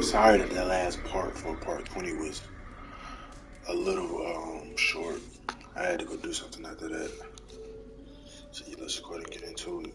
Sorry that that last part for part 20 was a little short. I had to go do something after that. So yeah, let's go ahead and get into it.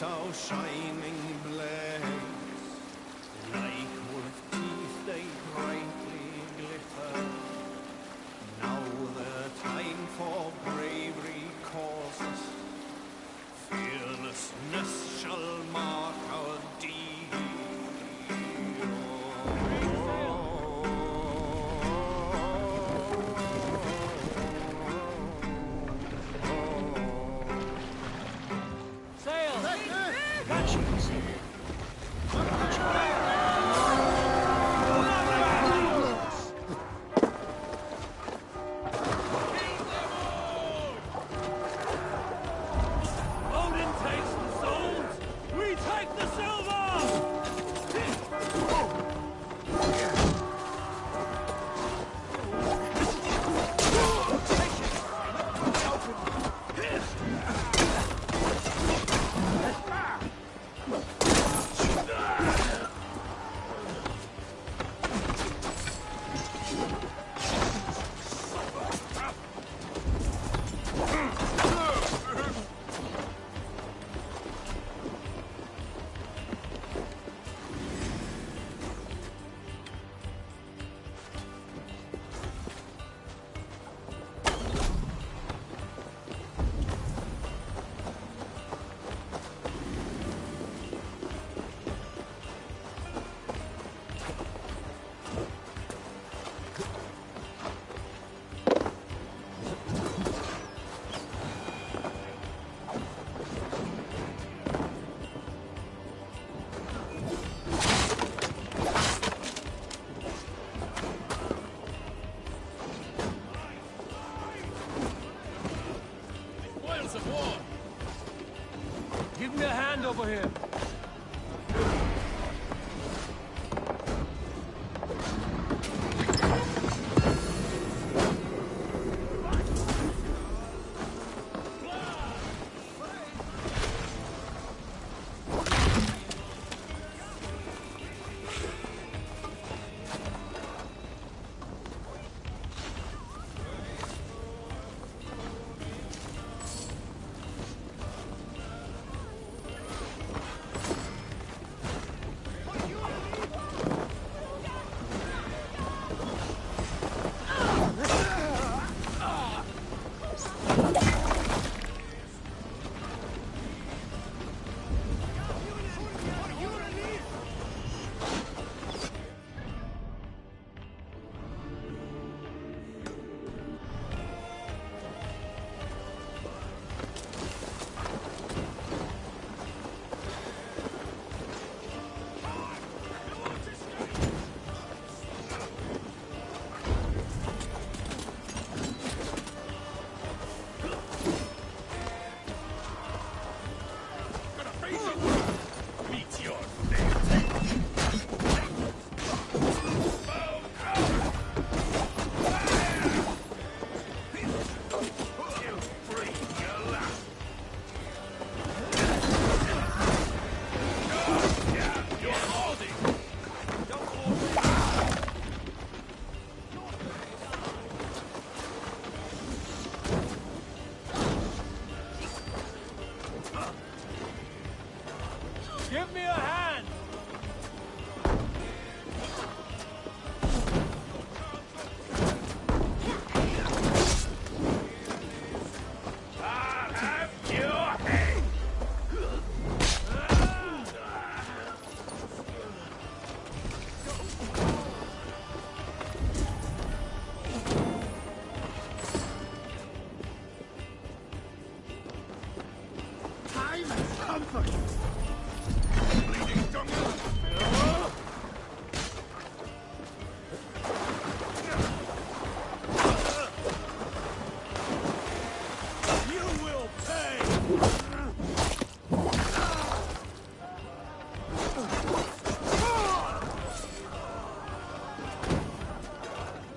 Our shining blades, like wolf teeth they brightly glitter. Now the time for bravery calls us. Fearlessness shall mark our deed. Got you.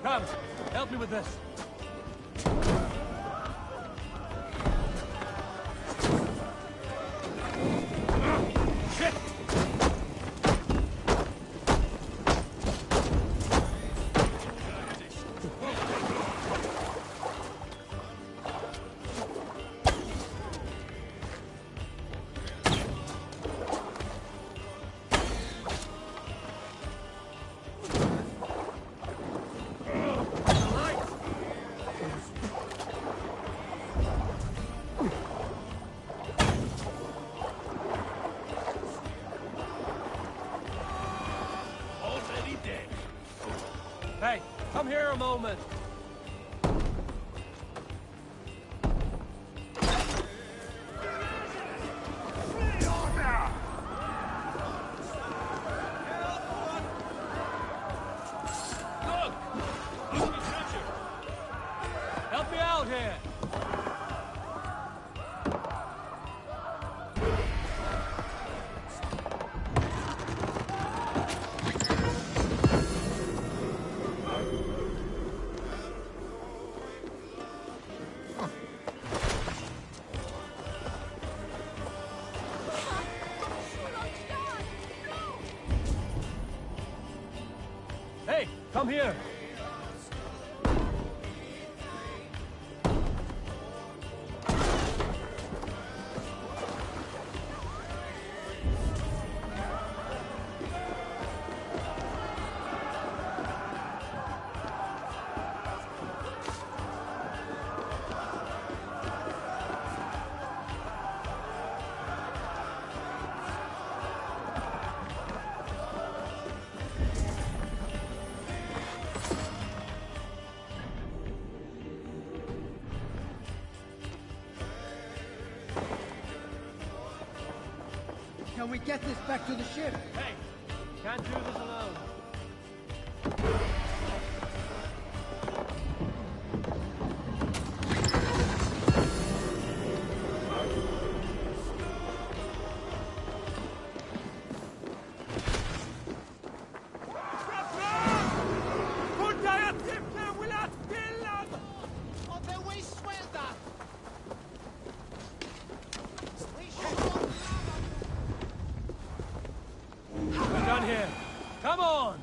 Come, help me with this. Shit! Hey, come here a moment. Look! Help me out here! Hey, come here! Can we get this back to the ship? Hey, can't do this alone. We're done here. Come on!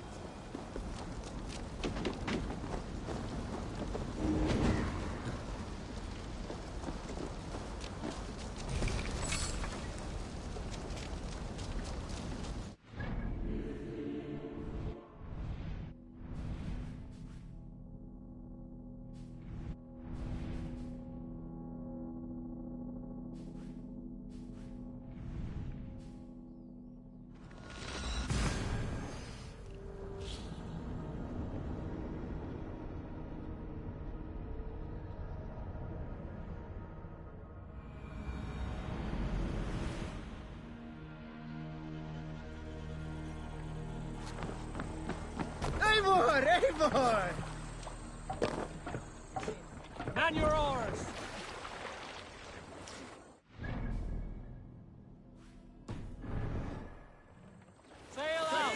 Eivor! Eivor! Man your oars! Sail out!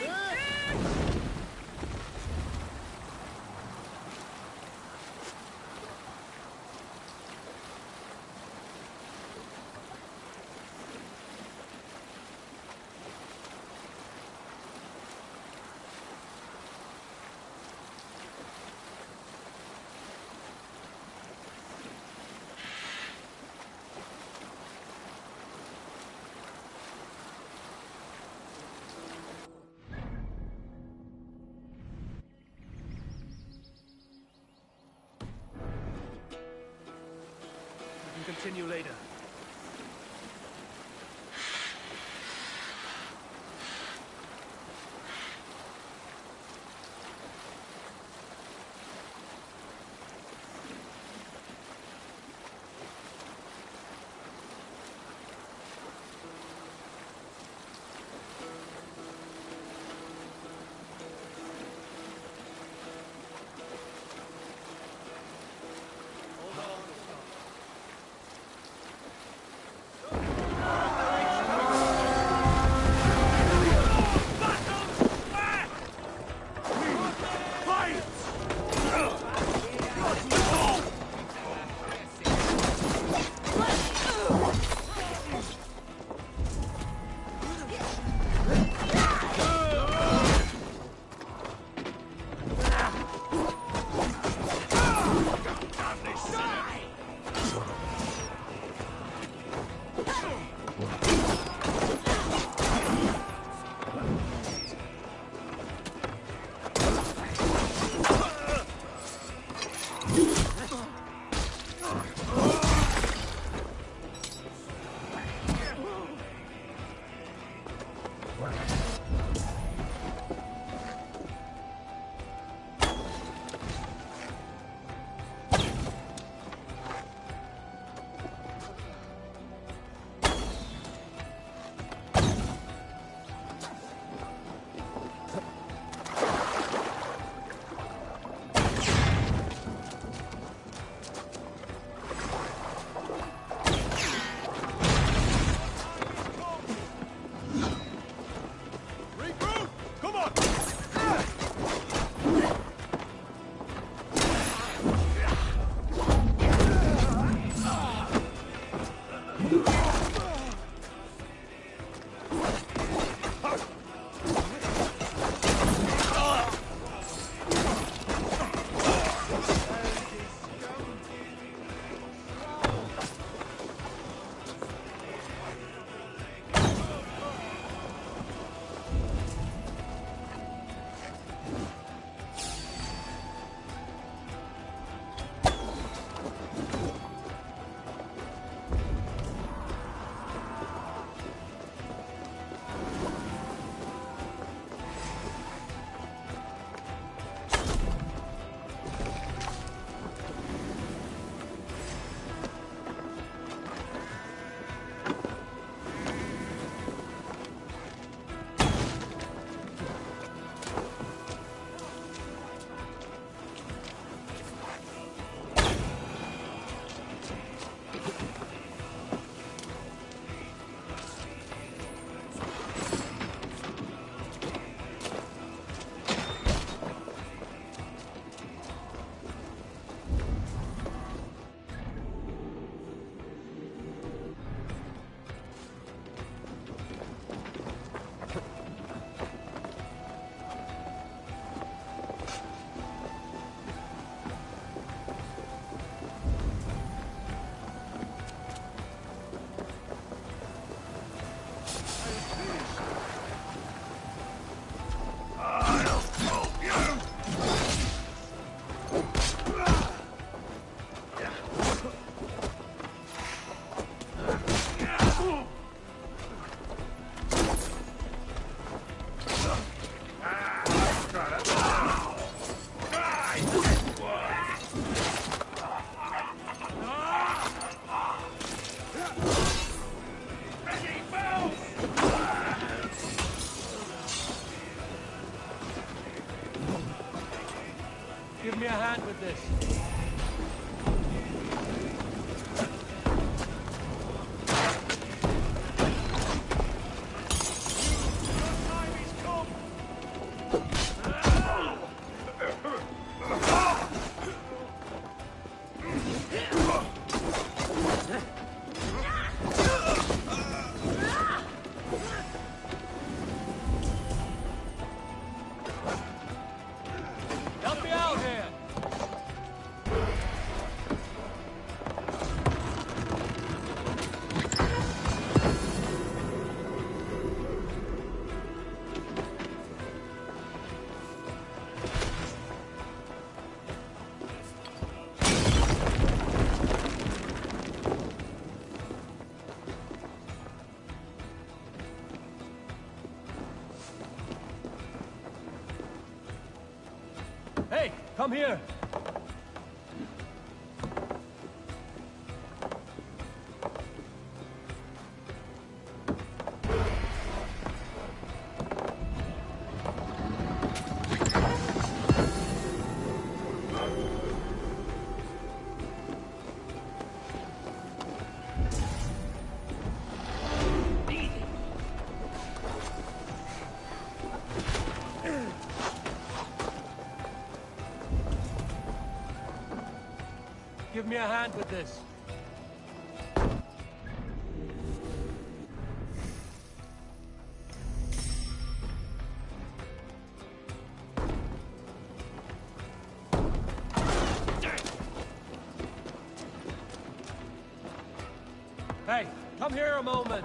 We can continue later. Hold on. Give me a hand with this. Help me out here! Hey, come here! Give me a hand with this. Hey, come here a moment.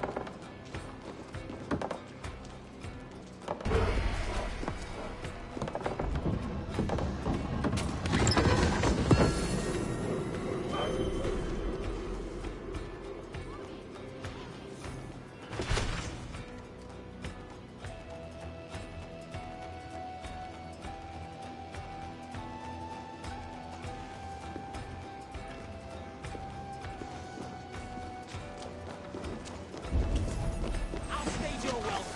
I'll stage your welcome.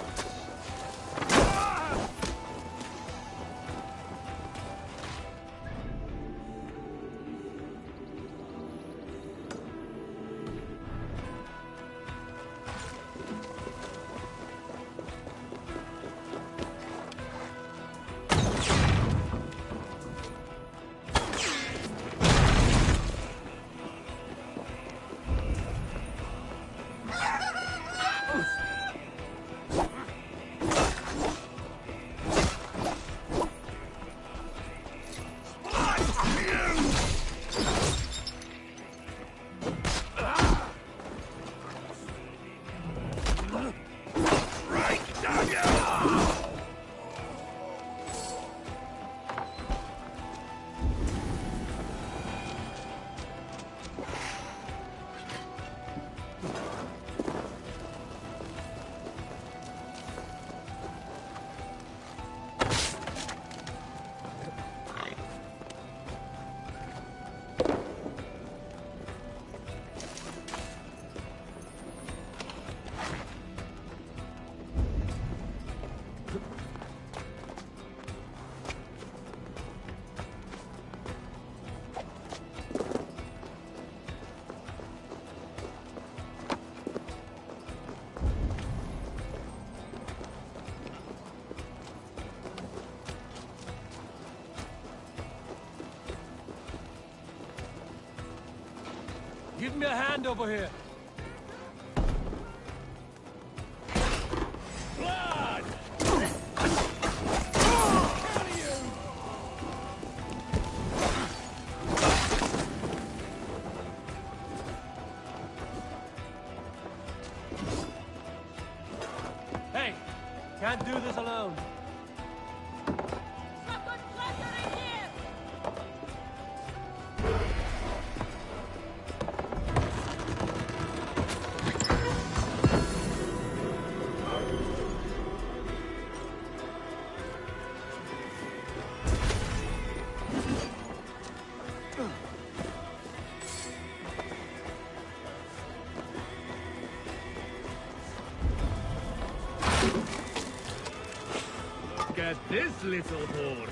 Give me a hand over here. Blood! Hey, can't do this alone. Someone closer in here! Look at this little horde.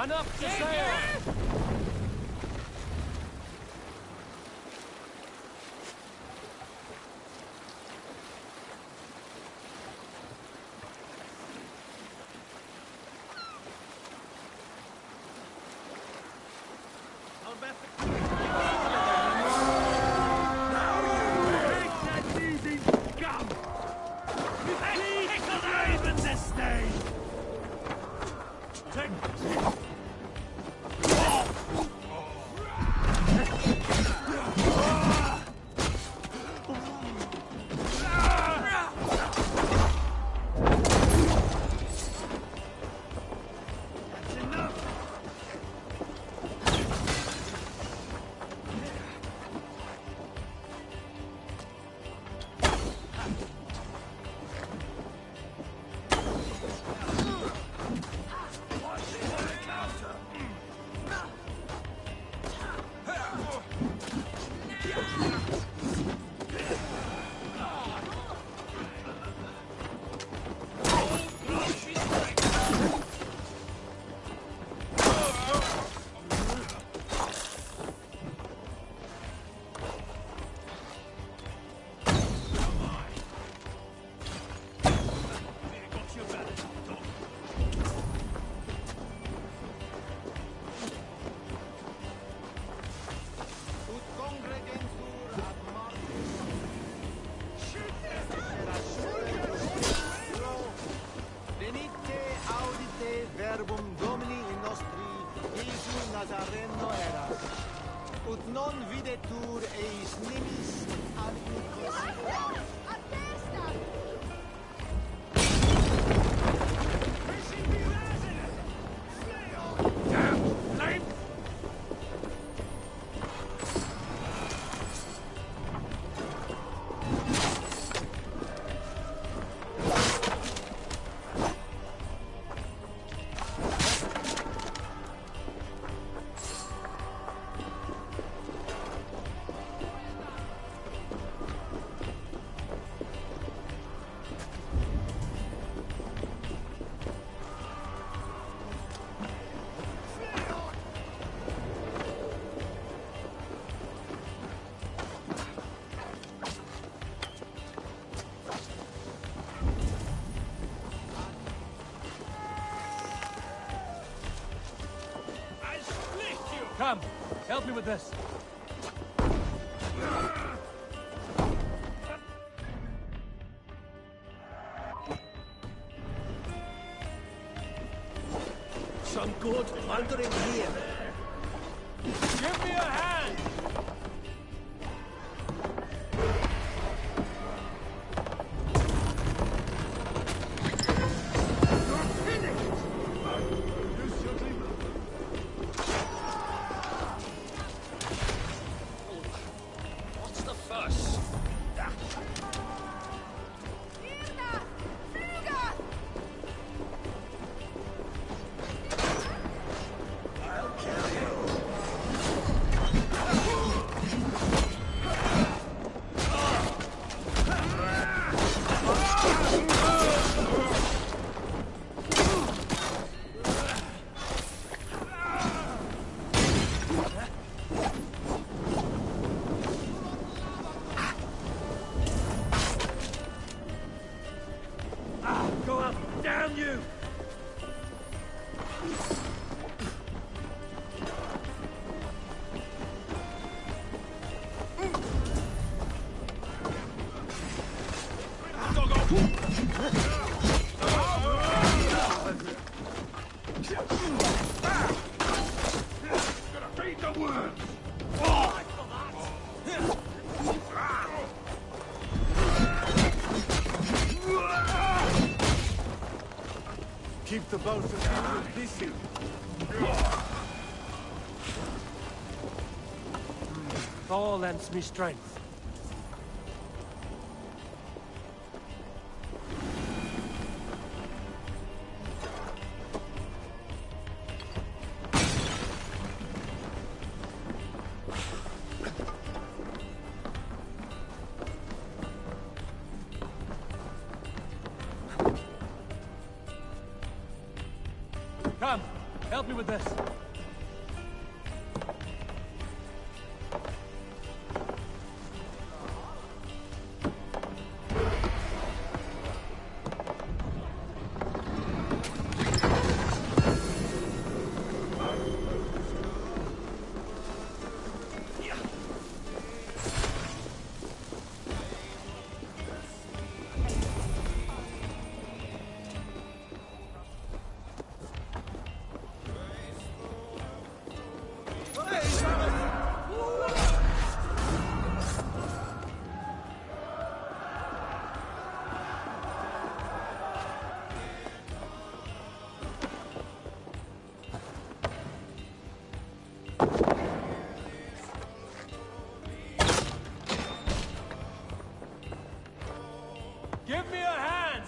Run up to sail! verbum Domini in nostri Iesu Nazareno erat, ut non videtur eis nimis aliquis. A testa! Come, help me with this. Some good plundering here. Give me a hand! What's the fuss? Mierda! Fuga! Go up! Damn you! Keep the boat of people busy. Thor lends me strength. Come, Help me with this. Give me a hand!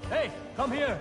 Hey, come here!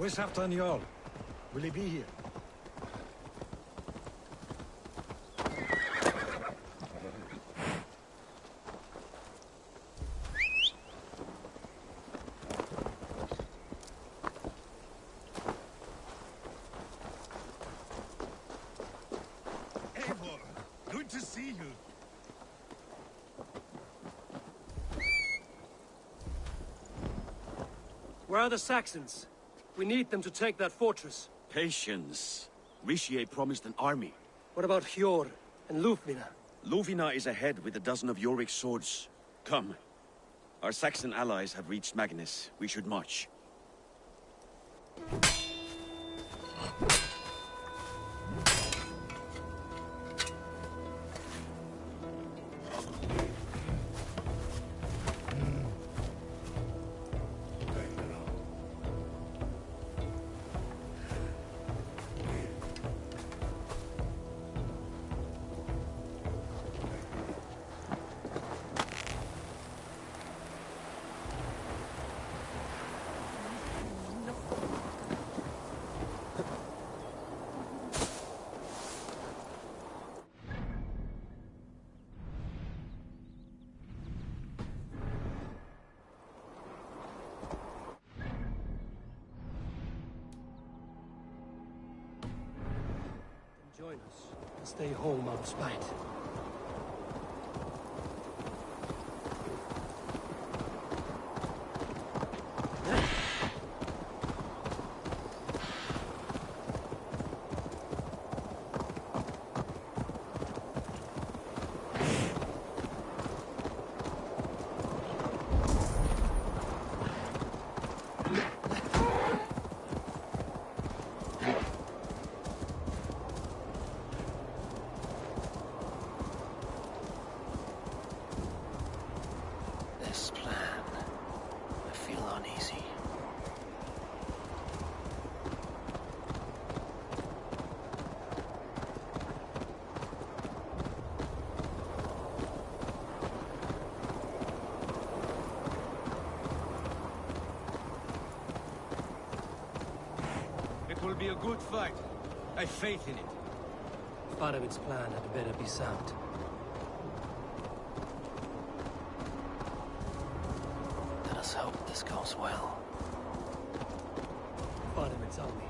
Where's Halfdan Jarl? Will he be here? Where are the Saxons? We need them to take that fortress. Patience. Richier promised an army. What about Hjor and Lufvina? Luvina is ahead with a dozen of Yorik's swords. Come. Our Saxon allies have reached Magnus. We should march. Join us and stay home out of spite. This plan, I feel uneasy. It will be a good fight. I have faith in it. Farevid's plan had better be sound. Let us hope this goes well. Farevid's army.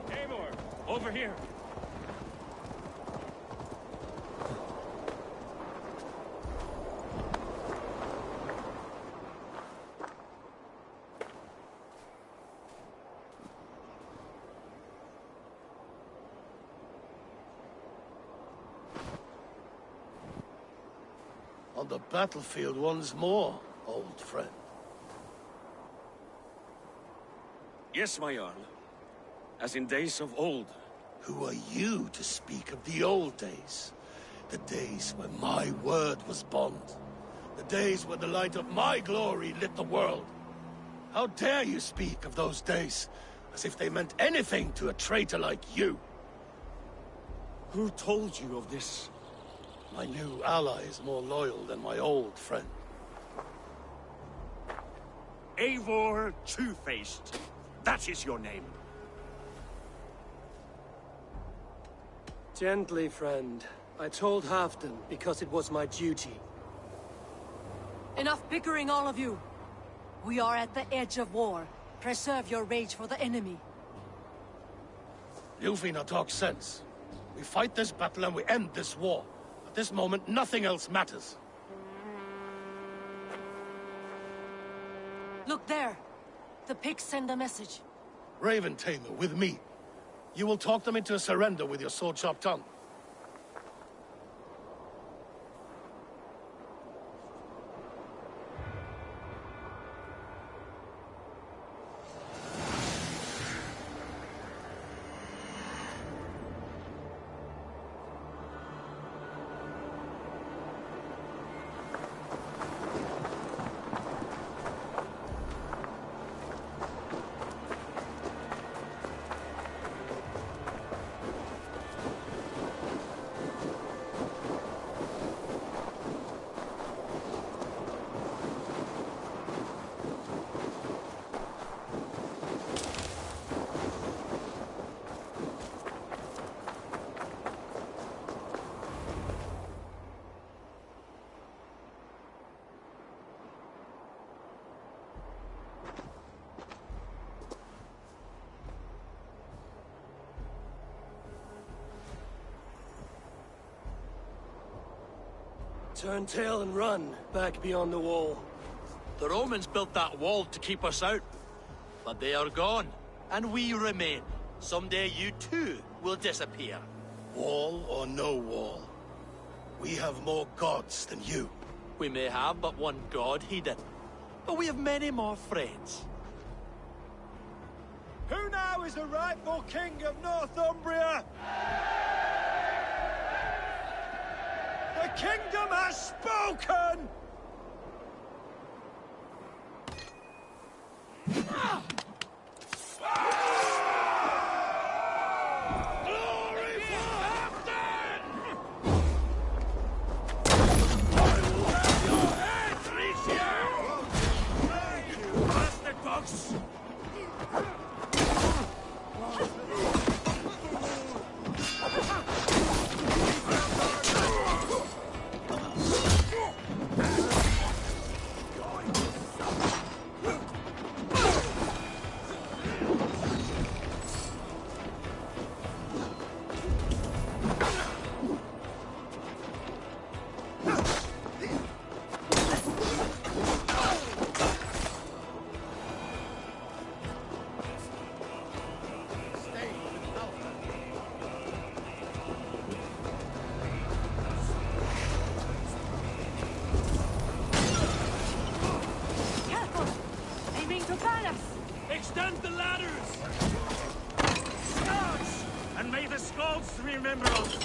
Eivor! Over here! On the battlefield once more, old friend. Yes, my Jarl. As in days of old. Who are you to speak of the old days? The days when my word was bond. The days when the light of my glory lit the world. How dare you speak of those days, as if they meant anything to a traitor like you? Who told you of this? My new ally is more loyal than my old friend. Eivor Two-Faced. That is your name. Gently, friend. I told Halfdan because it was my duty. Enough bickering, all of you. We are at the edge of war. Preserve your rage for the enemy. Lufina talks sense. We fight this battle and we end this war. At this moment, nothing else matters. Look there. The pigs send a message. Raven Tamer, with me. You will talk them into a surrender with your sword-sharp tongue. Turn tail and run, back beyond the wall. The Romans built that wall to keep us out. But they are gone, and we remain. Someday you too will disappear. Wall or no wall, we have more gods than you. We may have but one god, he didn't. But we have many more friends. Who now is the rightful king of Northumbria? The kingdom has spoken! Glory for Halfdan! Your head, Ricia! Bastard dogs! Careful! They mean to ban us! Extend the ladders! Scouts! And may the Skalds remember us!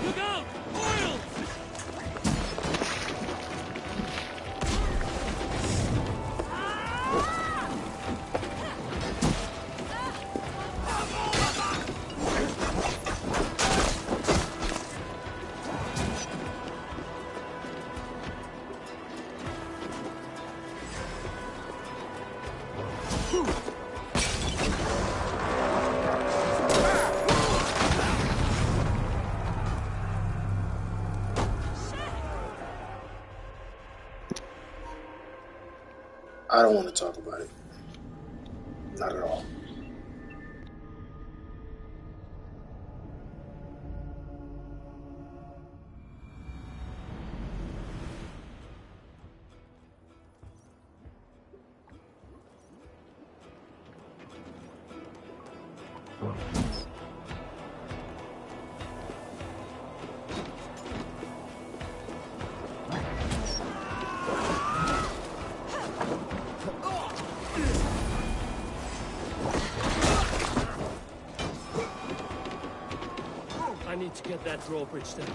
Look out! Oil! I don't want to talk about it. Not at all. I need to get that drawbridge down.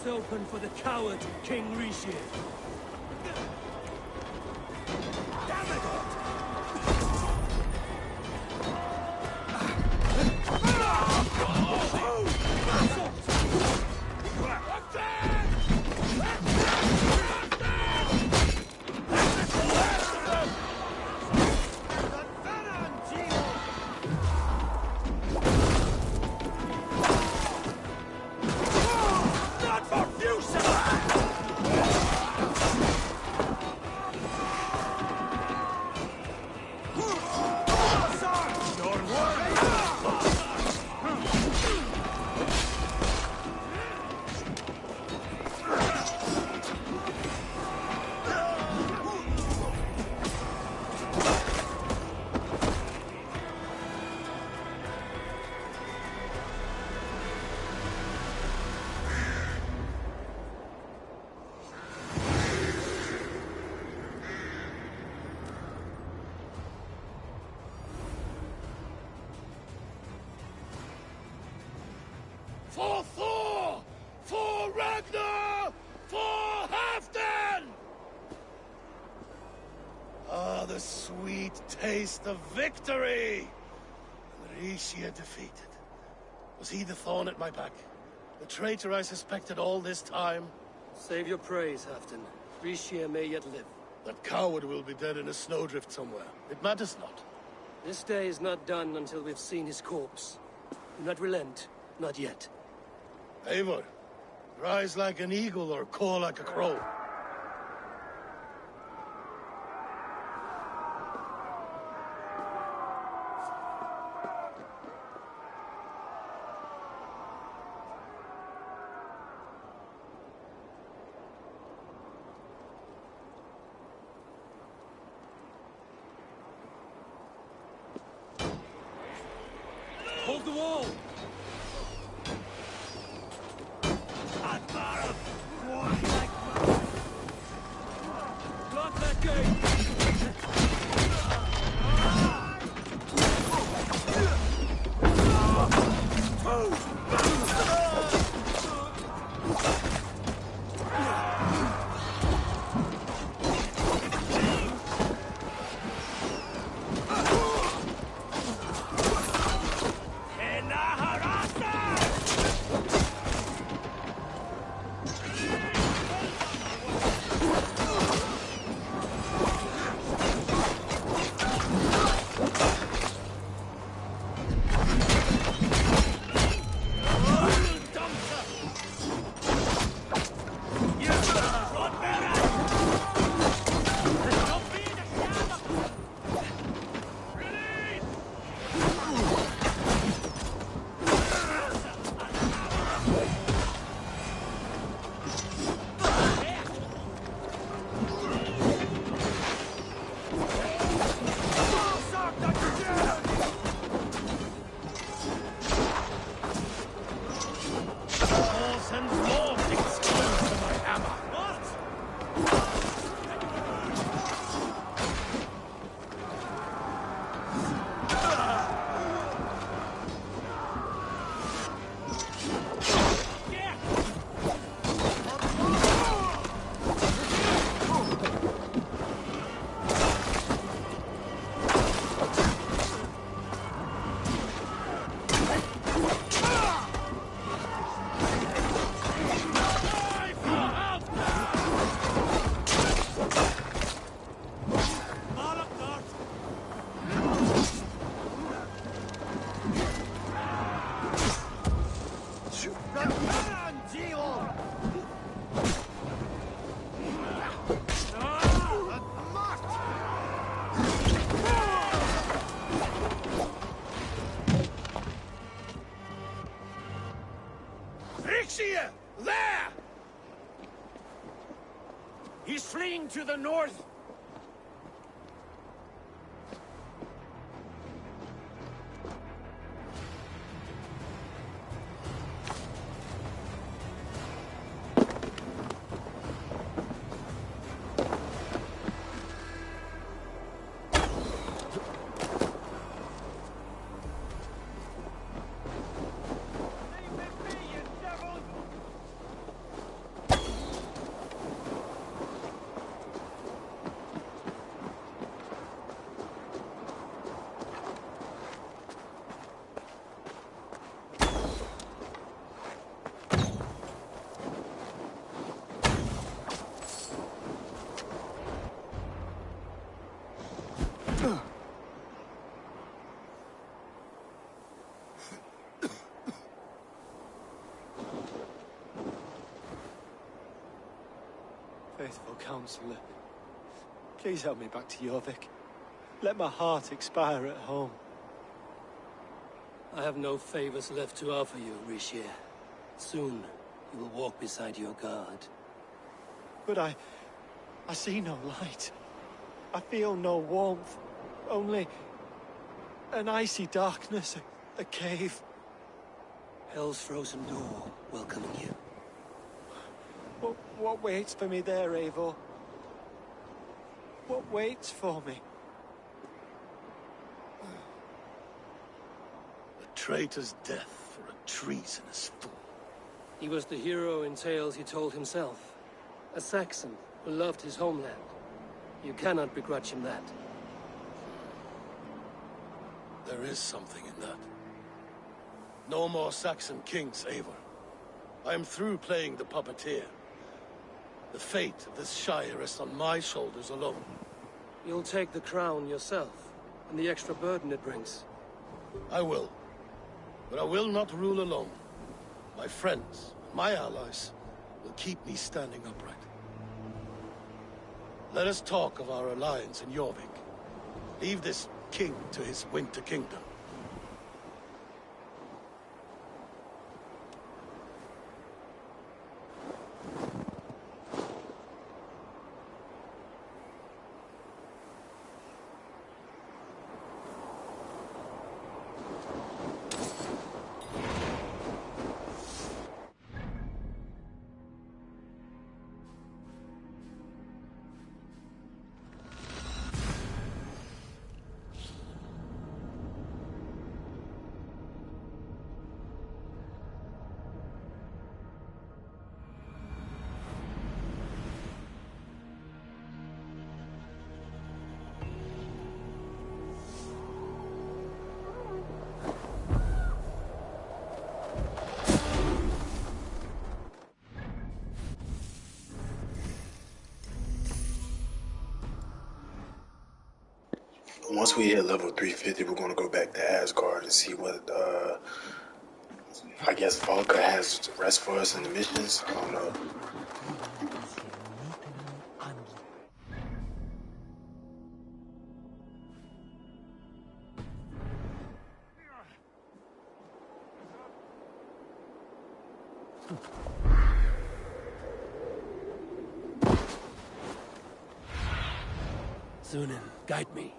open for the coward King Rishi. For Thor! For Ragnar! For Halfdan! Ah, the sweet taste of victory! Rishia defeated. Was he the thorn at my back? The traitor I suspected all this time? Save your praise, Halfdan. Rishia may yet live. That coward will be dead in a snowdrift somewhere. It matters not. This day is not done until we've seen his corpse. Do not relent. Not yet. Eivor, rise like an eagle or caw like a crow. Hold the wall! Block that gate! Rixia! There! He's fleeing to the north. Faithful counselor, please help me back to Jorvik. Let my heart expire at home. I have no favors left to offer you, Rishi. Soon, you will walk beside your guard. But I see no light. I feel no warmth. Only an icy darkness, a cave. Hell's frozen door welcoming you. What waits for me there, Eivor? What waits for me? A traitor's death for a treasonous fool. He was the hero in tales he told himself. A Saxon who loved his homeland. You cannot begrudge him that. There is something in that. No more Saxon kings, Eivor. I am through playing the puppeteer. The fate of this Shire rests on my shoulders alone. You'll take the crown yourself, and the extra burden it brings. I will. But I will not rule alone. My friends, my allies, will keep me standing upright. Let us talk of our alliance in Jorvik. Leave this king to his winter kingdom. Once we hit level 350, we're going to go back to Asgard and see what, I guess Valka has rest for us in the missions. I don't know. Sunan, guide me.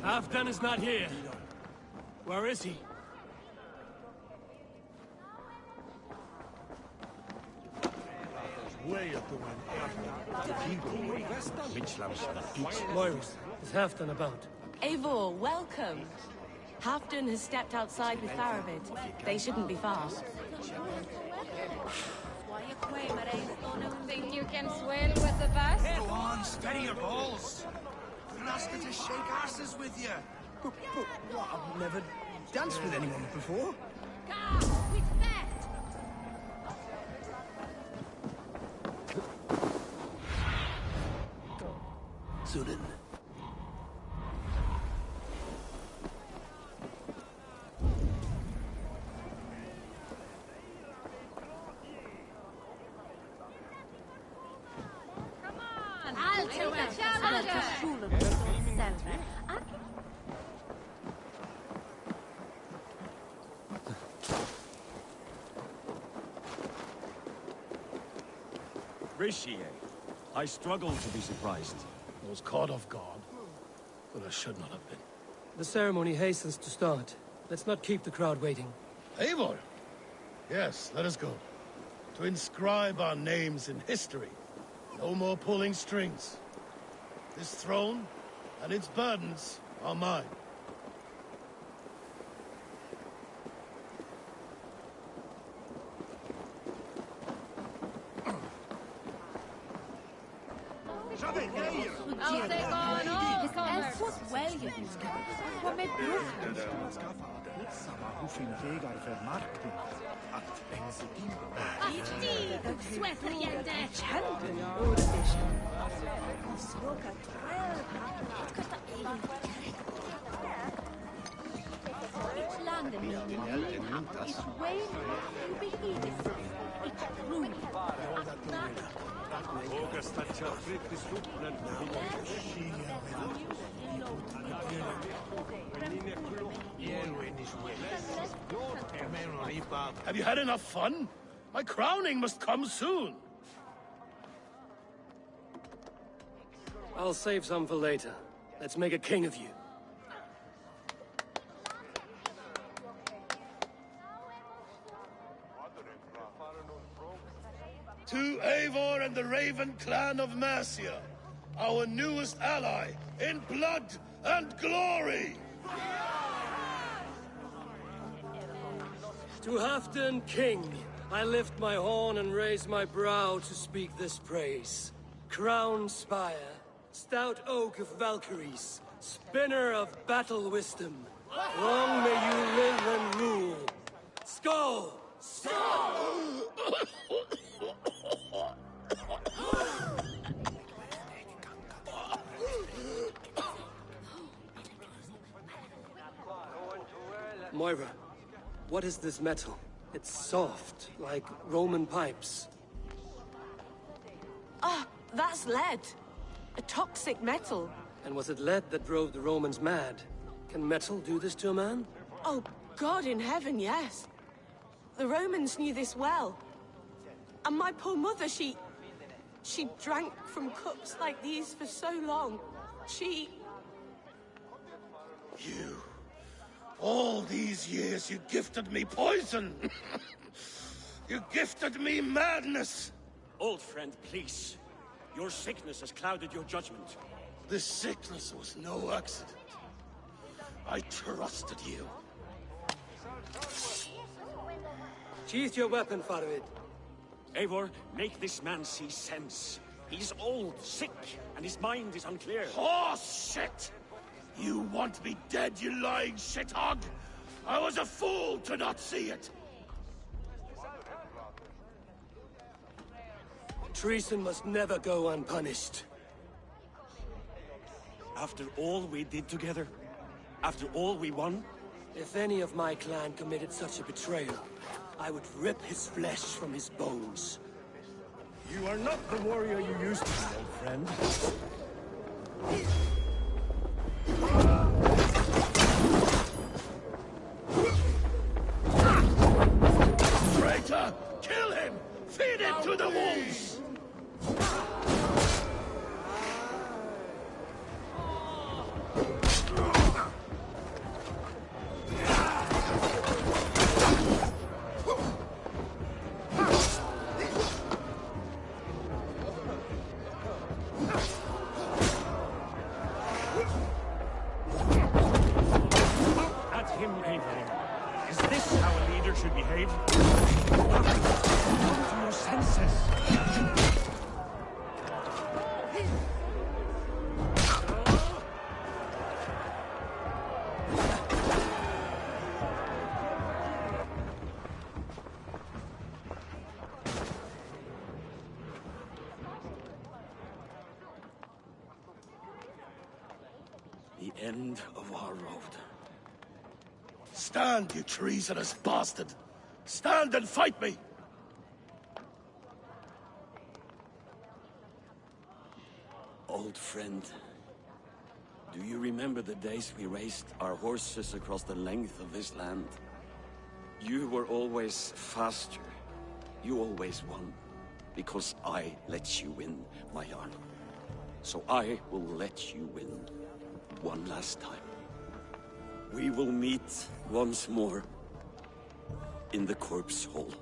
Halfdan is not here. Where is he? Moira, is Halfdan about? Eivor, welcome. Halfdan has stepped outside with Faravid. They shouldn't be far. Think you can swim with the best? Go on, steady your balls. You're asking to shake asses with you. But what? I've never danced with anyone before. Ga, with that! Sudan. I'll take the challenger! Rishi, I struggle to be surprised. I was caught off guard, but I should not have been. The ceremony hastens to start. Let's not keep the crowd waiting. Eivor! Yes, let us go. To inscribe our names in history. No more pulling strings. This throne and its burdens are mine. I'll take on all comers! Have you had enough fun? My crowning must come soon. I'll save some for later. Let's make a king of you. To Eivor and the Raven clan of Mercia, our newest ally in blood and glory! To Halfdan, king, I lift my horn and raise my brow to speak this praise. Crown spire, stout oak of Valkyries, spinner of battle wisdom. Long may you live and rule. Skull! Skull! Moira, what is this metal? It's soft, like Roman pipes. Ah, that's lead. A toxic metal. And was it lead that drove the Romans mad? Can metal do this to a man? Oh, God in heaven, yes. The Romans knew this well. And my poor mother, she drank from cups like these for so long. You... All these years you gifted me poison! You gifted me madness! Old friend, please. Your sickness has clouded your judgment. This sickness was no accident. I trusted you. Sheath your weapon, Faravid. Eivor, make this man see sense. He's old, sick, and his mind is unclear. Horse shit! You want me dead, you lying shithog? I was a fool to not see it! Treason must never go unpunished. After all we did together? After all we won? If any of my clan committed such a betrayal, I would rip his flesh from his bones. You are not the warrior you used to be, old friend. Traitor! Kill him! Feed him to the wolves! The end of our road. Stand, you treasonous bastard! Stand and fight me! Old friend, do you remember the days we raced our horses across the length of this land? You were always faster. You always won. Because I let you win, my Jarl. So I will let you win. One last time. We will meet once more in the corpse hole.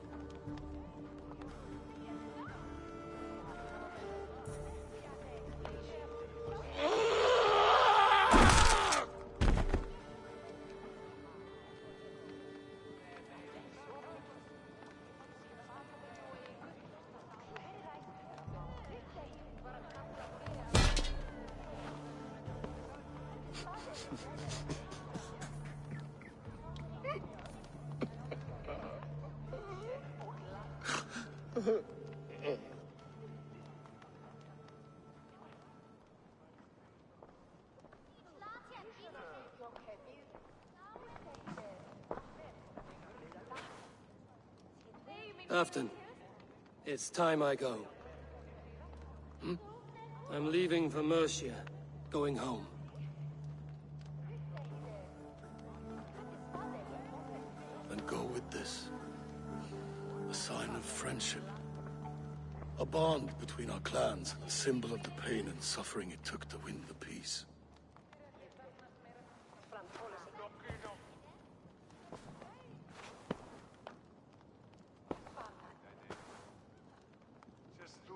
Afton, it's time I go. I'm leaving for Mercia, going home. And go with this. A sign of friendship. A bond between our clans, a symbol of the pain and suffering it took to win the peace.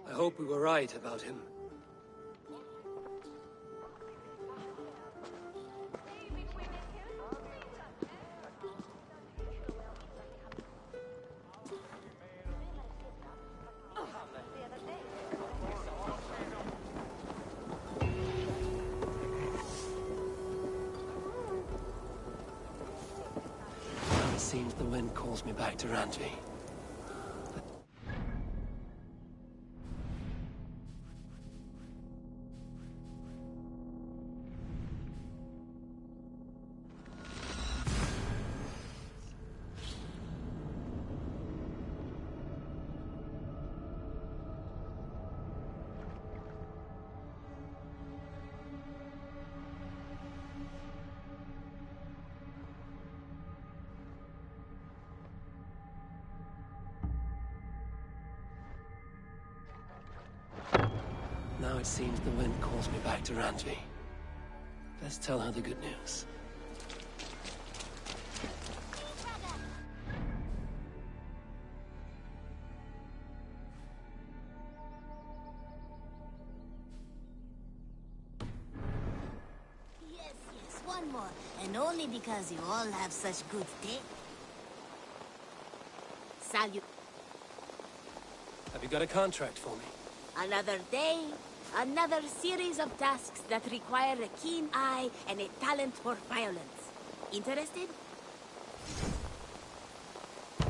I hope we were right about him. It seems the wind calls me back to Randvi. Now it seems the wind calls me back to Randvi. Best tell her the good news. Yes, one more. And only because you all have such good taste. Salute. Have you got a contract for me? Another day, another series of tasks that require a keen eye and a talent for violence. Interested?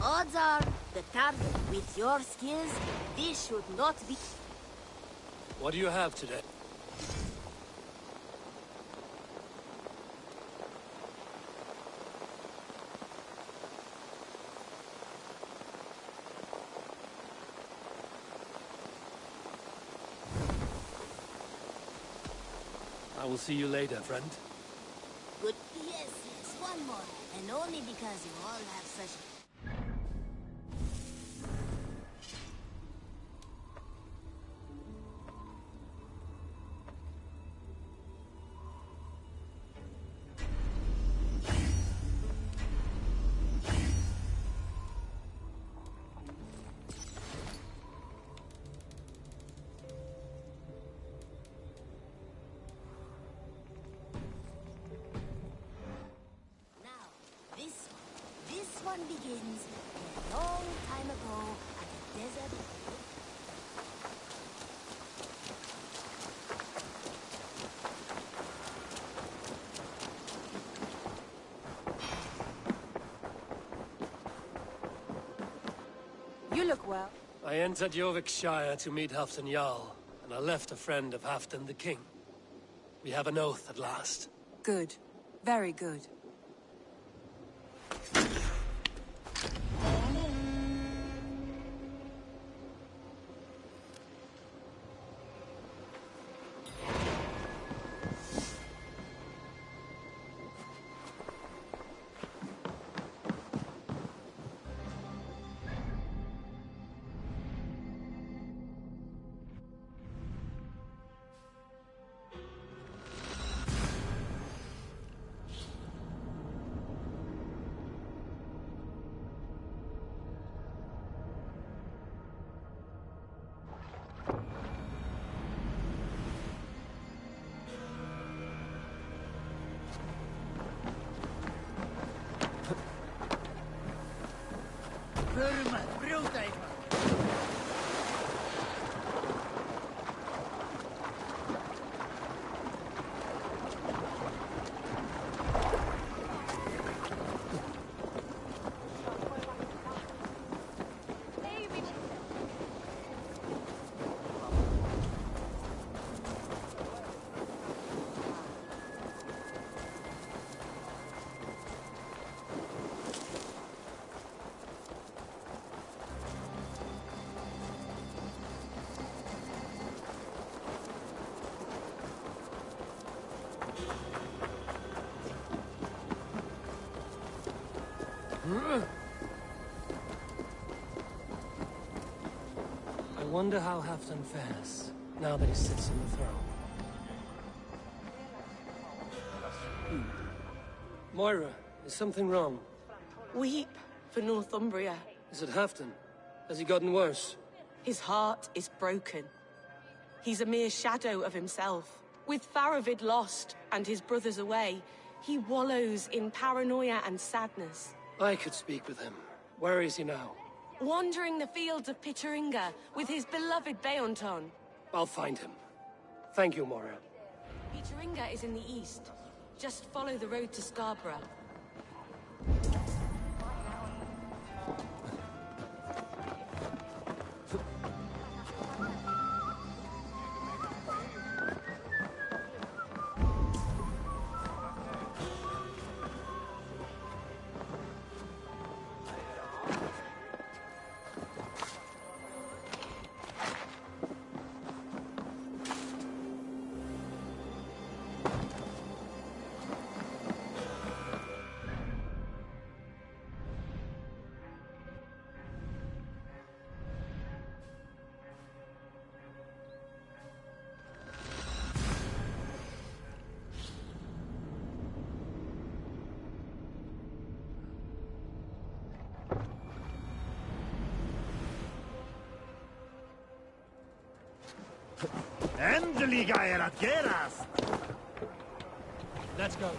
Odds are, the target, with your skills, this should not be... What do you have today? I will see you later, friend. Good. Yes, one more. And only because you all have such... begins a long time ago at a desert. You look well. I entered Jorvikshire to meet Halfdan Jarl, and I left a friend of Halfdan the King. We have an oath at last. Good. Very good. I wonder how Halfdan fares, now that he sits on the throne. Moira, is something wrong? Weep for Northumbria. Is it Halfdan? Has he gotten worse? His heart is broken. He's a mere shadow of himself. With Faravid lost and his brothers away, he wallows in paranoia and sadness. I could speak with him. Where is he now? Wandering the fields of Pitteringa with his beloved Beonton. I'll find him. Thank you, Moira. Pitteringa is in the east. Just follow the road to Scarborough. Endelig er at gerast! Let's go.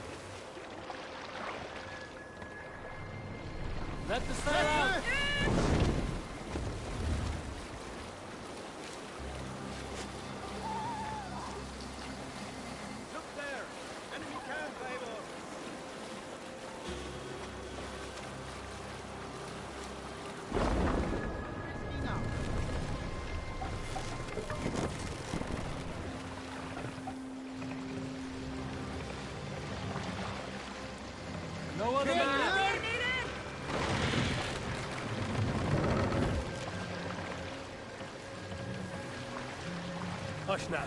Let the sail out! Look there! Enemy camp, Eivor! No other man! Hush now.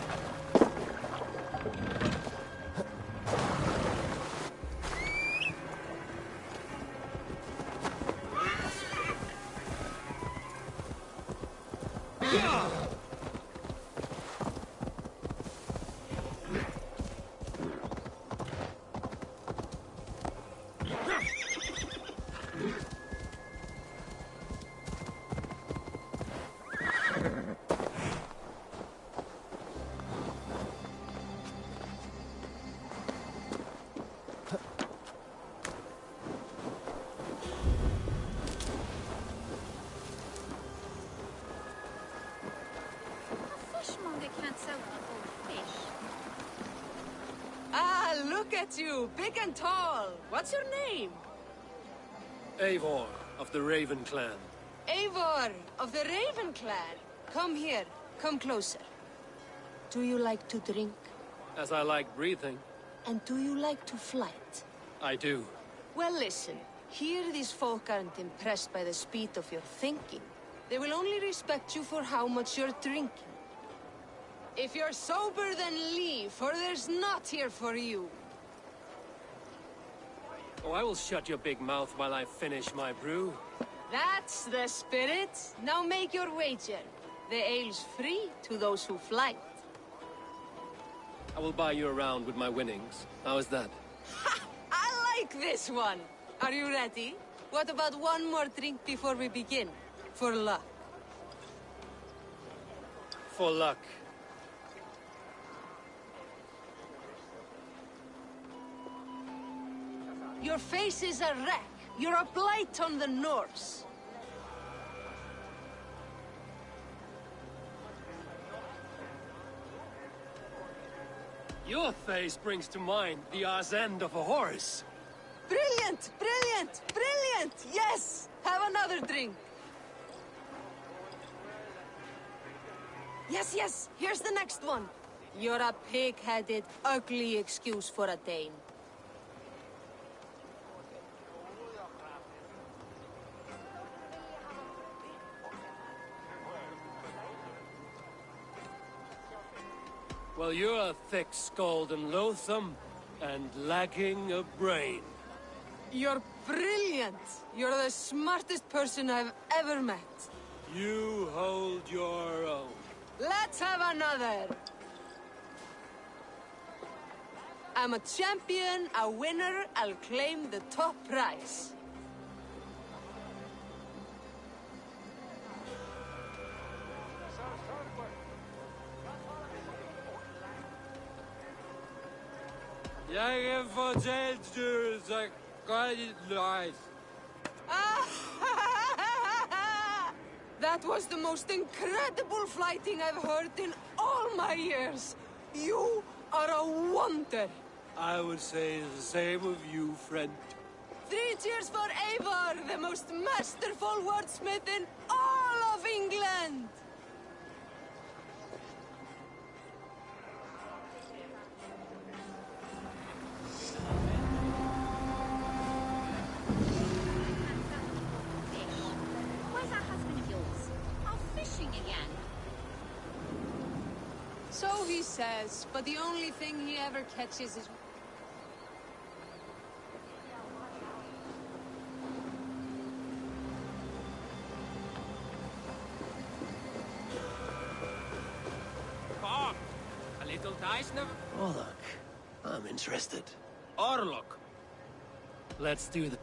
Fishmonger can't sell people fish. Ah, look at you, big and tall. What's your name? Eivor, of the Raven clan. Eivor, of the Raven clan. Come here, come closer. Do you like to drink? As I like breathing. And do you like to flight? I do. Well, listen. Here these folk aren't impressed by the speed of your thinking. They will only respect you for how much you're drinking. If you're sober, then leave, for there's naught here for you. Oh, I will shut your big mouth while I finish my brew. That's the spirit. Now make your wager. The ale's free to those who flight. I will buy you around with my winnings. How is that? Ha! I like this one! Are you ready? What about one more drink before we begin? For luck. For luck. Your face is a wreck. You're a blight on the Norse. Your face brings to mind the arse end of a horse. Brilliant! Brilliant! Brilliant! Yes! Have another drink. Yes, yes! Here's the next one. You're a pig-headed, ugly excuse for a Dane. Well, you're a thick-skulled and loathsome, and lacking a brain. You're brilliant! You're the smartest person I've ever met. You hold your own. Let's have another! I'm a champion, a winner, I'll claim the top prize. Jeg fortalte du, så gør dit løs. That was the most incredible fighting I've heard in all my years. You are a wonder. I would say the same of you, friend. 3 cheers for Eivor, the most masterful wordsmith in all of England. Where's that husband of yours? Off fishing again. So he says, but the only thing he ever catches is... Come, a little dice never... Oh, look. I'm interested. Orlok. Let's do the...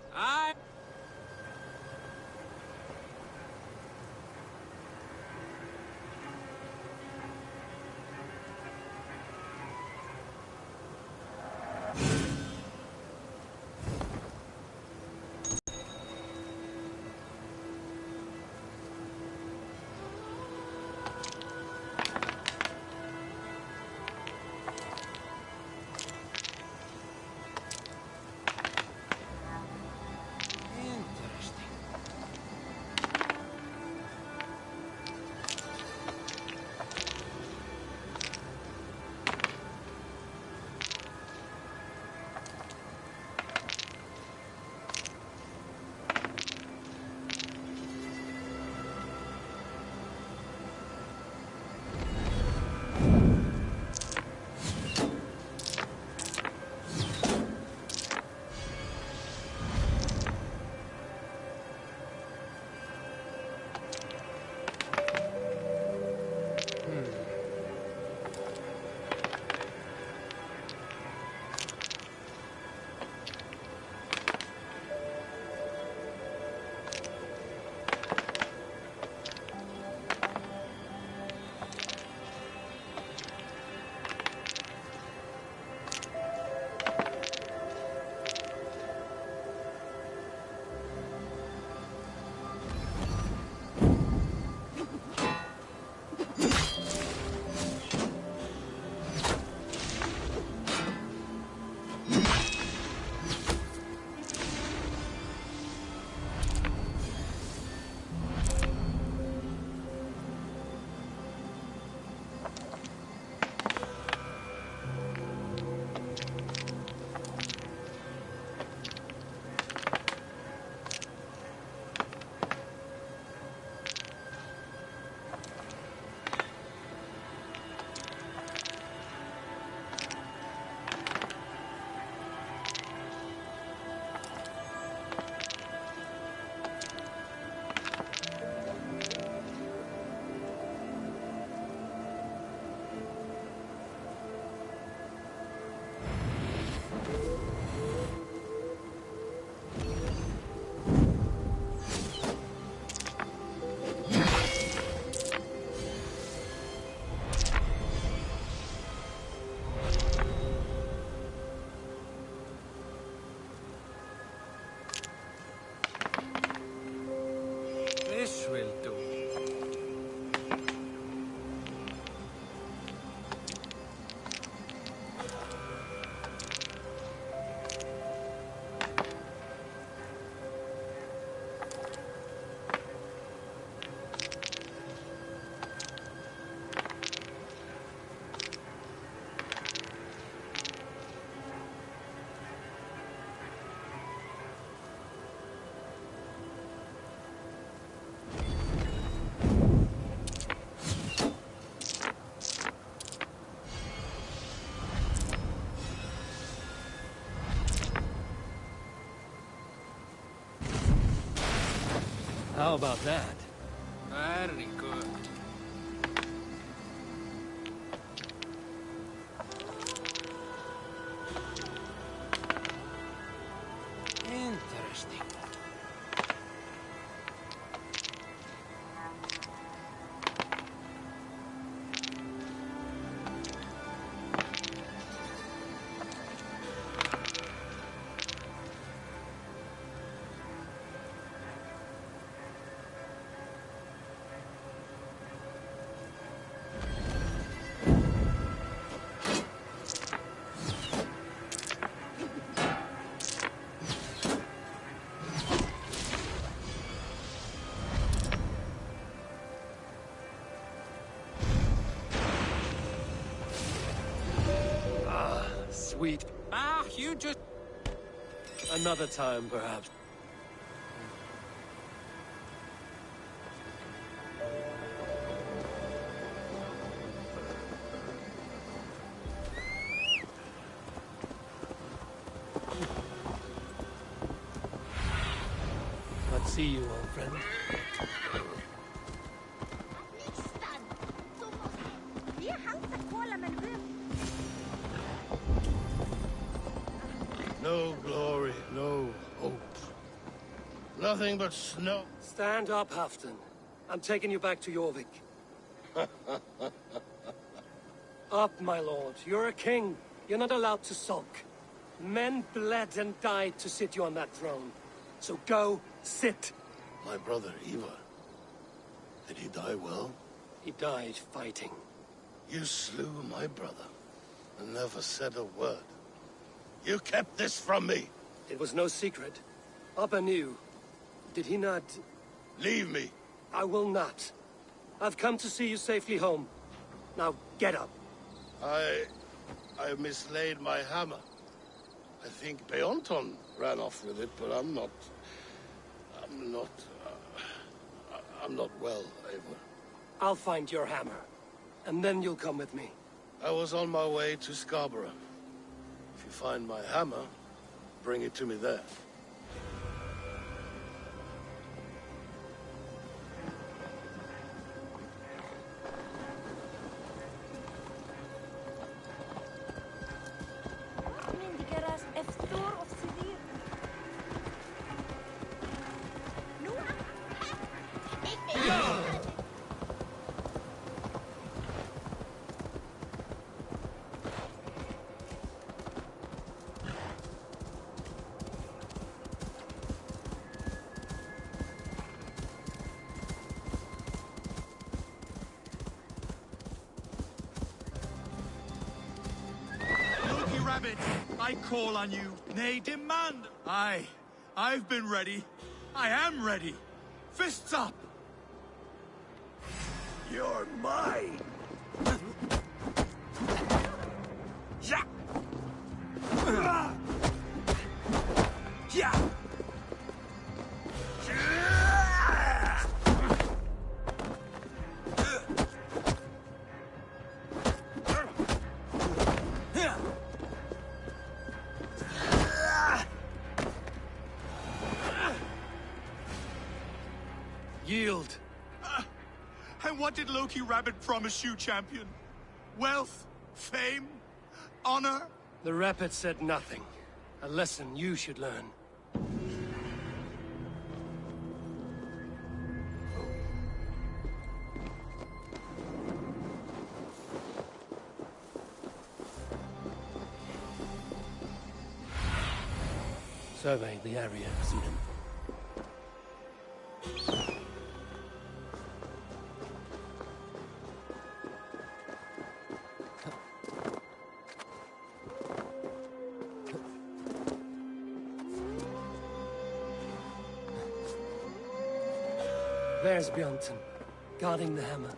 How about that? Very good. Interesting. Sweet. You just... Another time, perhaps. Let's see you, old friend. No glory, no hope. Nothing but snow. Stand up, Halfdan. I'm taking you back to Jorvik. Up, my lord. You're a king. You're not allowed to sulk. Men bled and died to sit you on that throne. So go, sit. My brother, Ivar. Did he die well? He died fighting. You slew my brother and never said a word. You kept this from me. It was no secret. Abba knew. Did he not... Leave me. I will not. I've come to see you safely home. Now, get up. I mislaid my hammer. I think Beonton ran off with it, but I'm not well, Eivor. I'll find your hammer. And then you'll come with me. I was on my way to Scarborough. If you find my hammer, bring it to me there. I call on you, nay, demand. I've been ready. I am ready. Fists up. You're mine. Yeah. Yeah. Yield. And what did Loki Rabbit promise you, champion? Wealth? Fame? Honor? The Rapid said nothing. A lesson you should learn. Survey the area, Zidane. There's Bjornson, guarding the hammer.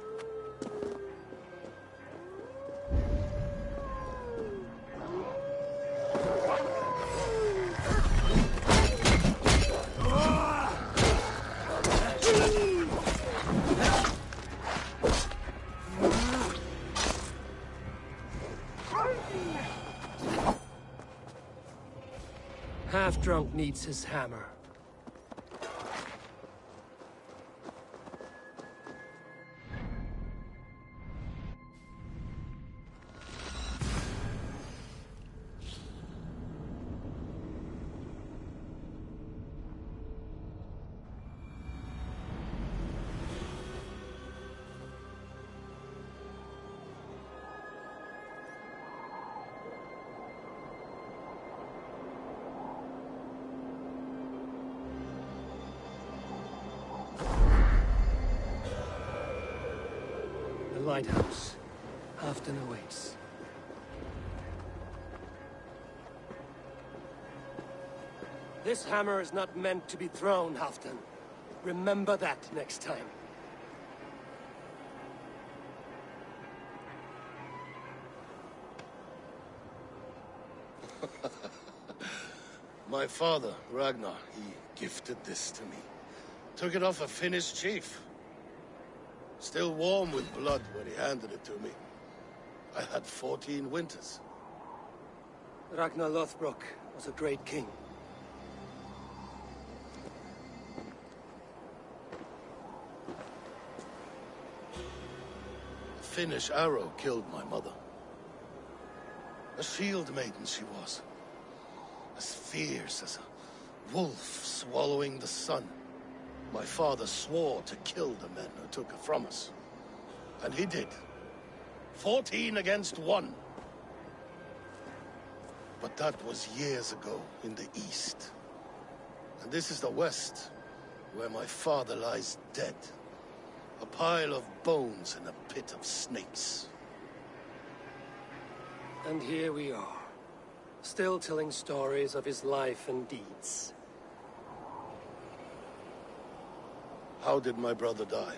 Half-drunk needs his hammer. lighthouse. Halfdan awaits. This hammer is not meant to be thrown, Halfdan. Remember that next time. My father, Ragnar, he gifted this to me. Took it off a Finnish chief. Still warm with blood when he handed it to me. I had 14 winters. Ragnar Lothbrok was a great king. A Finnish arrow killed my mother. A shield maiden she was. As fierce as a wolf swallowing the sun. My father swore to kill the men who took her from us. And he did. 14 against 1. But that was years ago in the east. And this is the west, where my father lies dead. A pile of bones in a pit of snakes. And here we are. Still telling stories of his life and deeds. How did my brother die?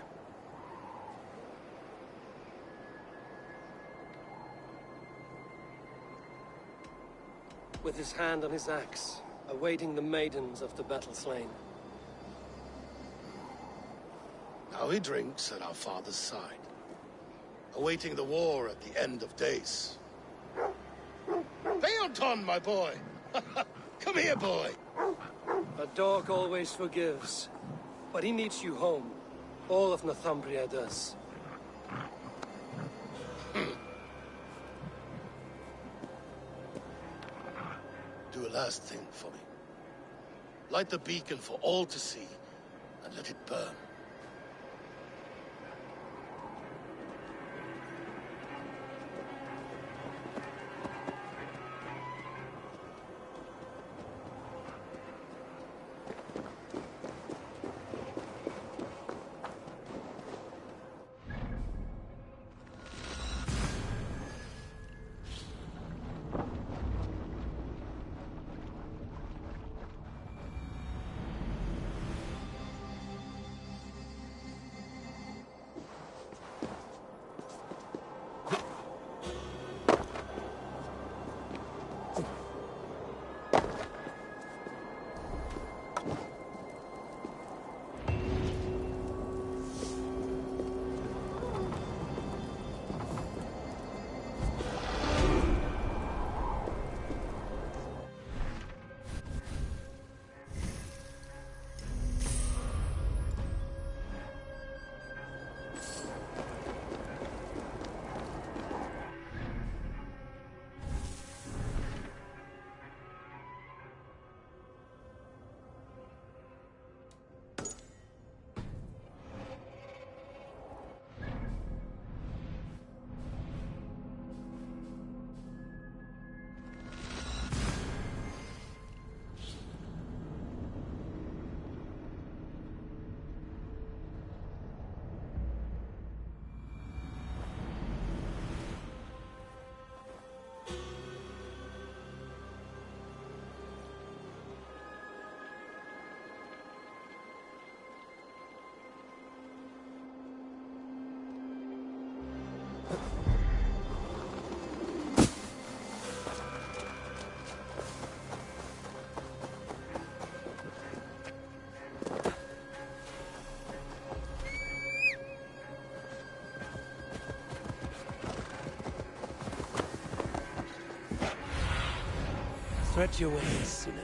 With his hand on his axe, awaiting the maidens of the battle slain. Now he drinks at our father's side, awaiting the war at the end of days. Beoton, my boy! Come here, boy! A dog always forgives, but he needs you home. All of Northumbria does. Do a last thing for me. Light the beacon for all to see, and let it burn. Thread your ways, Sunan.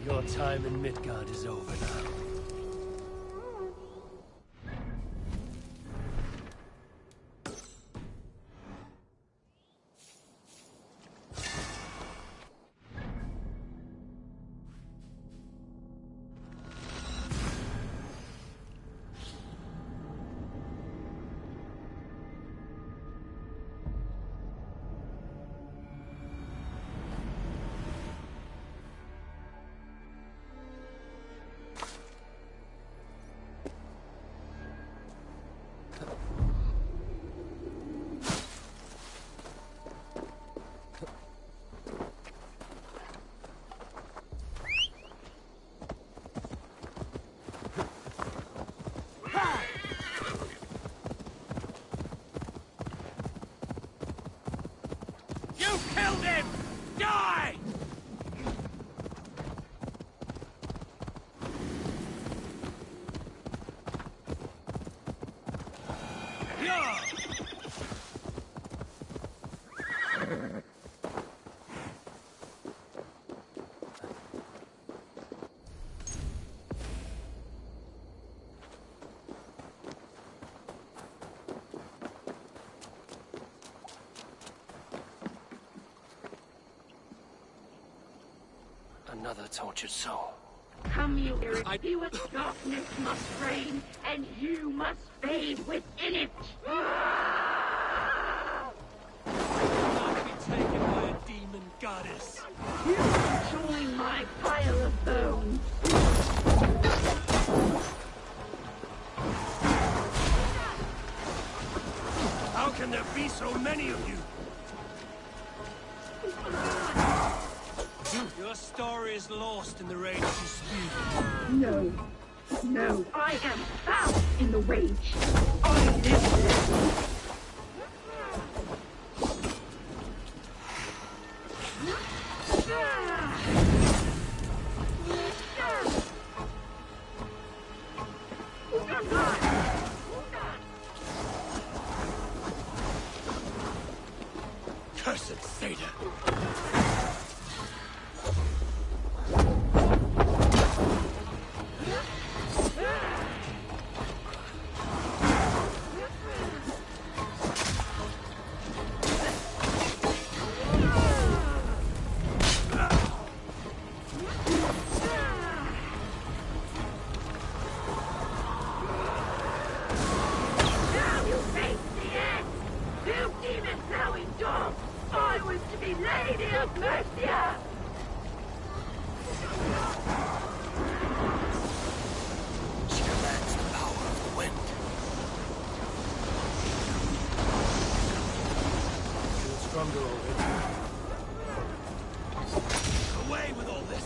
Your time in Midgard is over now. You killed him! Die! Another tortured soul. Come, you irresistible darkness must reign, and you must fade within it. Not be taken by a demon goddess. You join my pile of bones. How can there be so many of you? Your story is lost in the rage you spew. No. No, I am found in the rage. I live there. Cursed Satan! I was to be Lady of Mercia! She commands the power of the wind. Feel stronger already. Away with all this!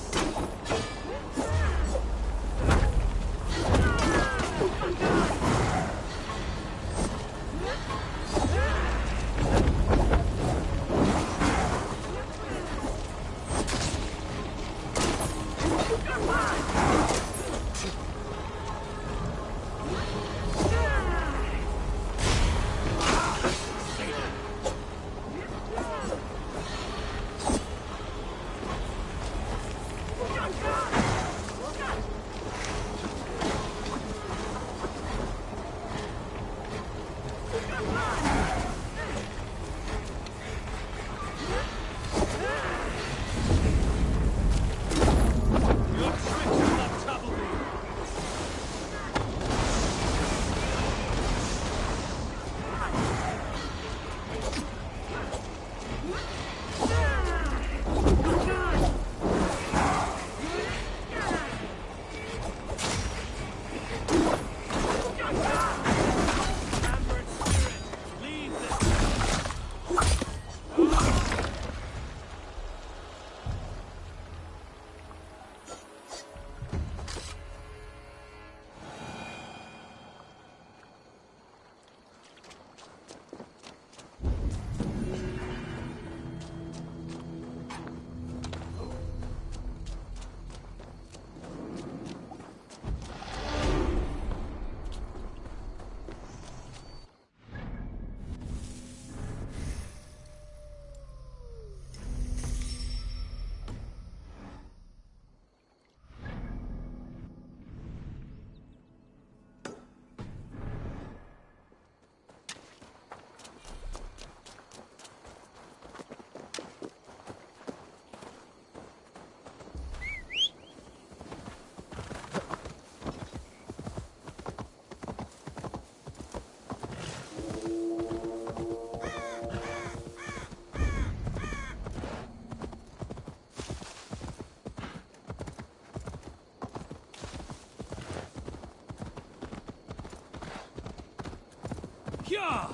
Yeah!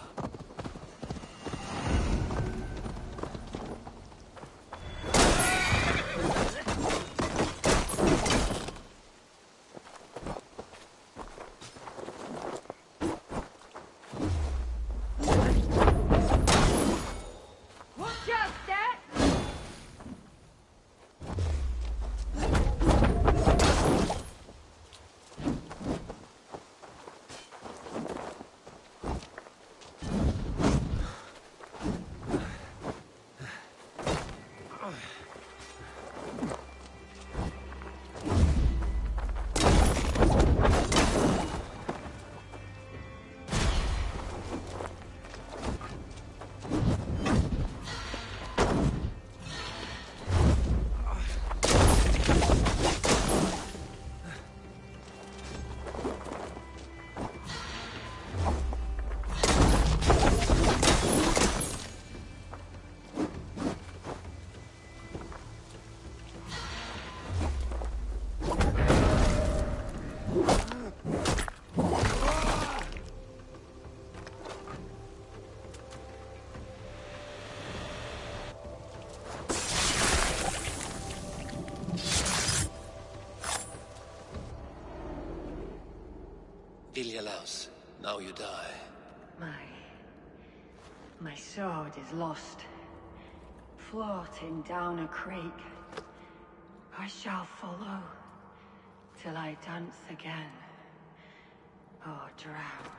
Watch out, Dad! Ilyalaus, now you die. My sword is lost. Floating down a creek. I shall follow till I dance again. Or drown.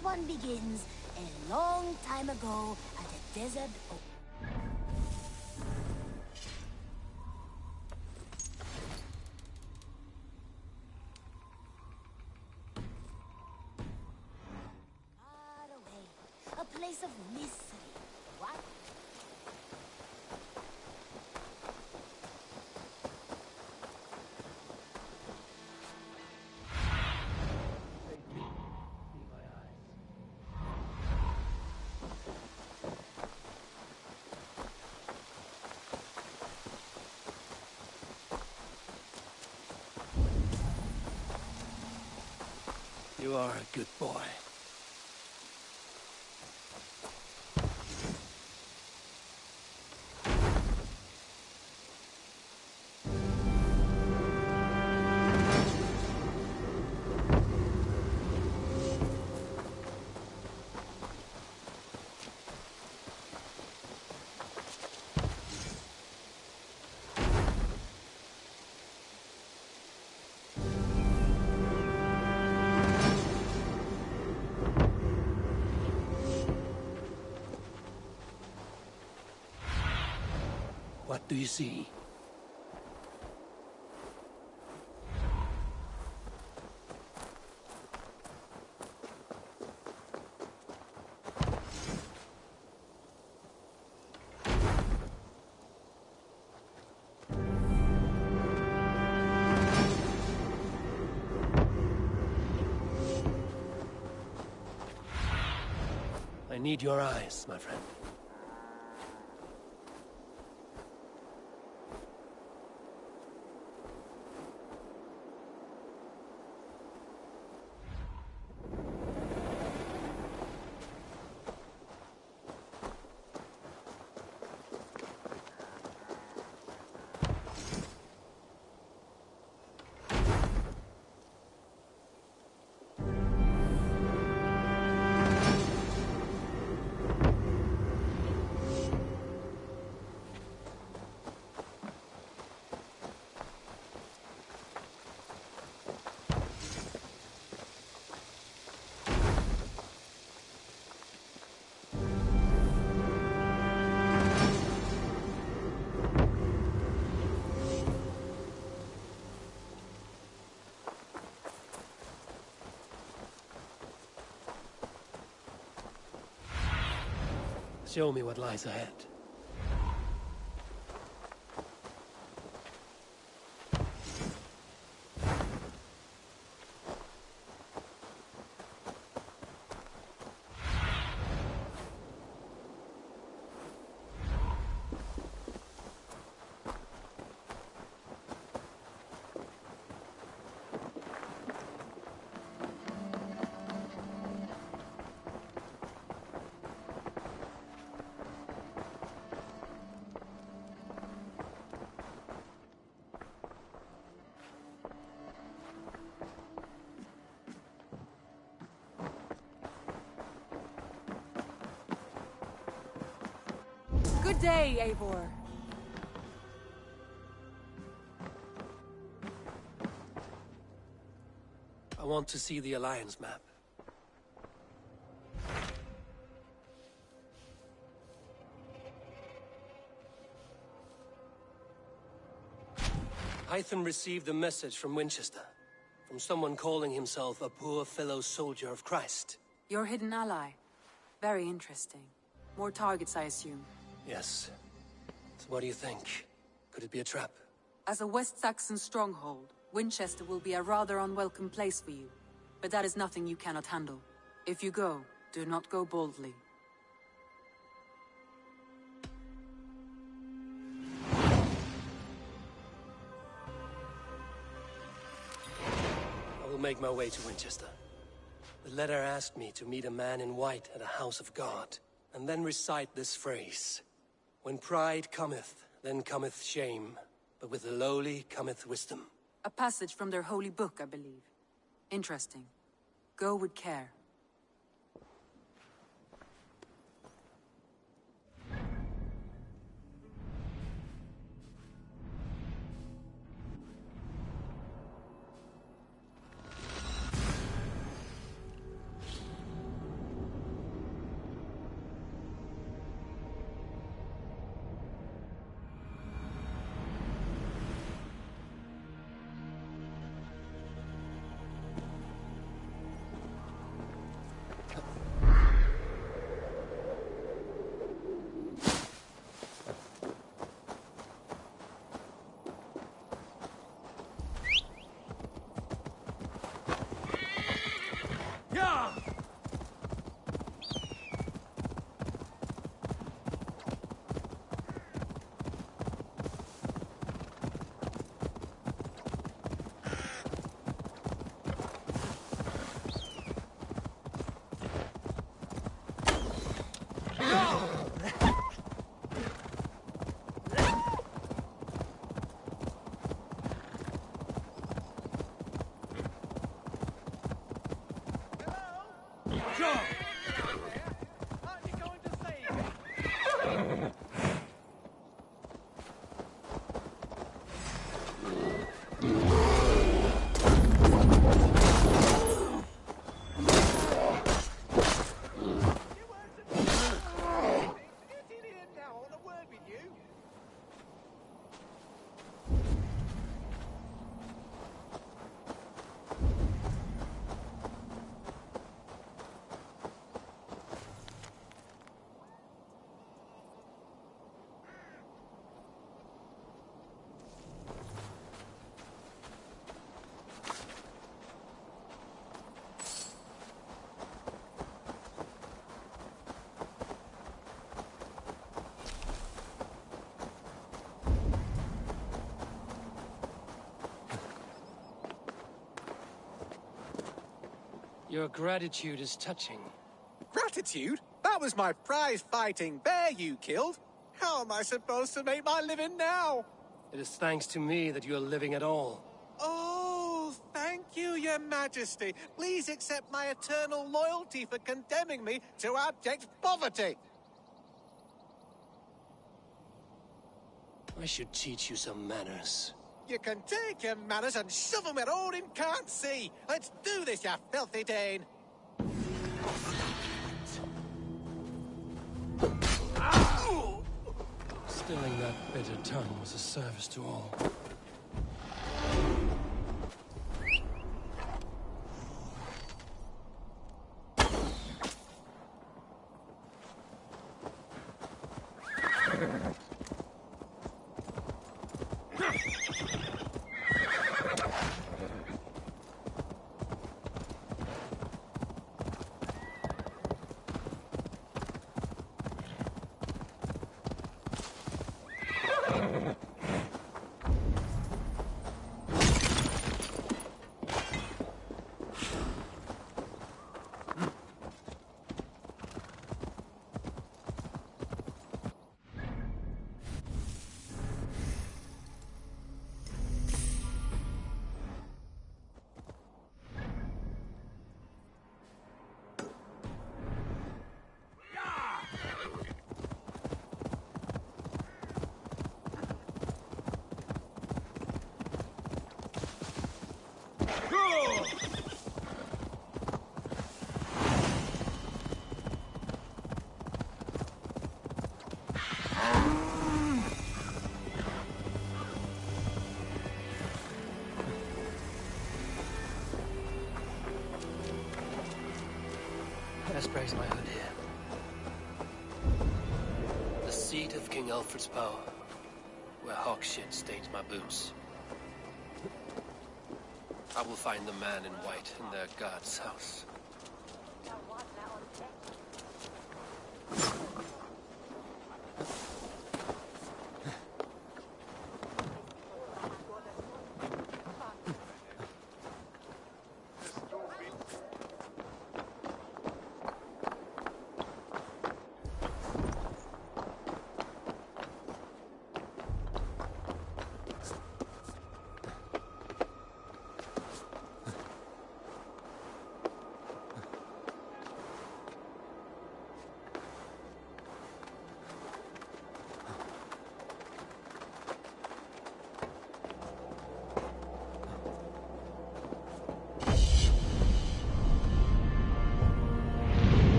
This one begins a long time ago at a desert oak. Far away, a place of mystery. What? You are a good boy. What do you see? I need your eyes, my friend. Show me what lies ahead. Good day, Eivor. I want to see the Alliance map. Hytham received a message from Winchester, from someone calling himself a poor fellow soldier of Christ. Your hidden ally. Very interesting. More targets, I assume. Yes. So what do you think? Could it be a trap? As a West Saxon stronghold, Winchester will be a rather unwelcome place for you. But that is nothing you cannot handle. If you go, do not go boldly. I will make my way to Winchester. The letter asked me to meet a man in white at a house of God, and then recite this phrase. When pride cometh, then cometh shame, but with the lowly cometh wisdom. A passage from their holy book, I believe. Interesting. Go with care. Your gratitude is touching. Gratitude? That was my prize-fighting bear you killed. How am I supposed to make my living now? It is thanks to me that you are living at all. Oh, thank you, Your Majesty. Please accept my eternal loyalty for condemning me to abject poverty. I should teach you some manners. You can take your manners and shove them where Odin can't see. Let's do this, you filthy Dane. Stilling that bitter tongue was a service to all. Let's raise my hood here. The seat of King Alfred's power, where hawk shit stains my boots. I will find the man in white in their god's house.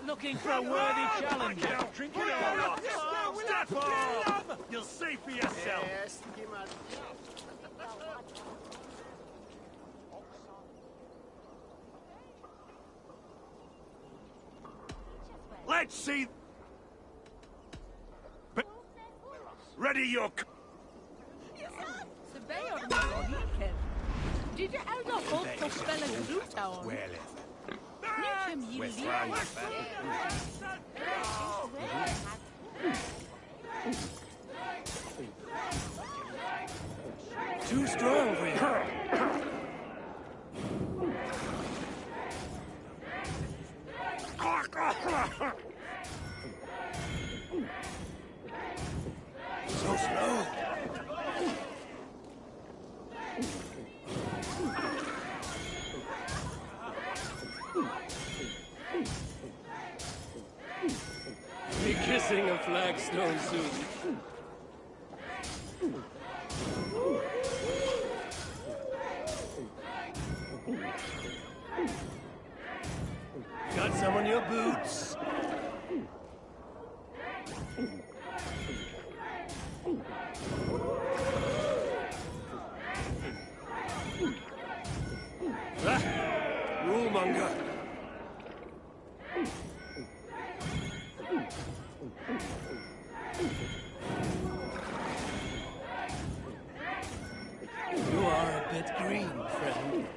Looking for a worthy challenger. Drink it all. that for? You'll see for yourself. Let's see. Ready your... Did your elder folk spell a group down? Too strong for you. So slow. Be kissing a flagstone soon. Got some on your boots. Rulemonger. You are a bit green, friend.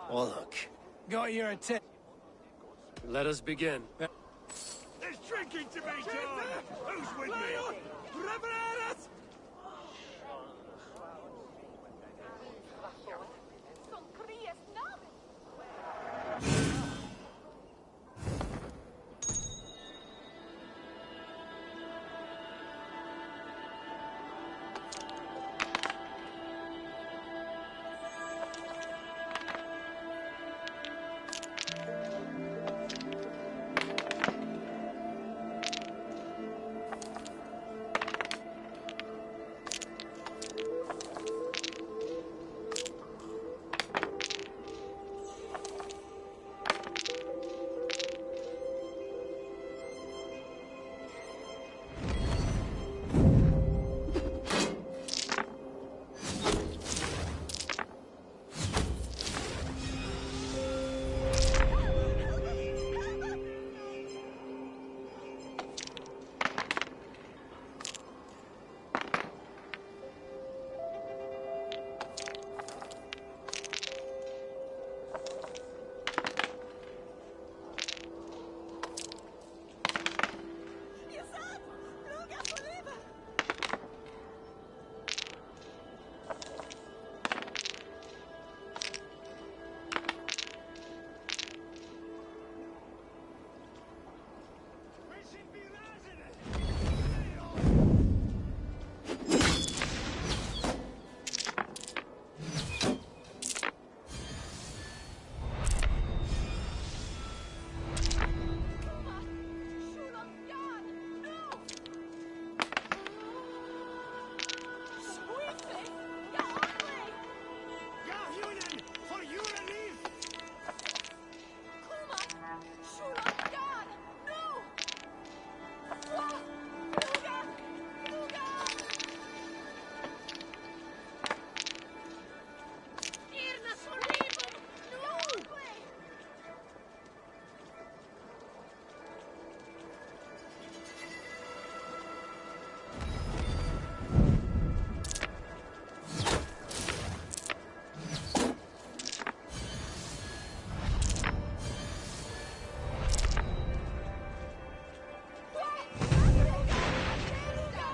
Look. Got your attention. Let us begin. There's drinking to be done! Who's with me?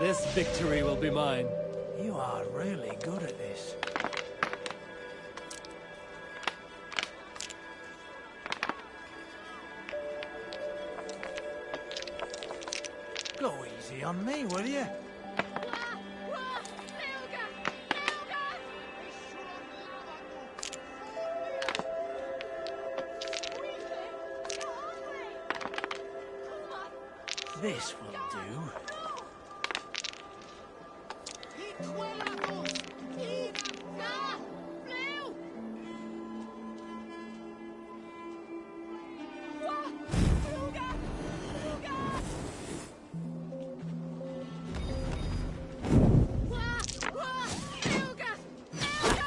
This victory will be mine. You are really good at this. Go easy on me, will you? This will do.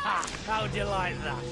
Ha! How'd you like that?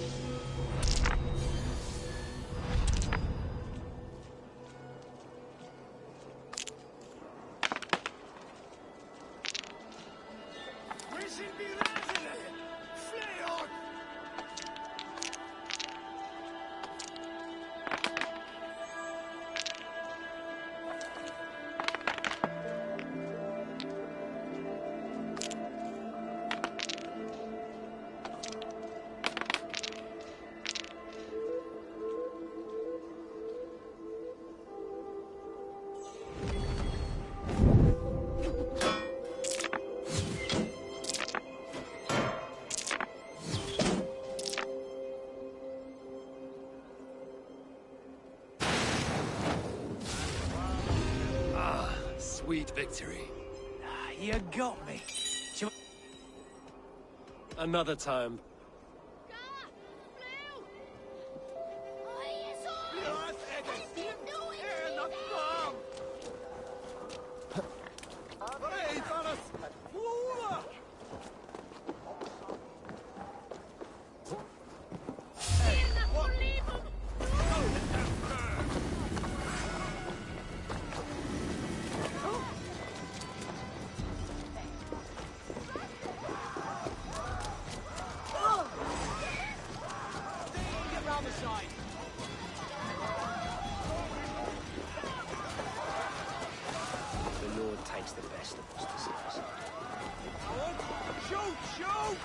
Sweet victory. You got me. Another time. The Lord takes the best of us to see us. Shoot! Shoot!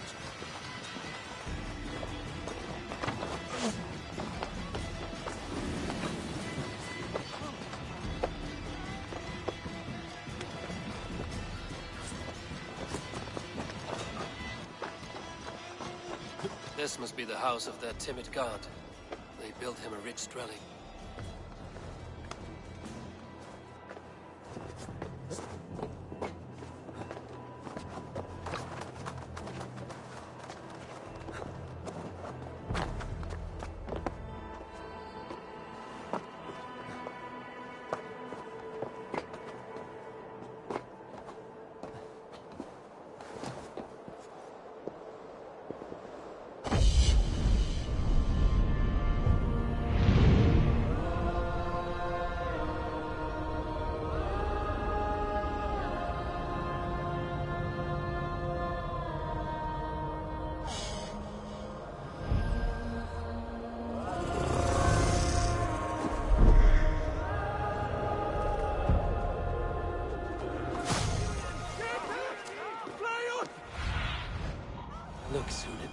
This must be the house of their timid god. They built him a rich dwelling. Look, Sunan.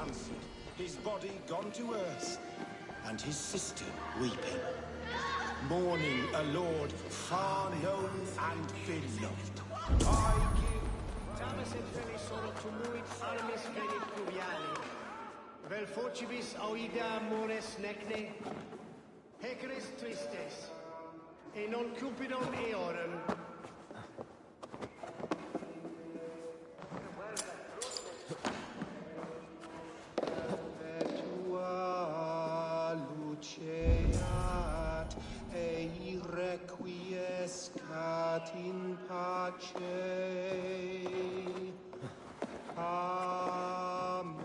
Answered, his body gone to earth, and his sister weeping, mourning a lord far known and beloved. I give Tames et feli solo tumuit animis venit pluviali, vel focibis oida amores necne, heceris tristes, e non cupidum eorum. Requiescat in pace. Amen.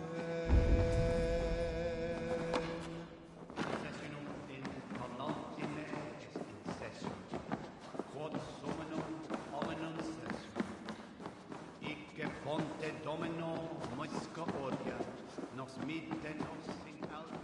Sessionum in Palantine est incessunt, quod summum domino moisca oria, nos mitte nos in alte.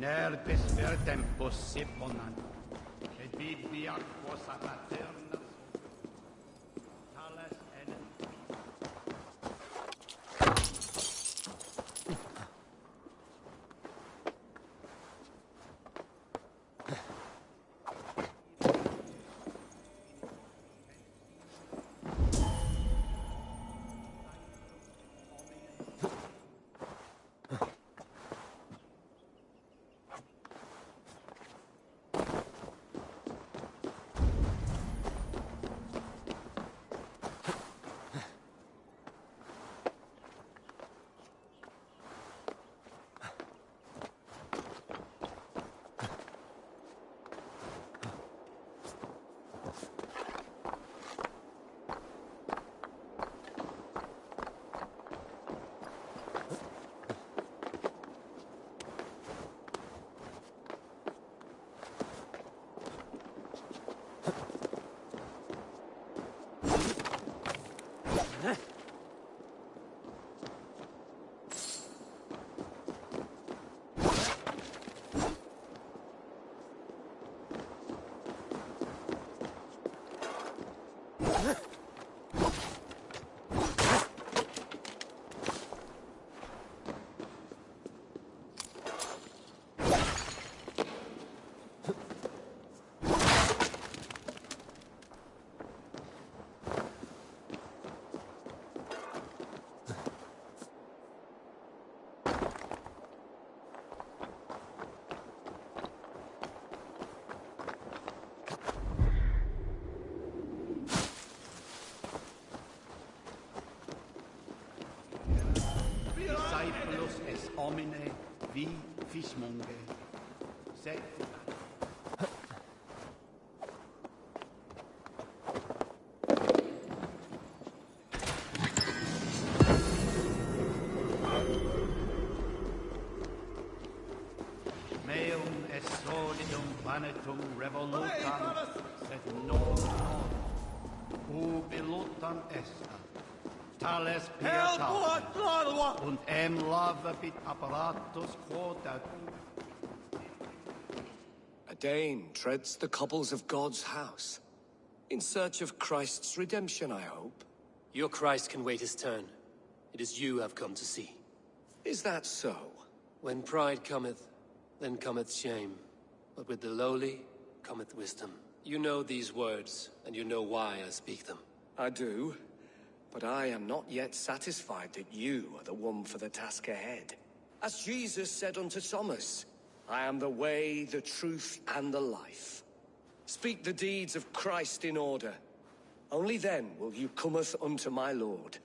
Nerpes per tempus se ponan, et bibi aquos a paterna tales enem. Discipulus es homine vi fismunge. Sed meum est solidum vanetum revolutam, sed non ubi lutam est. Tales pietas, und lavabit apparatus quod ad. A Dane treads the cobbles of God's house. In search of Christ's redemption, I hope. Your Christ can wait his turn. It is you I've come to see. Is that so? When pride cometh, then cometh shame. But with the lowly cometh wisdom. You know these words, and you know why I speak them. I do. But I am not yet satisfied that you are the one for the task ahead. As Jesus said unto Thomas, I am the way, the truth, and the life. Speak the deeds of Christ in order. Only then will you cometh unto my Lord.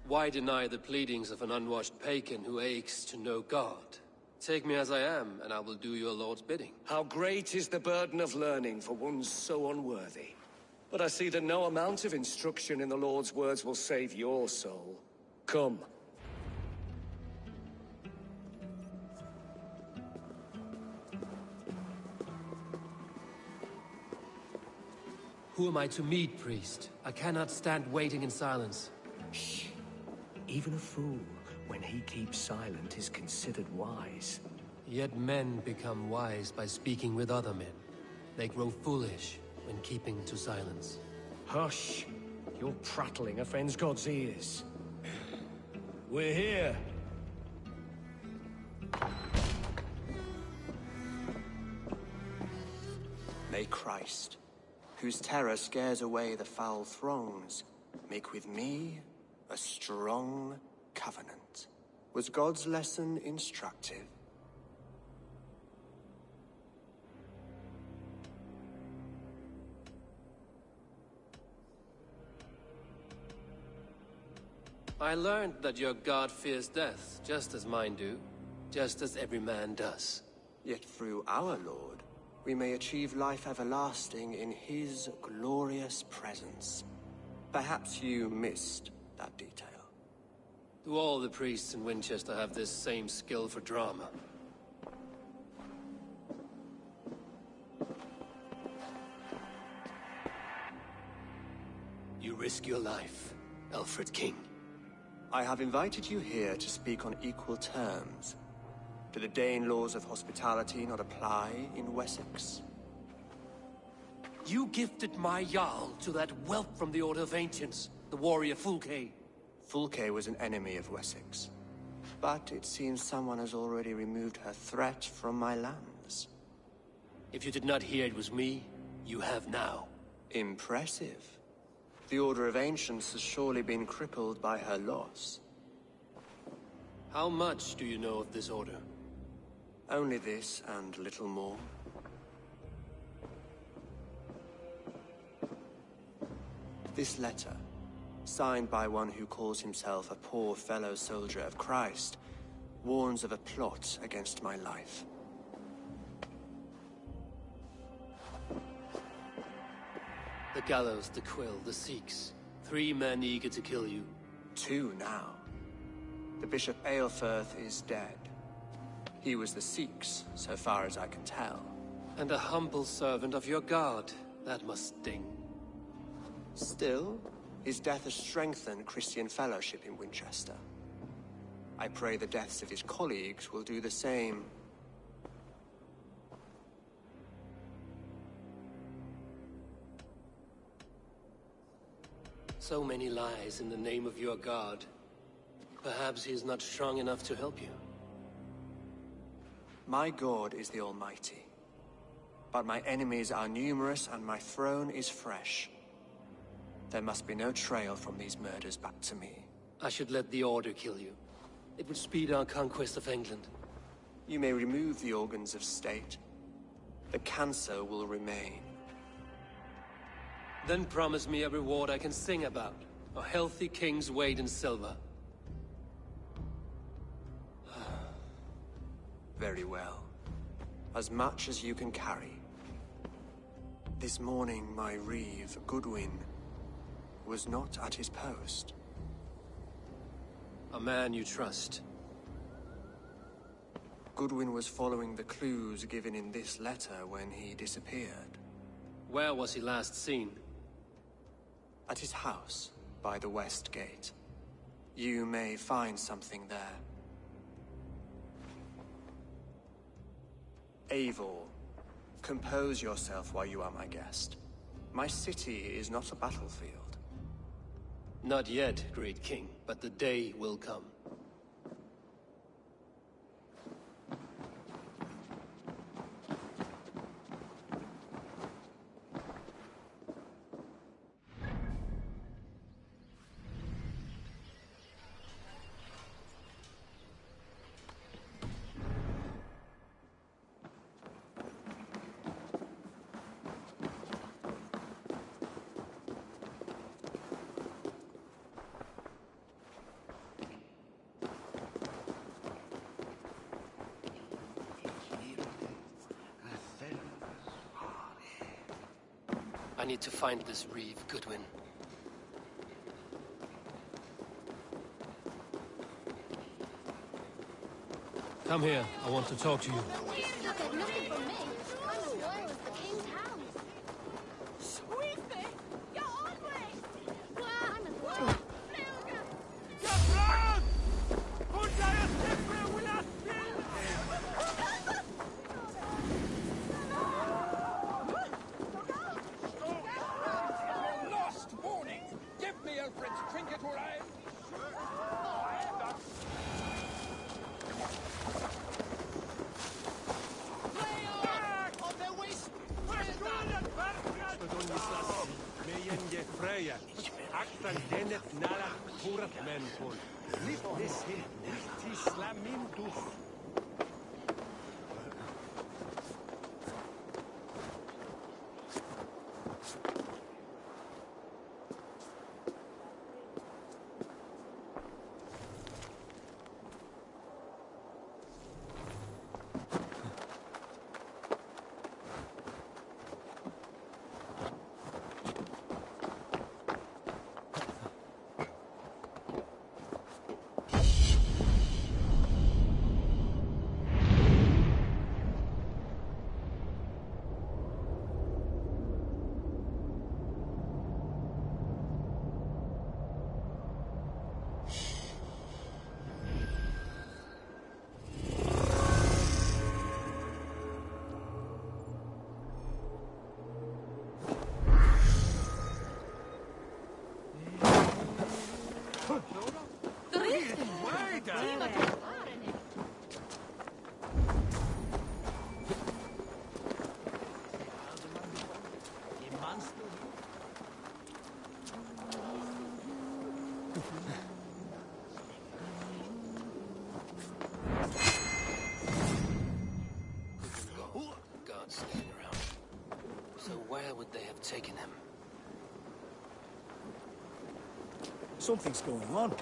Why deny the pleadings of an unwashed pagan who aches to know God? Take me as I am, and I will do your Lord's bidding. How great is the burden of learning for one so unworthy. But I see that no amount of instruction in the Lord's words will save your soul. Come. Who am I to meet, priest? I cannot stand waiting in silence. Shh. Even a fool, when he keeps silent, is considered wise. Yet men become wise by speaking with other men. They grow foolish when keeping to silence. Hush! Your prattling offends God's ears. We're here. May Christ, whose terror scares away the foul throngs, make with me a strong covenant. Was God's lesson instructive? I learned that your god fears death, just as mine do. Just as every man does. Yet through our Lord, we may achieve life everlasting in his glorious presence. Perhaps you missed that detail. Do all the priests in Winchester have this same skill for drama? You risk your life, Alfred King. I have invited you here to speak on equal terms. Do the Dane laws of hospitality not apply in Wessex? You gifted my Jarl to that whelp from the Order of Ancients, the warrior Fulke. Fulke was an enemy of Wessex. But it seems someone has already removed her threat from my lands. If you did not hear it was me, you have now. Impressive. The Order of Ancients has surely been crippled by her loss. How much do you know of this order? Only this and little more. This letter, signed by one who calls himself a poor fellow soldier of Christ, warns of a plot against my life. The gallows, the quill, the Sikhs. 3 men eager to kill you. 2 now. The Bishop Aelfirth is dead. He was the Sikhs, so far as I can tell. And a humble servant of your god. That must sting. Still, his death has strengthened Christian fellowship in Winchester. I pray the deaths of his colleagues will do the same. So many lies in the name of your god. Perhaps he is not strong enough to help you. My God is the Almighty. But my enemies are numerous and my throne is fresh. There must be no trail from these murders back to me. I should let the Order kill you. It would speed our conquest of England. You may remove the organs of state. The cancer will remain. Then promise me a reward I can sing about. A healthy king's weight in silver. Very well. As much as you can carry. This morning, my reeve, Goodwin, was not at his post. A man you trust. Goodwin was following the clues given in this letter when he disappeared. Where was he last seen? At his house, by the West Gate. You may find something there. Eivor, compose yourself while you are my guest. My city is not a battlefield. Not yet, great king, but the day will come. I need to find this reeve, Goodwin. Come here. I want to talk to you. Nothing from me. I'm as loyal as the king's hounds. Sweetie! You're always! I'm as loyal. Lost warning! Give me Alfred's trinket or I... Freya, actan denet nala kurat menpon. Liftes tislamintus. Guards sniffing around. So where would they have taken him? Something's going on.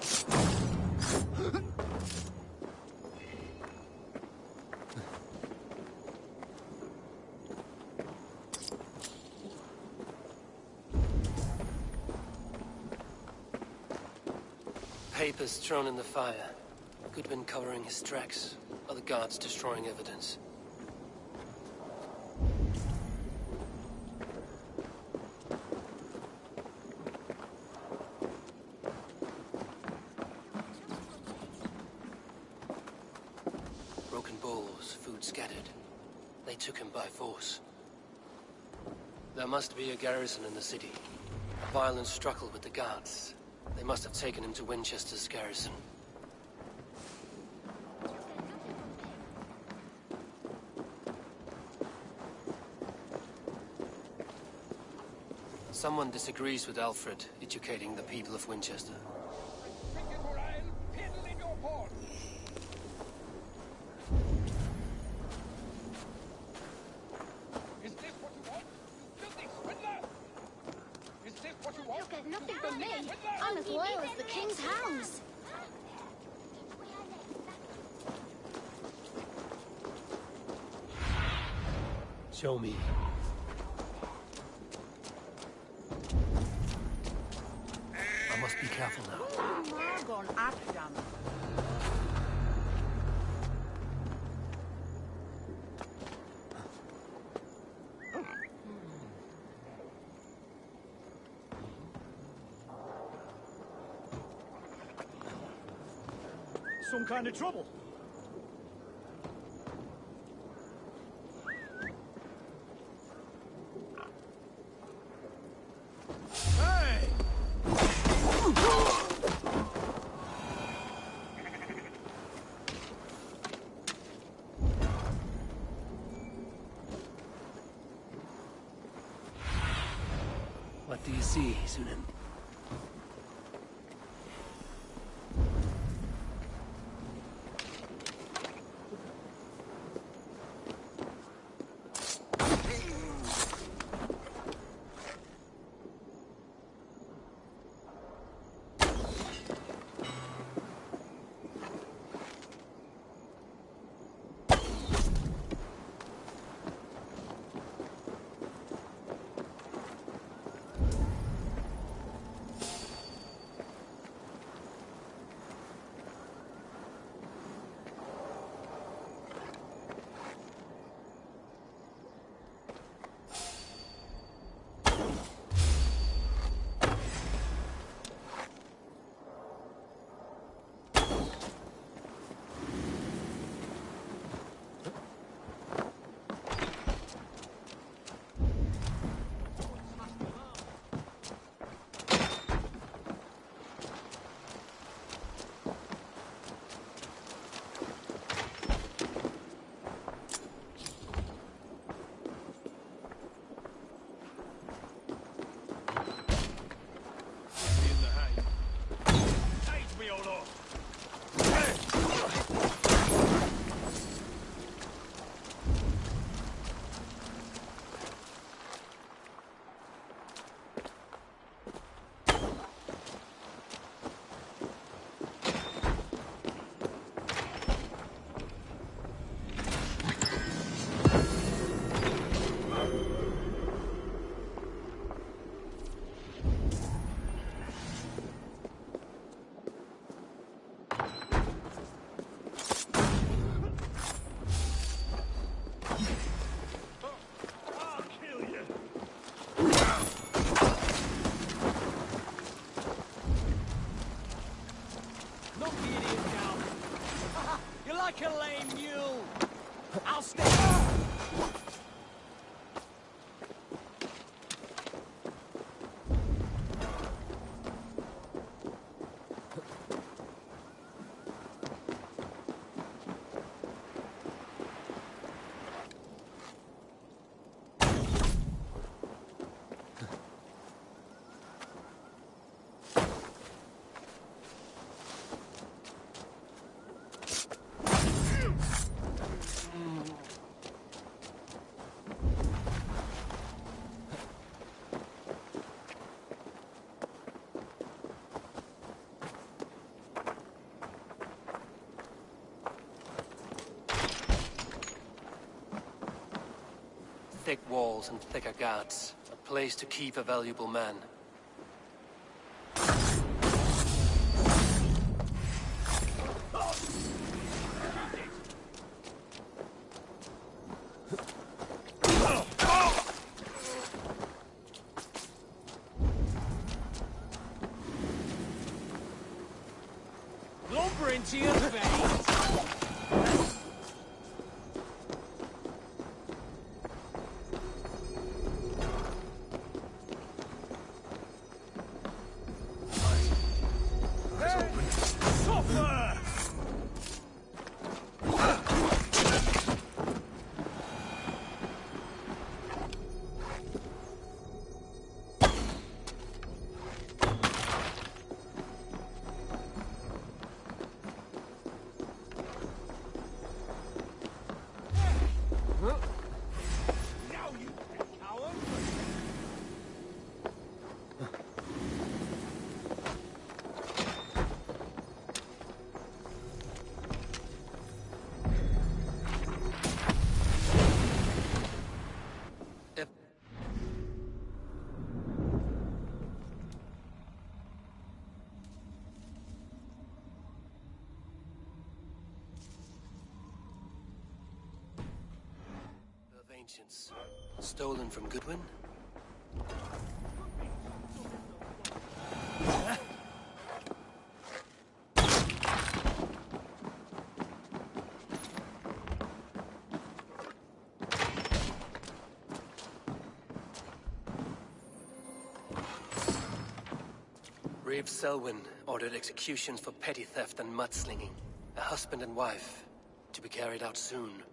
Papers thrown in the fire. Goodwin covering his tracks. Other guards destroying evidence. Broken bowls, food scattered. They took him by force. There must be a garrison in the city. A violent struggle with the guards. They must have taken him to Winchester's garrison. Someone disagrees with Alfred educating the people of Winchester. You'll get nothing from me. I'm as loyal as the king's hounds. Show me. I must be careful now. Some kind of trouble. What do you see, Sunan? walls and thicker guards. A place to keep a valuable man. Lumber into your veins! Ancients. Stolen from Goodwin? Reeve Selwyn ordered executions for petty theft and mudslinging. A husband and wife, to be carried out soon.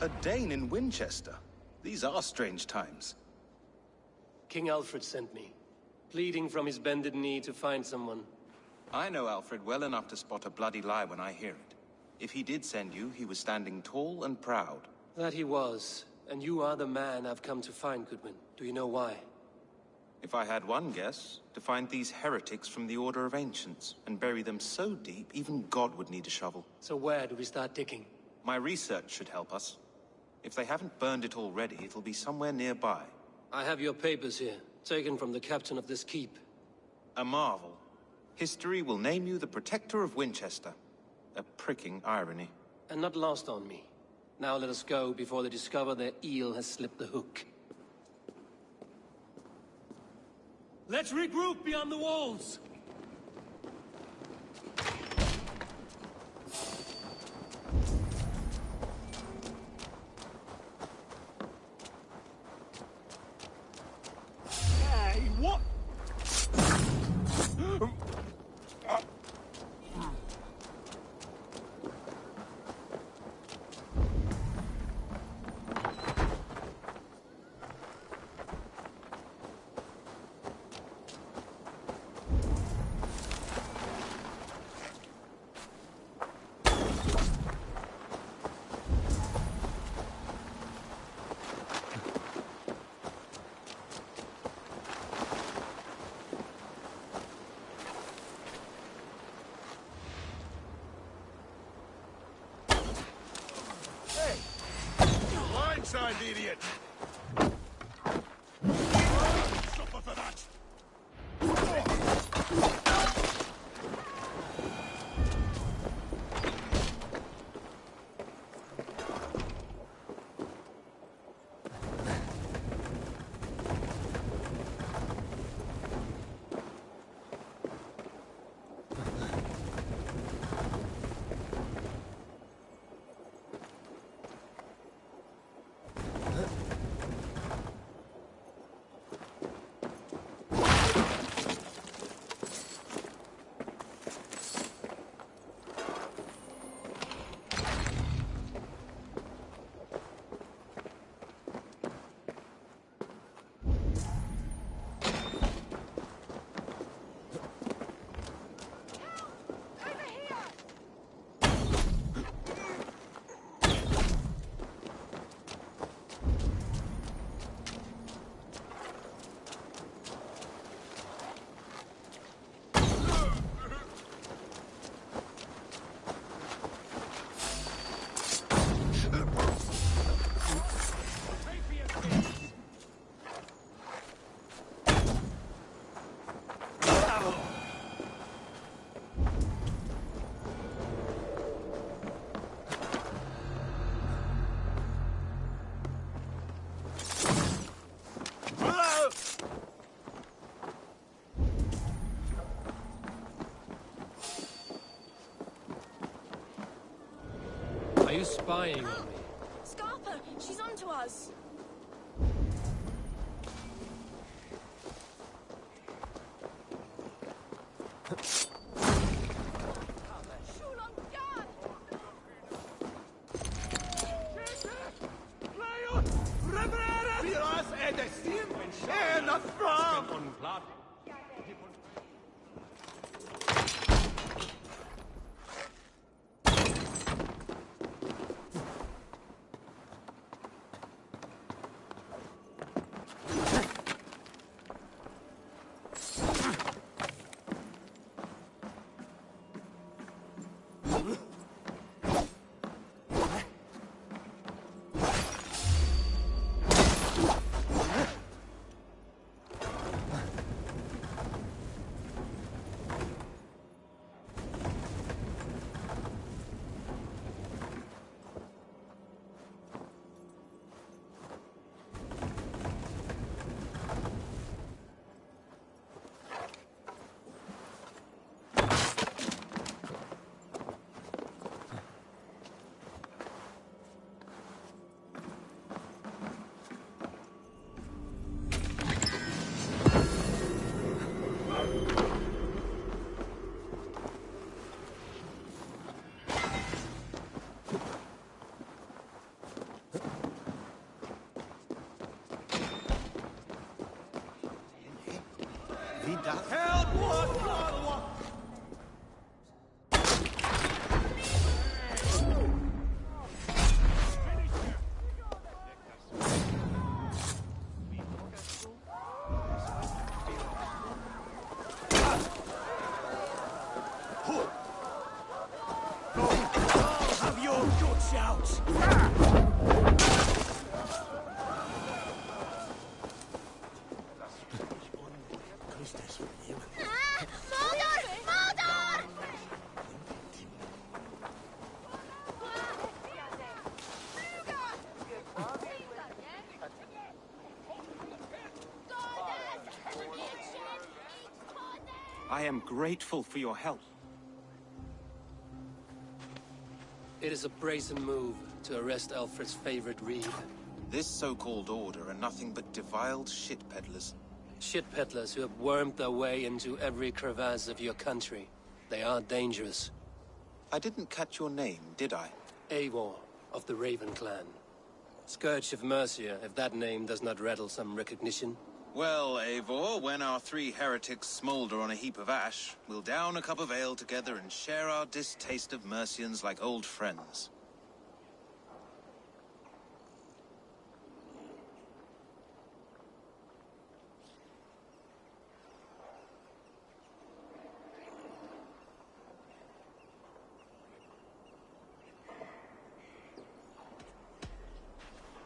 A Dane in Winchester? These are strange times. King Alfred sent me, pleading from his bended knee to find someone. I know Alfred well enough to spot a bloody lie when I hear it. If he did send you, he was standing tall and proud. That he was, and you are the man I've come to find, Goodwin. Do you know why? If I had one guess, to find these heretics from the Order of Ancients, and bury them so deep, even God would need a shovel. So where do we start digging? My research should help us. If they haven't burned it already, it'll be somewhere nearby. I have your papers here, taken from the captain of this keep. A marvel. History will name you the Protector of Winchester. A pricking irony. And not lost on me. Now let us go before they discover their eel has slipped the hook. Let's regroup beyond the walls! Hey, what? Blindside, idiot! Suffer for that! you spying on me? Scarper, she's onto us. I am grateful for your help. It is a brazen move to arrest Alfred's favorite reeve. This so-called order are nothing but deviled shit peddlers. Shit peddlers who have wormed their way into every crevasse of your country. They are dangerous. I didn't catch your name, did I? Eivor, of the Raven clan. Scourge of Mercia, if that name does not rattle some recognition. Well, Eivor, when our three heretics smolder on a heap of ash, we'll down a cup of ale together and share our distaste of Mercians like old friends.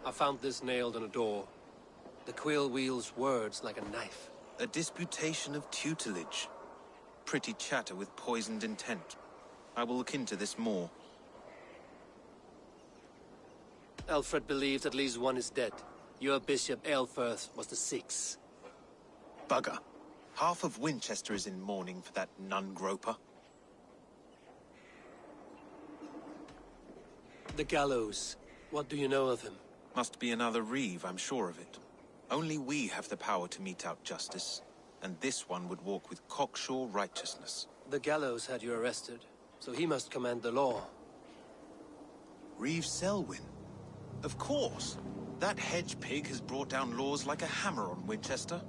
I found this nailed on a door. The quill wields words like a knife. A disputation of tutelage. Pretty chatter with poisoned intent. I will look into this more. Alfred believed at least one is dead. Your Bishop Aelfirth was the sixth. Bugger. Half of Winchester is in mourning for that nun-groper. The gallows. What do you know of him? Must be another reeve, I'm sure of it. Only we have the power to mete out justice, and this one would walk with cocksure righteousness. The gallows had you arrested, so he must command the law. Reeve Selwyn? Of course! That hedge pig has brought down laws like a hammer on Winchester,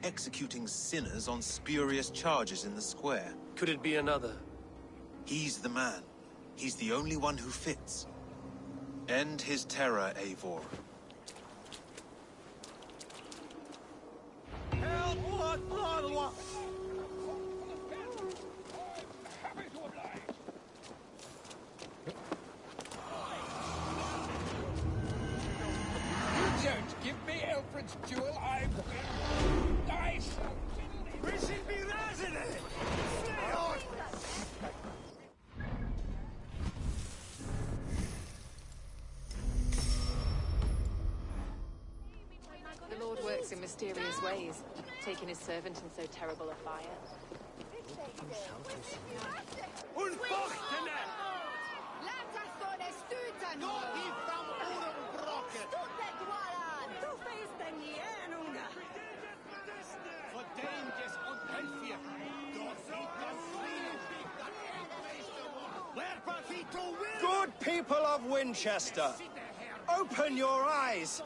executing sinners on spurious charges in the square. Could it be another? He's the man. He's the only one who fits. End his terror, Eivor. Don't give me Alfred's jewel, I shall... We should be resident! The Lord works in mysterious ways, taking his servant in so terrible a fire. Good people of Winchester, open your eyes.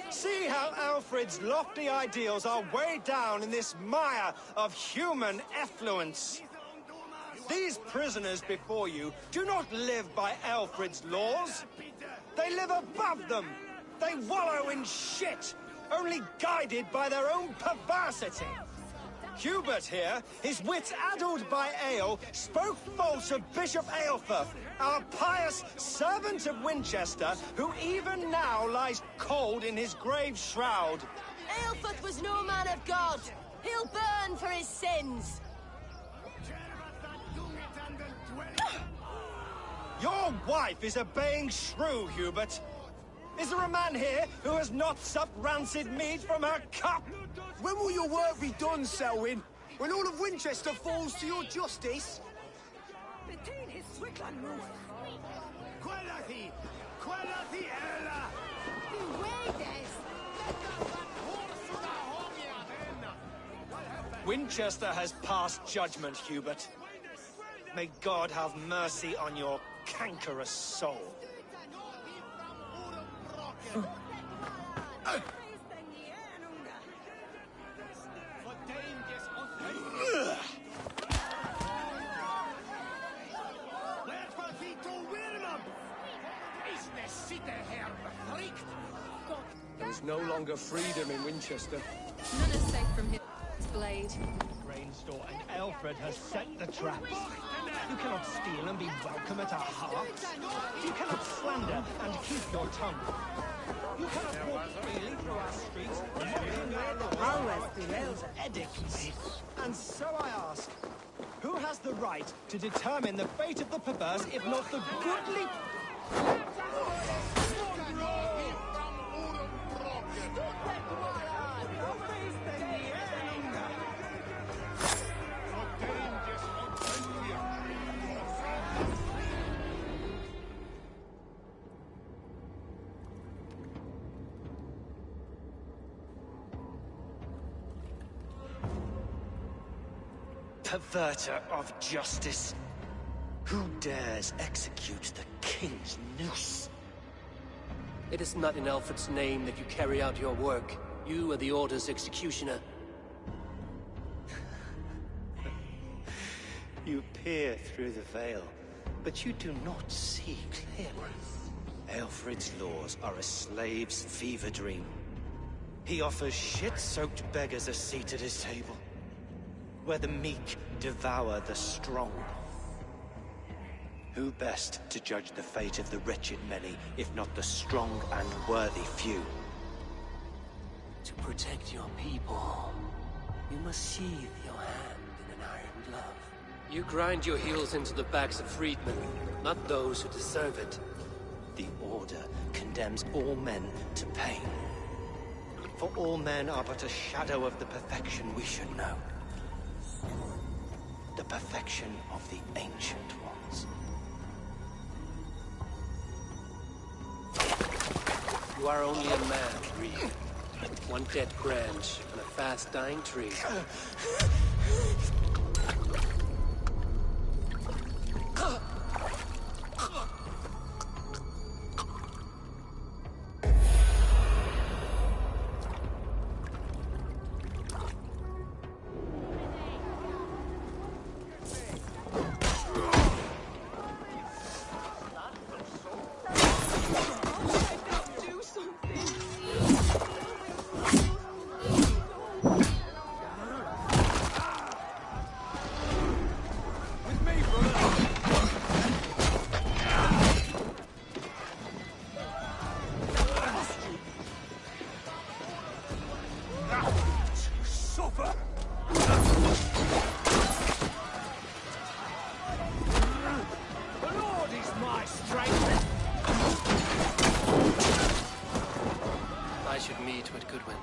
See how Alfred's lofty ideals are weighed down in this mire of human effluence. These prisoners before you do not live by Alfred's laws. They live above them. They wallow in shit, only guided by their own perversity. Hubert here, his wits addled by ale, spoke false of Bishop Aelfir, our pious servant of Winchester, who even now lies cold in his grave shroud. Aelfir was no man of God. He'll burn for his sins. Your wife is a baying shrew, Hubert. Is there a man here who has not supped rancid mead from her cup? When will your work be done, Selwyn? When all of Winchester falls to your justice? Winchester has passed judgment, Hubert. May God have mercy on your cankerous soul. There's no longer freedom in Winchester. None is safe from his blade. Rainstorm and Alfred has set the traps. You cannot steal and be welcome at our hearts. You cannot slander and keep your tongue. You cannot walk freely through our streets, mocking our laws, edicts. And so I ask, who has the right to determine the fate of the perverse, if not the goodly? Perverter of justice. Who dares execute the king's noose? It is not in Alfred's name that you carry out your work. You are the Order's executioner. You peer through the veil, but you do not see clearly. Alfred's laws are a slave's fever dream. He offers shit-soaked beggars a seat at his table, where the meek devour the strong. Who best to judge the fate of the wretched many, if not the strong and worthy few? To protect your people, you must sheathe your hand in an iron glove. You grind your heels into the backs of freedmen, not those who deserve it. The Order condemns all men to pain. For all men are but a shadow of the perfection we should know. The perfection of the Ancient Ones. You are only a man, Reed. One dead branch on a fast-dying tree.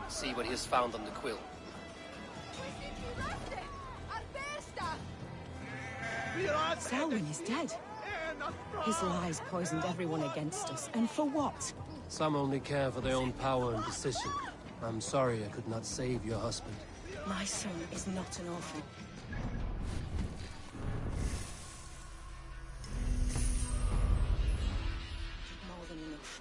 See what he has found on the quill. Selwyn is dead. His lies poisoned everyone against us, and for what? Some only care for their own power and position. I'm sorry I could not save your husband. My son is not an orphan. More than enough.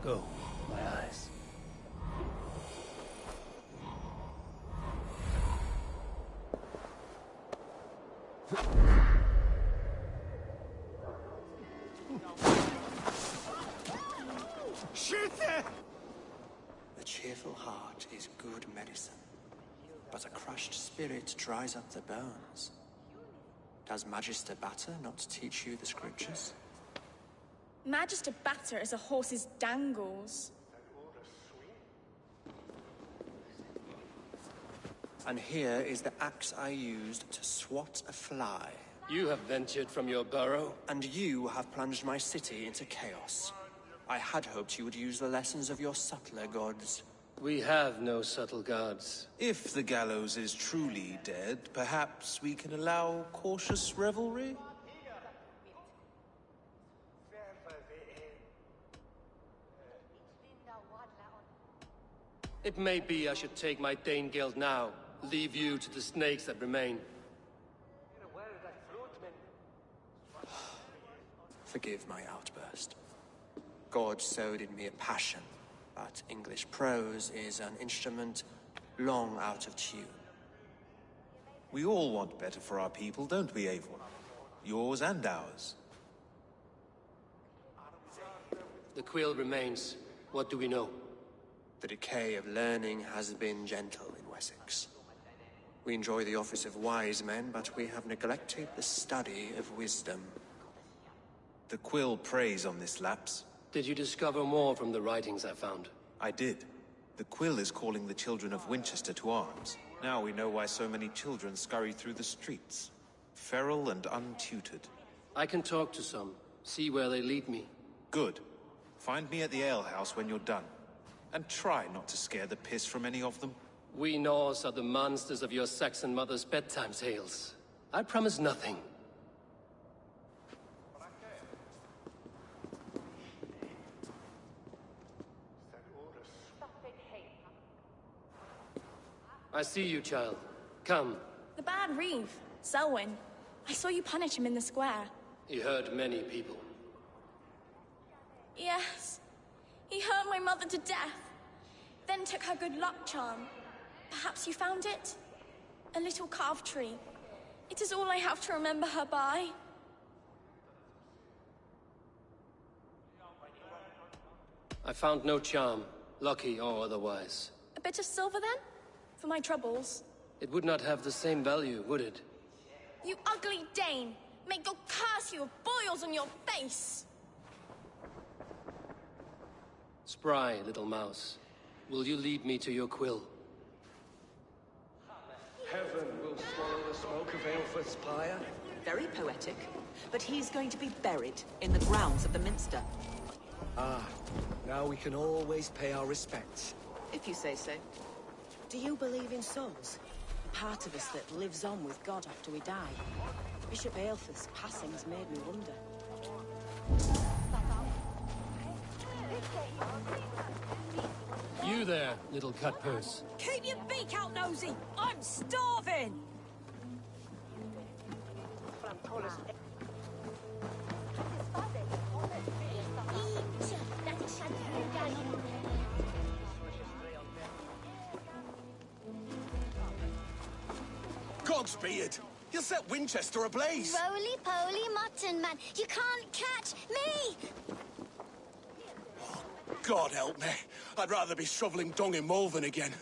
Go, my eyes. Shoot there! The cheerful heart is good medicine, but a crushed spirit dries up the bones. Does Magister Batter not teach you the scriptures? Magister Batter is a horse's dangles. And here is the axe I used to swat a fly. You have ventured from your burrow? And you have plunged my city into chaos. I had hoped you would use the lessons of your subtler gods. We have no subtle gods. If the gallows is truly dead, perhaps we can allow cautious revelry? It may be I should take my Dane guild now. Leave you to the snakes that remain. Forgive my outburst. God sowed in me a passion, but English prose is an instrument long out of tune. We all want better for our people, don't we, Avon? Yours and ours. The quill remains. What do we know? The decay of learning has been gentle in Wessex. We enjoy the office of wise men, but we have neglected the study of wisdom. The quill preys on this lapse. Did you discover more from the writings I found? I did. The quill is calling the children of Winchester to arms. Now we know why so many children scurry through the streets. Feral and untutored. I can talk to some. See where they lead me. Good. Find me at the alehouse when you're done. And try not to scare the piss from any of them. We Norse are the monsters of your Saxon mother's bedtime tales. I promise nothing. I see you, child. Come. The bad Reeve, Selwyn. I saw you punish him in the square. He hurt many people. Yes. He hurt my mother to death. Then took her good luck charm. Perhaps you found it? A little carved tree. It is all I have to remember her by. I found no charm, lucky or otherwise. A bit of silver, then? For my troubles. It would not have the same value, would it? You ugly Dane! May God curse you with boils on your face! Spry, little mouse. Will you lead me to your quill? Heaven will swallow the smoke of Aelfred's pyre. Very poetic. But he's going to be buried in the grounds of the Minster. Ah, now we can always pay our respects. If you say so. Do you believe in souls? The part of us that lives on with God after we die? Bishop Aelfred's passing's made me wonder. You there, little cutpurse. Keep your beak out, nosy! I'm starving! Cogsbeard! You'll set Winchester ablaze! Roly-poly mutton man, you can't catch me! God help me. I'd rather be shoveling dung in Malvern again.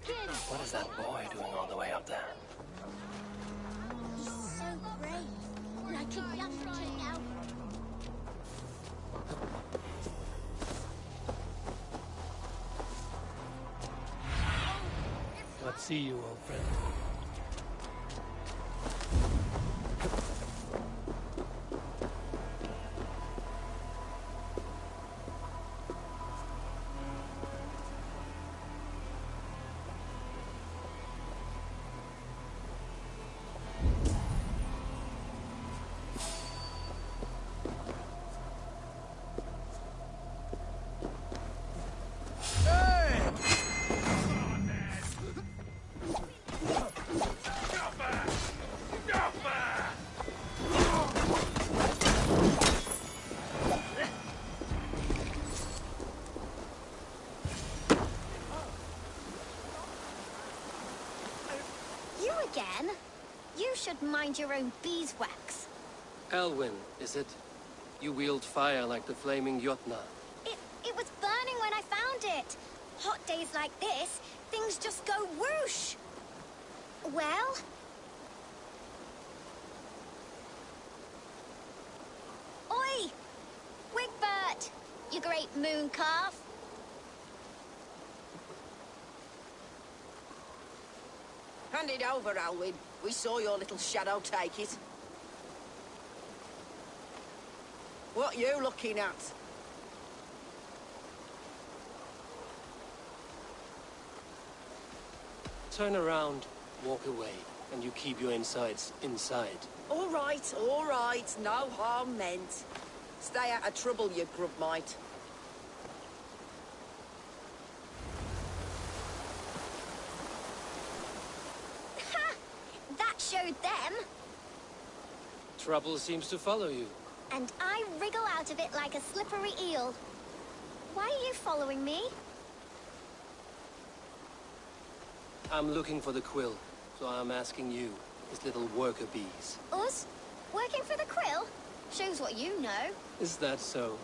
What is that boy doing all the way up there? He's so brave, like a young king now. Let's see you, old friend. You again? You should mind your own beeswax. Elwyn, is it? You wield fire like the flaming Jotna. It was burning when I found it. Hot days like this, things just go whoosh. Well? Oi! Wigbert! You great moon calf! Hand it over, Alwyn. We saw your little shadow take it. What you looking at? Turn around, walk away, and you keep your insides inside. All right, no harm meant. Stay out of trouble, you grub mite. Ha! That showed them. Trouble seems to follow you. And I wriggle out of it like a slippery eel. Why are you following me? I'm looking for the quill, so I'm asking you, his little worker bees. Us? Working for the quill? Shows what you know. Is that so?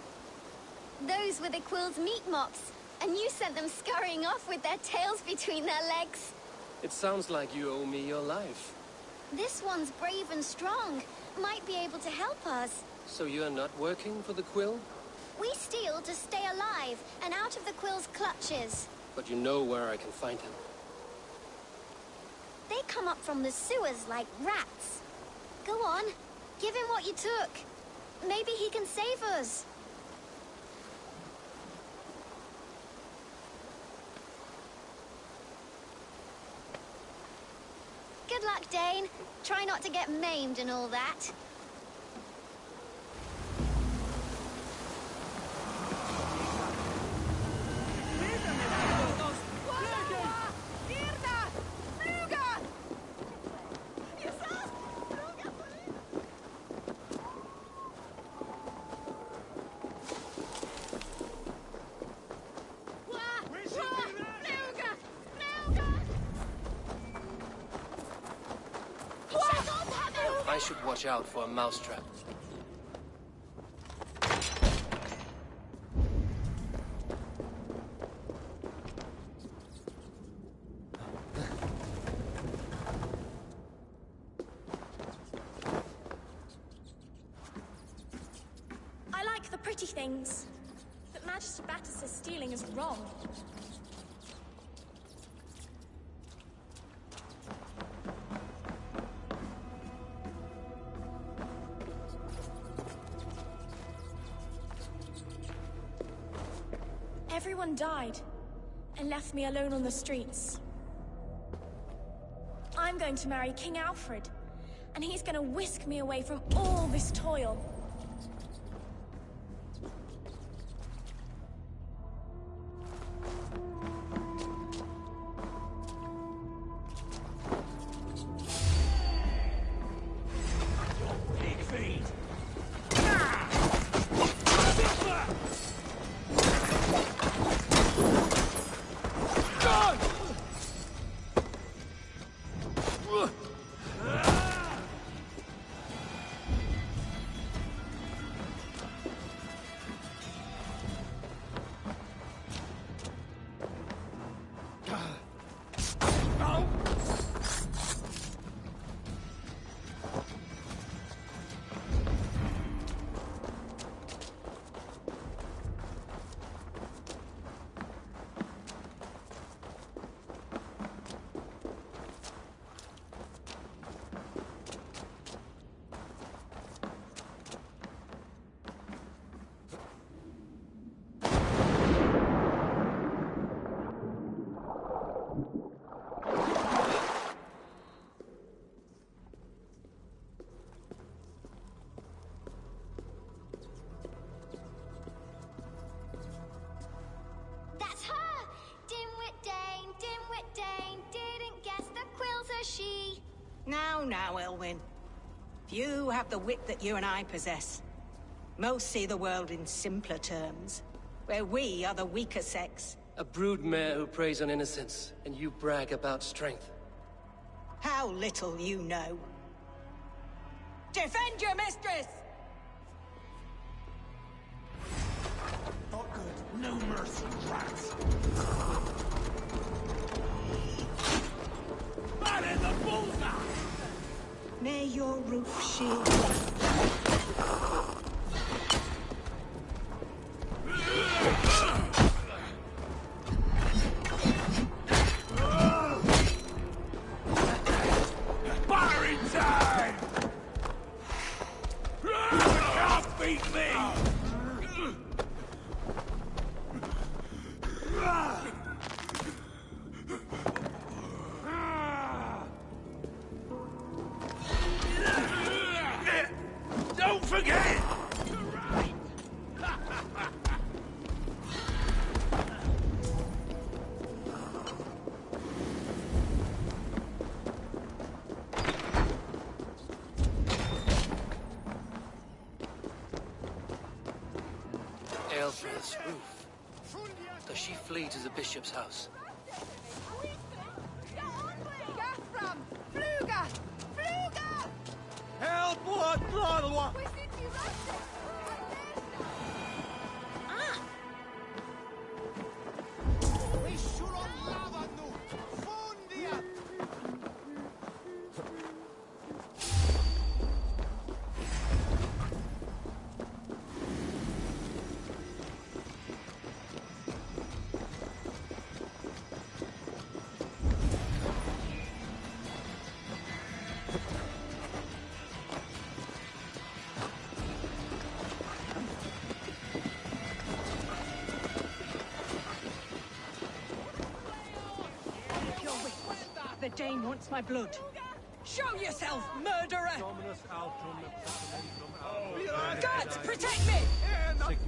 Those were the quill's meat mops, and you sent them scurrying off with their tails between their legs. It sounds like you owe me your life. This one's brave and strong. Might be able to help us. So you're not working for the quill? We steal to stay alive and out of the quill's clutches. But you know where I can find him. They come up from the sewers like rats. Go on, give him what you took. Maybe he can save us. Good luck, Dane. Try not to get maimed and all that. I should watch out for a mousetrap. I like the pretty things, but Magister Battus' stealing is wrong. Everyone died and left me alone on the streets. I'm going to marry King Alfred, and he's going to whisk me away from all this toil. Slow now, Elwyn. Few have the wit that you and I possess. Most see the world in simpler terms, where we are the weaker sex. A broodmare who preys on innocence, and you brag about strength. How little you know. Defend your mistress! Not good. No mercy, rats. Fire in the bullseye! May your roof shield you. Firing time! You can't beat me! Don't forget! Aelfred's roof. Does she flee to the bishop's house? Help! What? What? The Dane wants my blood. Show yourself, murderer! Guards, protect me!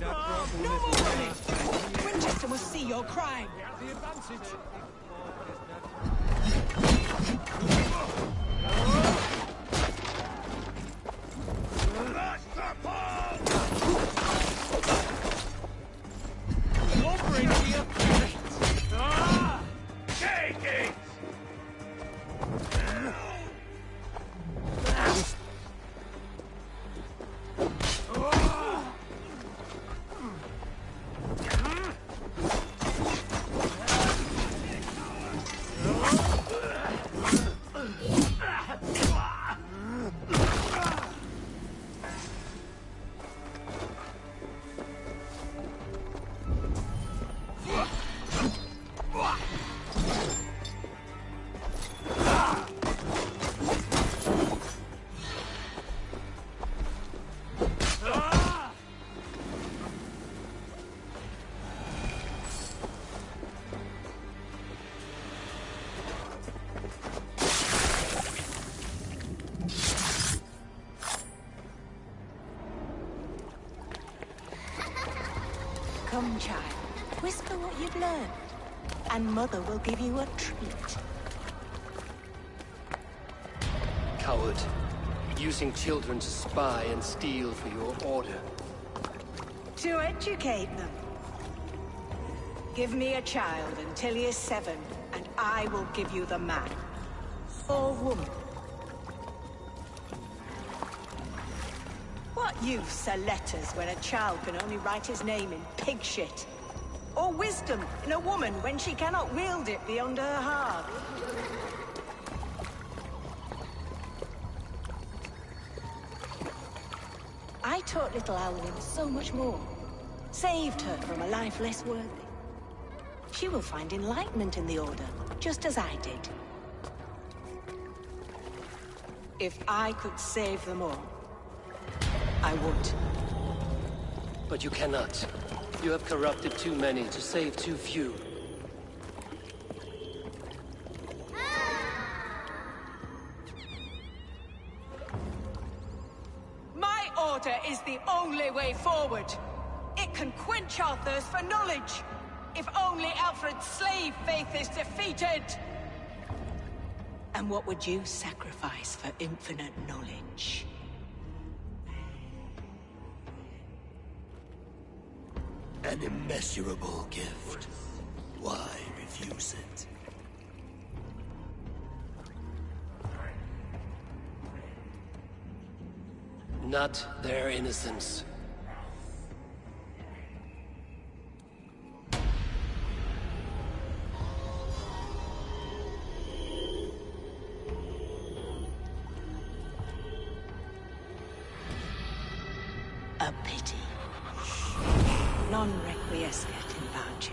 No more running! Winchester must see your crime. The advantage. Lumbering to your feet! Take it! Come, child. Whisper what you've learned, and Mother will give you a treat. Coward. Using children to spy and steal for your order. To educate them. Give me a child until he is 7, and I will give you the man. Or woman. What use are letters when a child can only write his name in pig shit? Or wisdom in a woman when she cannot wield it beyond her heart? I taught little Alwyn so much more. Saved her from a life less worthy. She will find enlightenment in the Order, just as I did. If I could save them all, I would. But you cannot. You have corrupted too many to save too few. My order is the only way forward. It can quench our thirst for knowledge. If only Alfred's slave faith is defeated. And what would you sacrifice for infinite knowledge? An immeasurable gift. Why refuse it? Not their innocence. A pity. Non requiescat in pace.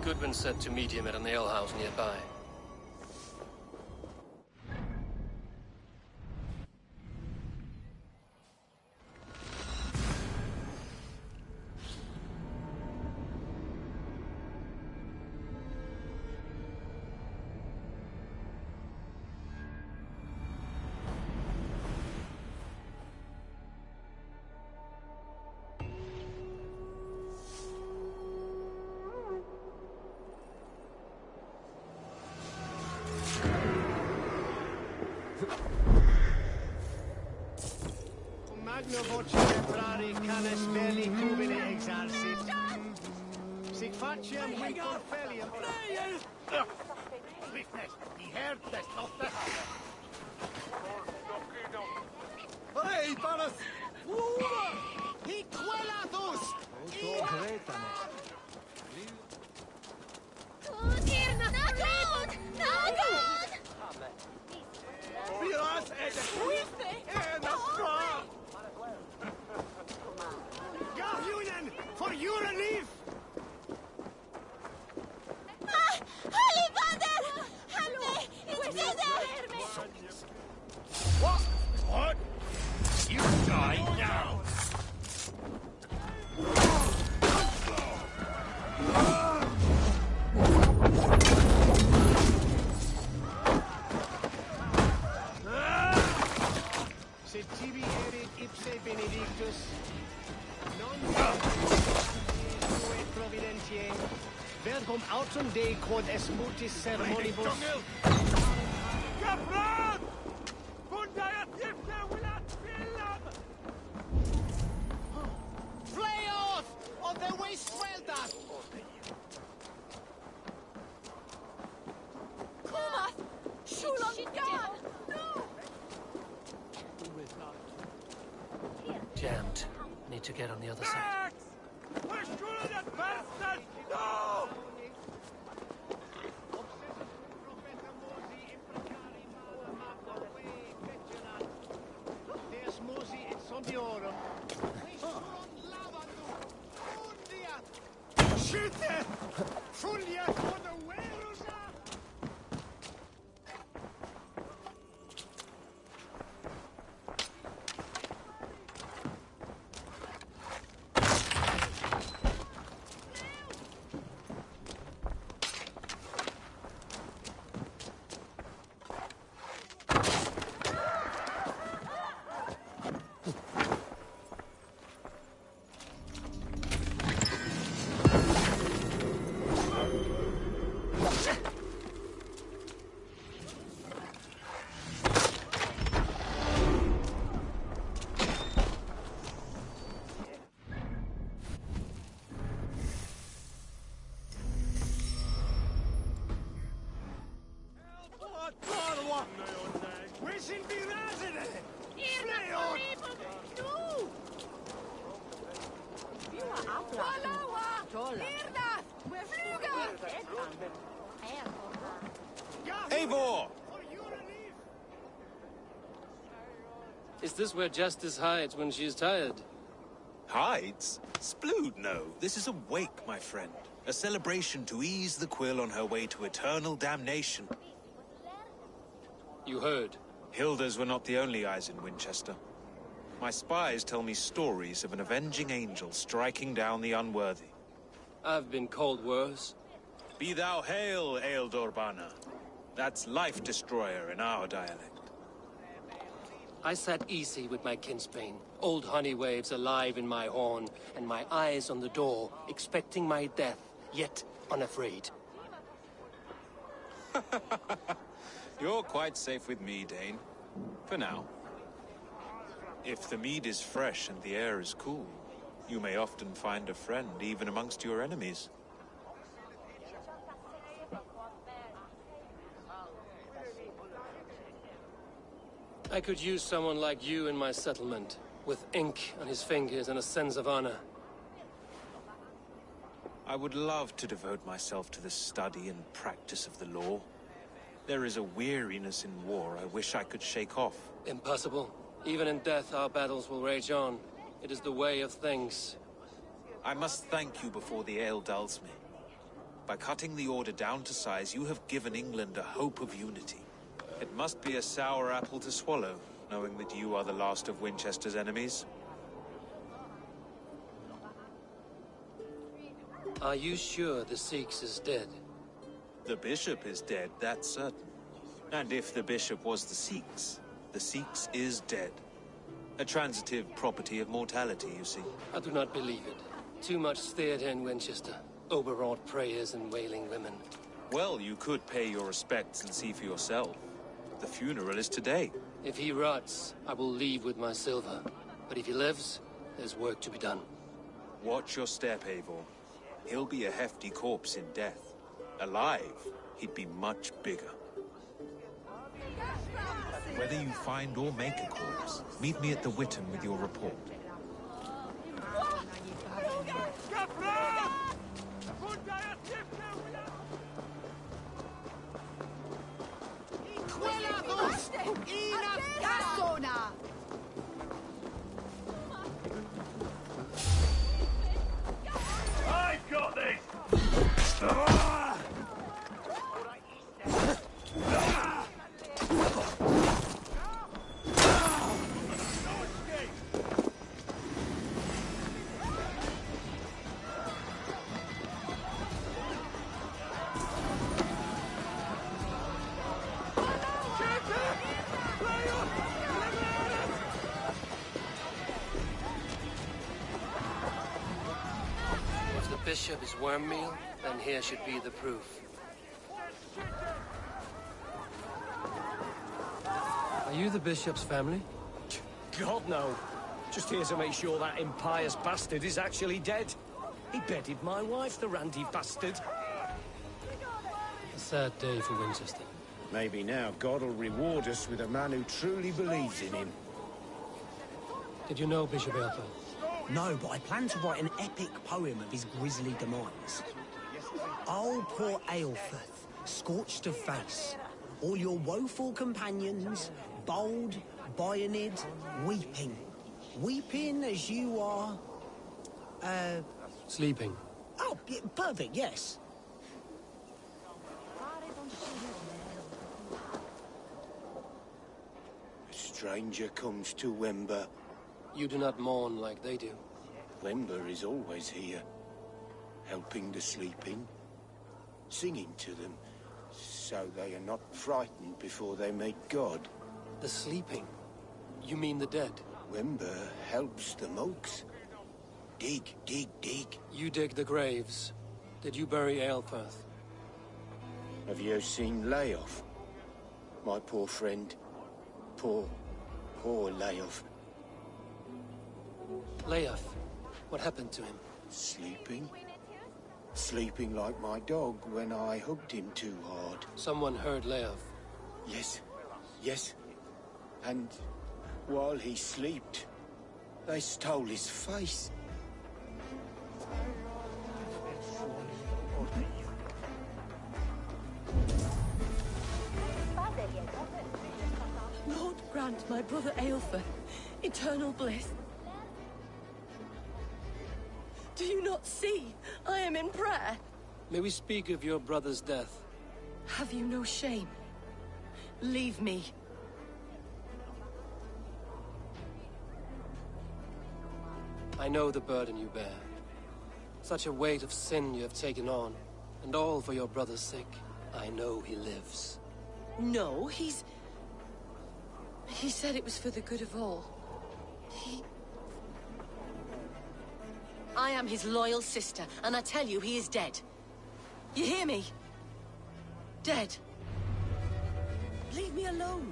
Goodwin said to meet him at an alehouse nearby. Magno voce entrare canes belli cubile exarsit. Sic faciem hic orfelium. Swiftness, die Herd des Tochter. Hey, Panas! Hic quelatus! Viras et Garhunen, for your relief! Holy Father! Help me! It's Caesar! What? What? You die now! Se tibi erit ipse benedictus, non et providentiae, vergum autum Dei quod est mutis sermonibus. Kaplan! Fundaiat ipse willat fillam! Flay off of the waste welter! Kumath! Shulam Gan! No! Jammed. Need to get on the other side. Verschuldet that bastard! No! Deus musi et sondiorum. Schütte! Fulia for the Werusa! Eivor! Is this where Justice hides when she is tired? Hides? Splood, no. This is a wake, my friend. A celebration to ease the quill on her way to eternal damnation. You heard. Hilda's were not the only eyes in Winchester. My spies tell me stories of an avenging angel striking down the unworthy. I've been called worse. Be thou hail, Ealdorbanna. That's life destroyer in our dialect. I sat easy with my kinsbane, old honey waves alive in my horn, and my eyes on the door, expecting my death, yet unafraid. You're quite safe with me, Dane. For now. If the mead is fresh and the air is cool, you may often find a friend even amongst your enemies. I could use someone like you in my settlement, with ink on his fingers and a sense of honor. I would love to devote myself to the study and practice of the law. There is a weariness in war I wish I could shake off. Impossible. Even in death, our battles will rage on. It is the way of things. I must thank you before the ale dulls me. By cutting the order down to size, you have given England a hope of unity. It must be a sour apple to swallow, knowing that you are the last of Winchester's enemies. Are you sure the Sikhs is dead? The bishop is dead, that's certain. And if the bishop was the Sikhs is dead. A transitive property of mortality, you see. I do not believe it. Too much theater in Winchester. Overwrought prayers and wailing women. Well, you could pay your respects and see for yourself. The funeral is today. If he rots, I will leave with my silver. But if he lives, there's work to be done. Watch your step, Eivor. He'll be a hefty corpse in death. Alive, he'd be much bigger. Whether you find or make a corpse, meet me at the Witten with your report. I've got this! If the bishop is worm meal, then here should be the proof. Are you the bishop's family? God, no. Just here to make sure that impious bastard is actually dead. He bedded my wife, the randy bastard. A sad day for Winchester. Maybe now God will reward us with a man who truly believes in him. Did you know Bishop Aelfir? No, but I plan to write an epic poem of his grisly demise. Oh, poor Aelfirth, scorched of face. All your woeful companions, bold, bayoneted, weeping. Weeping as you are... Sleeping. Oh, yeah, perfect, yes. A stranger comes to Wember. You do not mourn like they do. Wember is always here, helping the sleeping, singing to them, so they are not frightened before they meet God. The sleeping? You mean the dead? Wember helps the monks. Dig, dig, dig. You dig the graves. Did you bury Aelfirth? Have you seen Leof? My poor friend. Poor Leof. Leof? What happened to him? Sleeping? Sleeping like my dog when I hugged him too hard. Someone heard Leof. Yes. And while he slept, they stole his face. Lord grant my brother Aelfir eternal bliss. Do you not see? I am in prayer. May we speak of your brother's death? Have you no shame? Leave me. I know the burden you bear. Such a weight of sin you have taken on, And all for your brother's sake. I know he lives. No, He said it was for the good of all. I am his loyal sister, and I tell you, he is dead. You hear me? Dead. Leave me alone.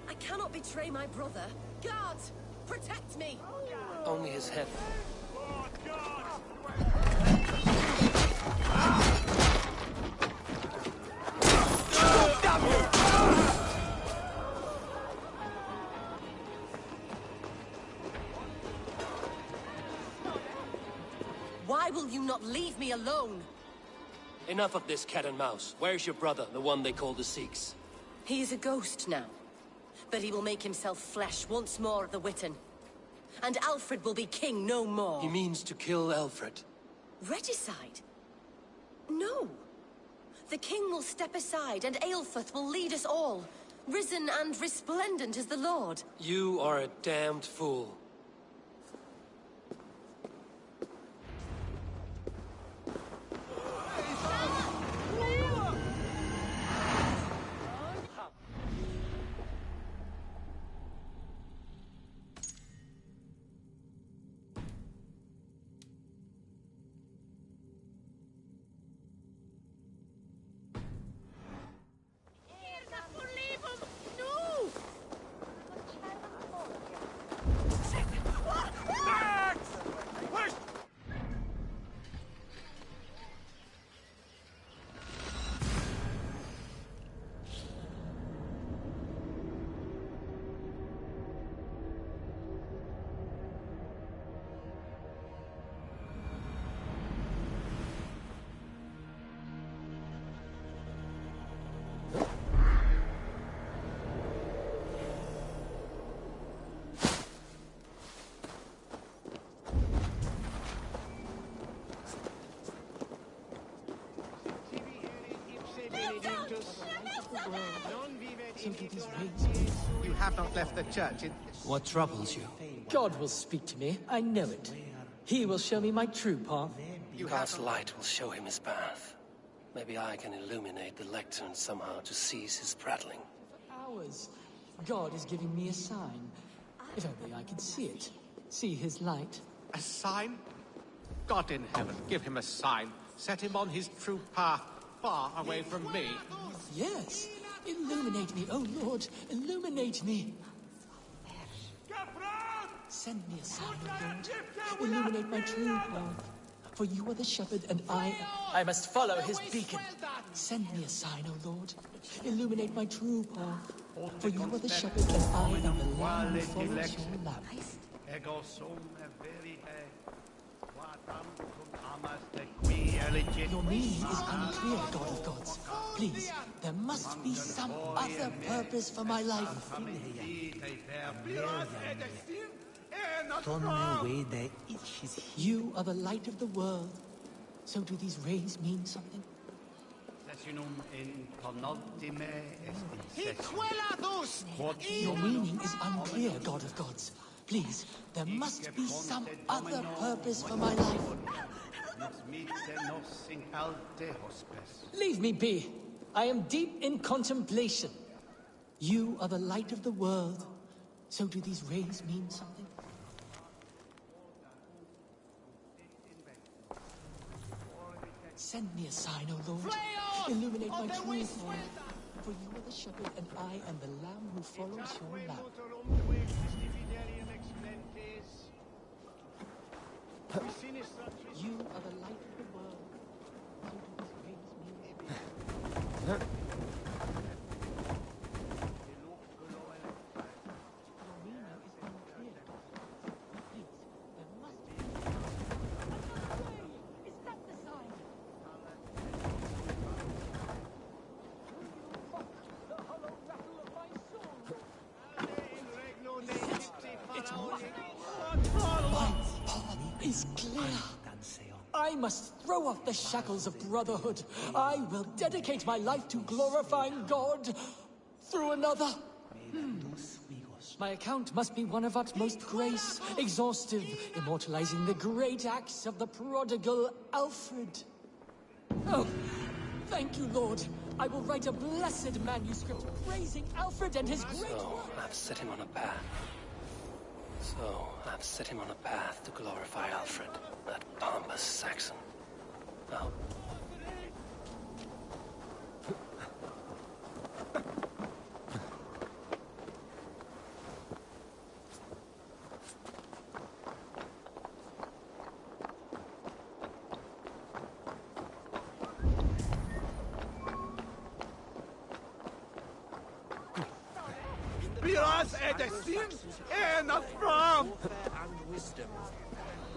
I cannot betray my brother. Guards, protect me! Only his head. Why will you not leave me alone? Enough of this cat and mouse. Where's your brother, the one they call the Sikhs? He is a ghost now. But he will make himself flesh once more of the Witten. And Alfred will be king no more. He means to kill Alfred. Regicide? No. The king will step aside, and Aelfrith will lead us all. Risen and resplendent as the Lord. You are a damned fool. You have not left the church in... What troubles you? God will speak to me, I know it. He will show me my true path. God's light will show him his path. Maybe I can illuminate the lectern somehow to cease his prattling. For hours, God is giving me a sign. If only I could see it. See his light. A sign? God in heaven, give him a sign. Set him on his true path, far away from me. Yes. Illuminate me, oh Lord. Illuminate me. Send me a sign, O Lord. Illuminate my true path. For you are the shepherd, and I must follow his beacon. Send me a sign, O Lord. Illuminate my true path. For you are the shepherd, and I am the lamb who follows your lamp. Your meaning is unclear, God of gods. Please, there must be some other purpose for my life. You are the light of the world. So do these rays mean something? Your meaning is unclear, God of gods. Please, there must be some other purpose for my life. Leave me be. I am deep in contemplation. You are the light of the world. So do these rays mean something? Send me a sign, O Lord. Illuminate my true path. For you are the shepherd, and I am the lamb who follows your lamp. You are the light of the world. So do these rays mean something? I must throw off the shackles of brotherhood. I will dedicate my life to glorifying God through another. My account must be one of utmost grace, exhaustive, immortalizing the great acts of the prodigal Alfred. Oh, Thank you, Lord. I will write a blessed manuscript praising Alfred and his great... So, I've set him on a path. To glorify Alfred, that pompous Saxon. Now...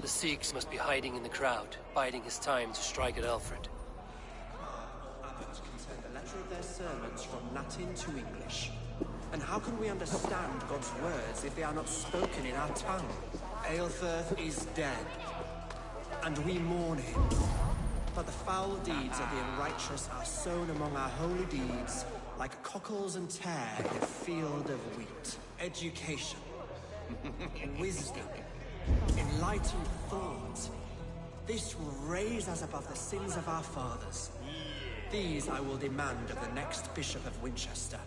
The Sikhs must be hiding in the crowd, biding his time to strike at Alfred. Abbot can send a letter of their sermons from Latin to English. And how can we understand God's words if they are not spoken in our tongue? Aelfirth is dead, and we mourn him. But the foul deeds of the unrighteous are sown among our holy deeds, like cockles and tare in a field of wheat. Education, wisdom, enlightened thought. This will raise us above the sins of our fathers. These I will demand of the next Bishop of Winchester.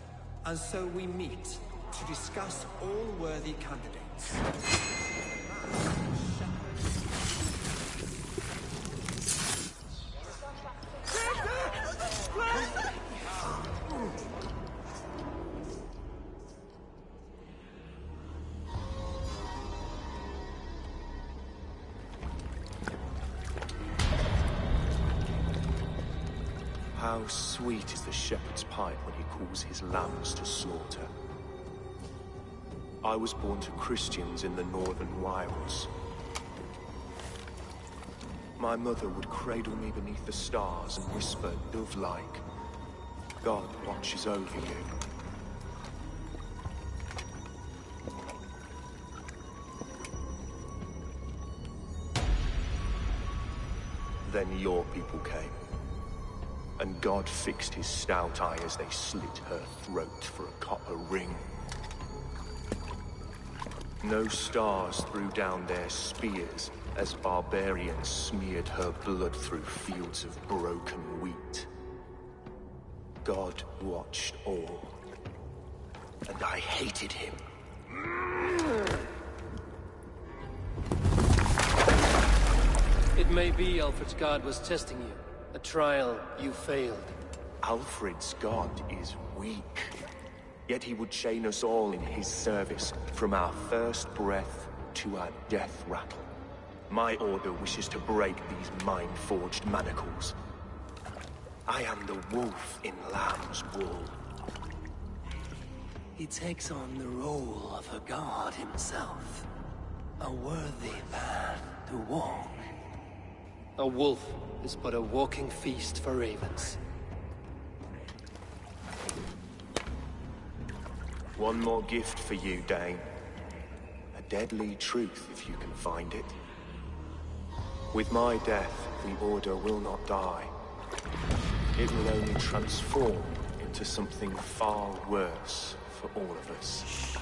And so we meet to discuss all worthy candidates. How sweet is the shepherd's pipe when he calls his lambs to slaughter. I was born to Christians in the northern wilds. My mother would cradle me beneath the stars and whisper, dove-like, God watches over you. Then your people came. And God fixed his stout eye as they slit her throat for a copper ring. No stars threw down their spears as barbarians smeared her blood through fields of broken wheat. God watched all, and I hated him. It may be Alfred's God was testing you. A trial you failed. Alfred's God is weak. Yet he would chain us all in his service, from our first breath to our death rattle. My order wishes to break these mind-forged manacles. I am the wolf in lamb's wool. He takes on the role of a god himself. A worthy path to walk. A wolf is but a walking feast for ravens. One more gift for you, Dane. A deadly truth, if you can find it. With my death, the Order will not die. It will only transform into something far worse for all of us.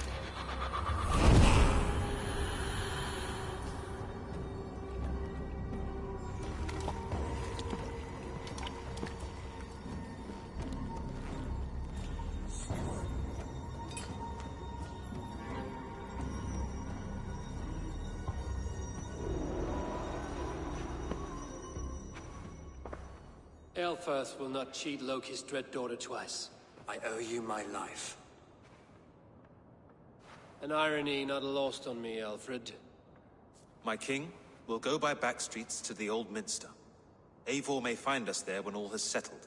Aelfirth will not cheat Loki's dread daughter twice. I owe you my life. An irony not lost on me, Alfred. My king, we'll go by back streets to the Old Minster. Eivor may find us there when all has settled.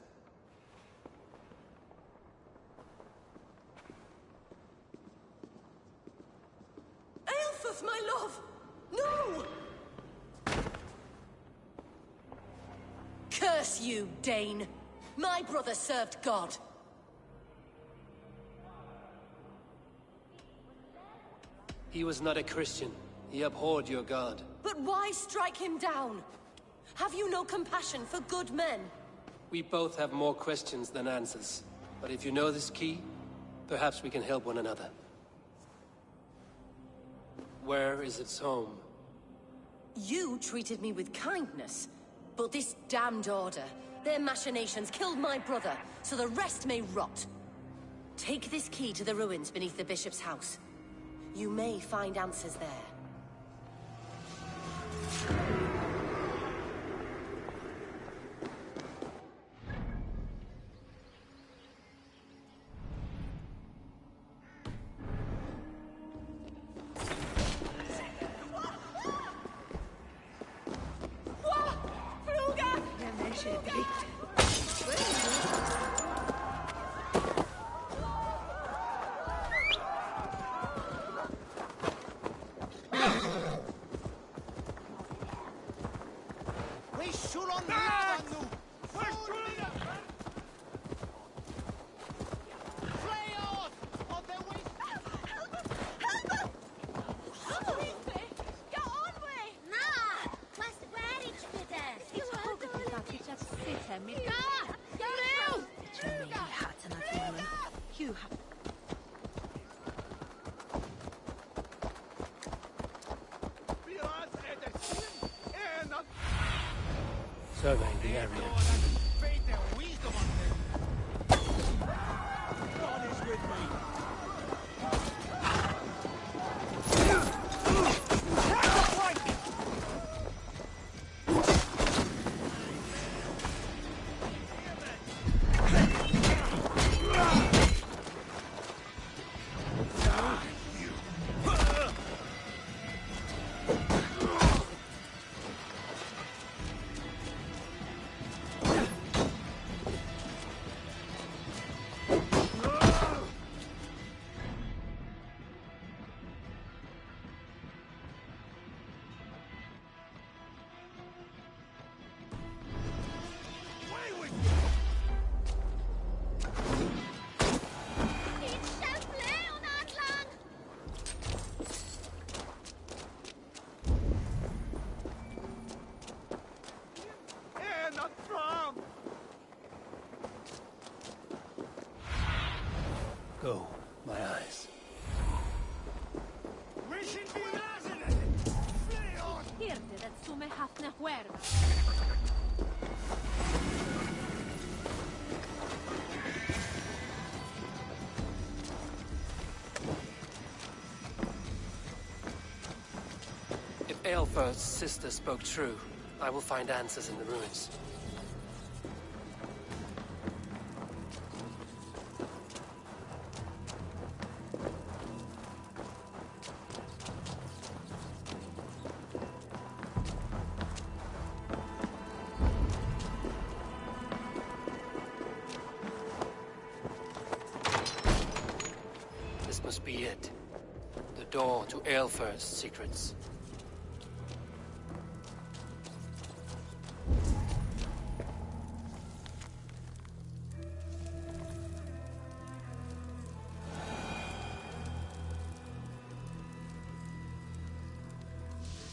Aelfirth, my love! No! Curse you, Dane! My brother served God. He was not a Christian. He abhorred your god. But why strike him down? Have you no compassion for good men? We both have more questions than answers. But if you know this key, perhaps we can help one another. Where is its home? You treated me with kindness, but this damned order, Their machinations killed my brother, so the rest may rot. Take this key to the ruins beneath the bishop's house. You may find answers there. Surveying the area. God is with me. Go, my eyes. If Aelfir's sister spoke true, I will find answers in the ruins. This must be it. The door to Aelfir's secrets.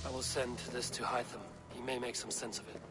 I will send this to Hytham. He may make some sense of it.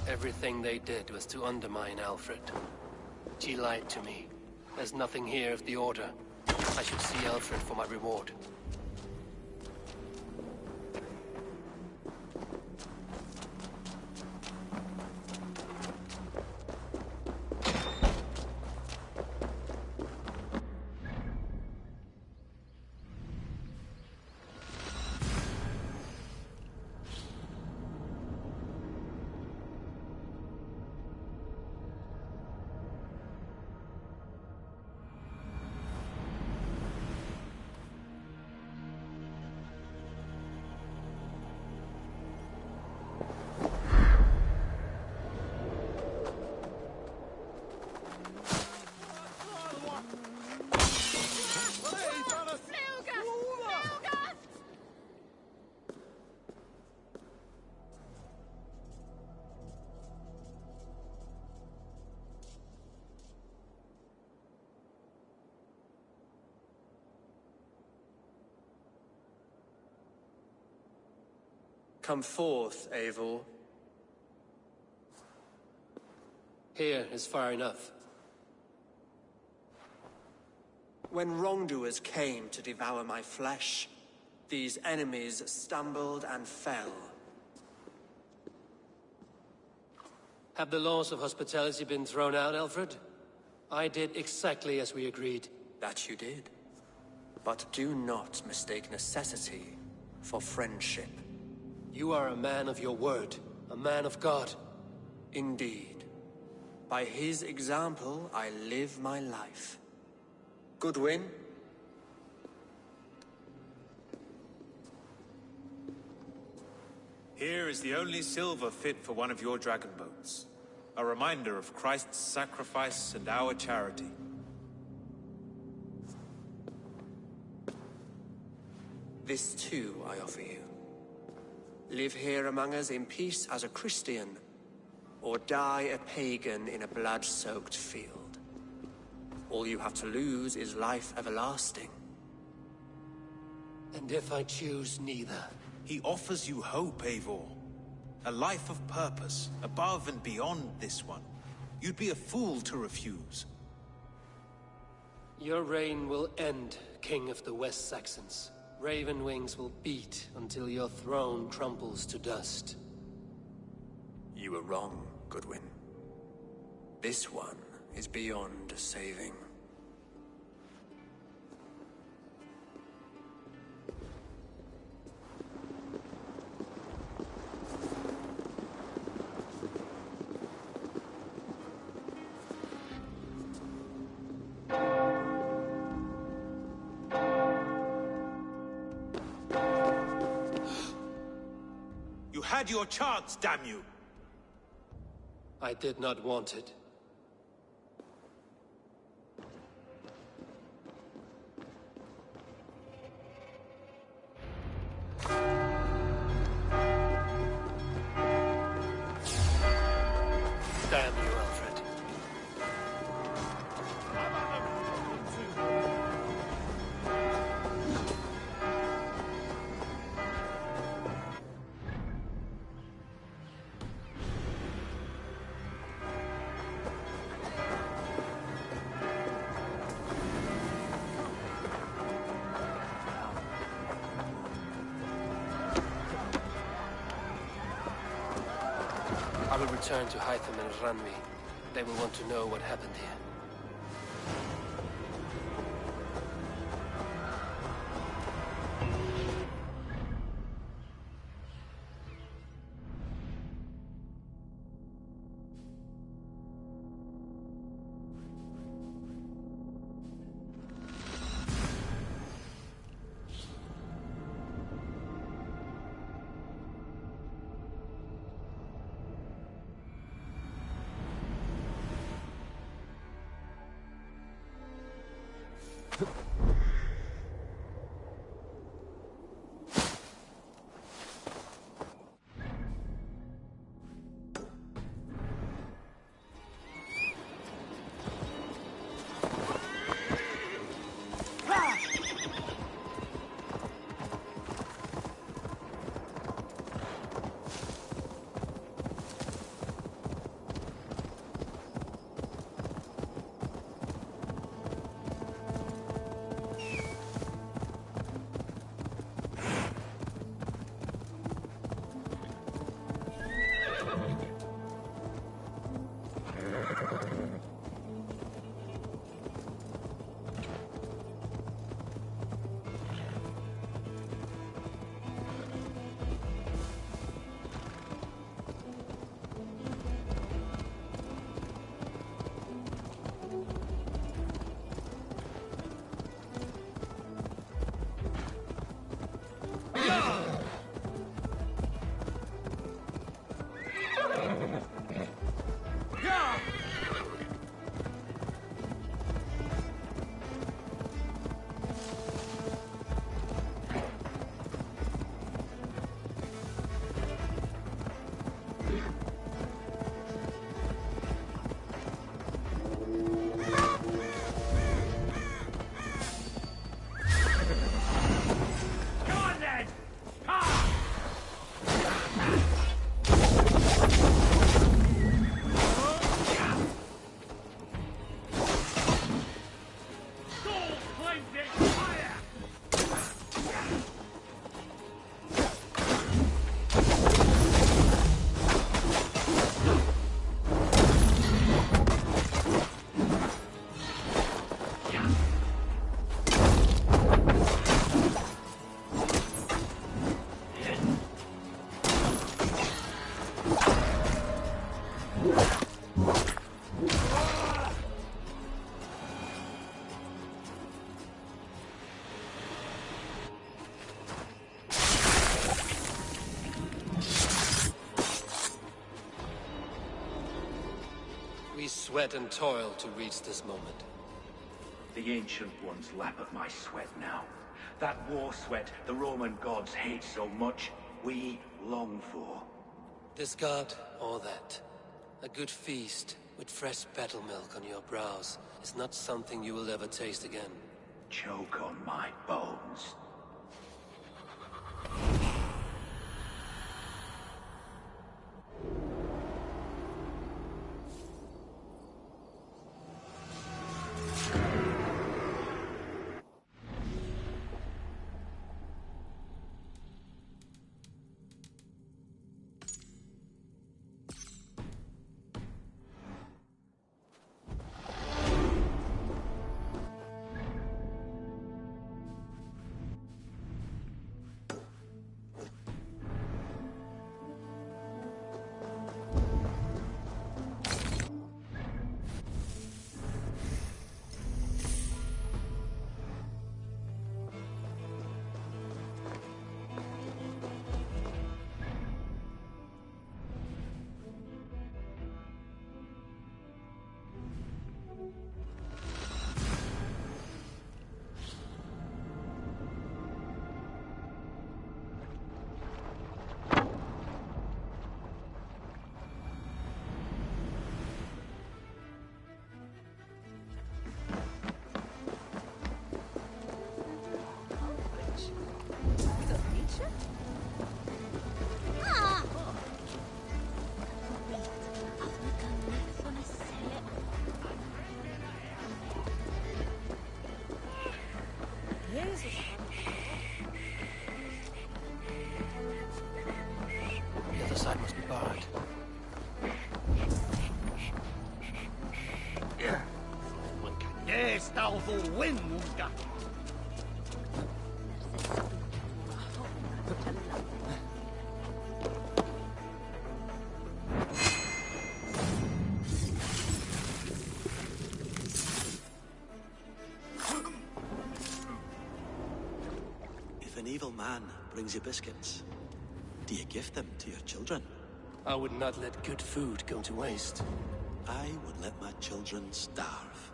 Everything they did was to undermine Alfred. She lied to me. There's nothing here of the Order. I should see Alfred for my reward. Come forth, Eivor. Here is far enough. When wrongdoers came to devour my flesh, these enemies stumbled and fell. Have the laws of hospitality been thrown out, Alfred? I did exactly as we agreed. That you did. But do not mistake necessity for friendship. You are a man of your word, a man of God. Indeed. By his example, I live my life. Goodwin? Here is the only silver fit for one of your dragon boats. A reminder of Christ's sacrifice and our charity. This too I offer you. Live here among us in peace as a Christian, or die a pagan in a blood-soaked field. All you have to lose is life everlasting. And if I choose neither? He offers you hope, Eivor. A life of purpose, above and beyond this one. You'd be a fool to refuse. Your reign will end, King of the West Saxons. Raven wings will beat until your throne crumbles to dust. You were wrong, Goodwin. This one is beyond saving. You had your chance, damn you! I did not want it. Damn you, Alfred. I will return to Hytham and Ranvi. They will want to know what happened here. sweat and toil to reach this moment. The Ancient Ones lap at my sweat now. That war sweat the Roman gods hate so much, we long for. Discard all that. A good feast with fresh battle milk on your brows is not something you will ever taste again. Choke on my bones. The other side must be barred. Yes, thou will win, Munga. If an evil man brings you biscuits, do you give them to your children? I would not let good food go to waste. I would let my children starve.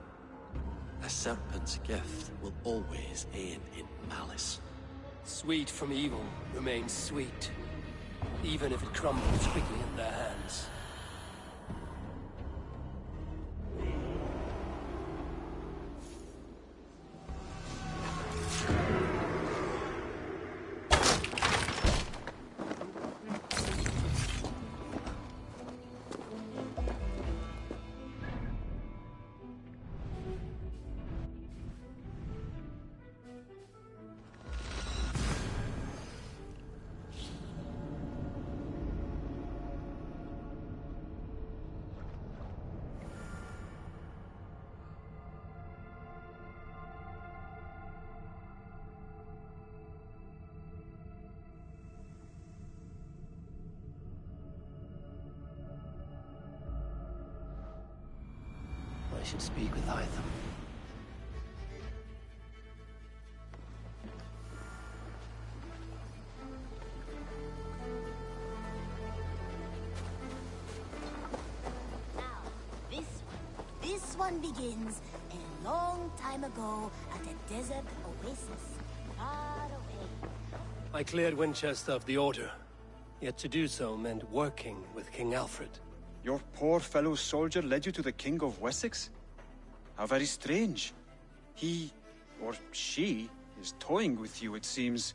A serpent's gift will always end in malice. Sweet from evil remains sweet, even if it crumbles quickly in their hands. I should speak with Hytham. This one begins a long time ago at a desert oasis, far away. I cleared Winchester of the Order, yet to do so meant working with King Alfred. Your poor fellow soldier led you to the King of Wessex? How very strange. He, or she, is toying with you, it seems.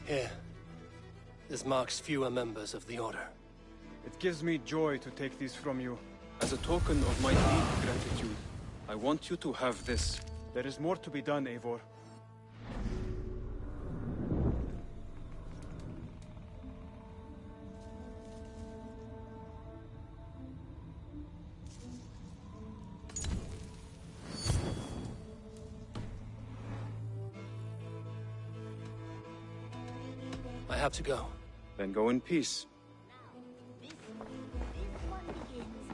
Here. This marks fewer members of the Order. It gives me joy to take these from you. As a token of my deep gratitude, I want you to have this. There is more to be done, Eivor. I have to go. Then go in peace. This one begins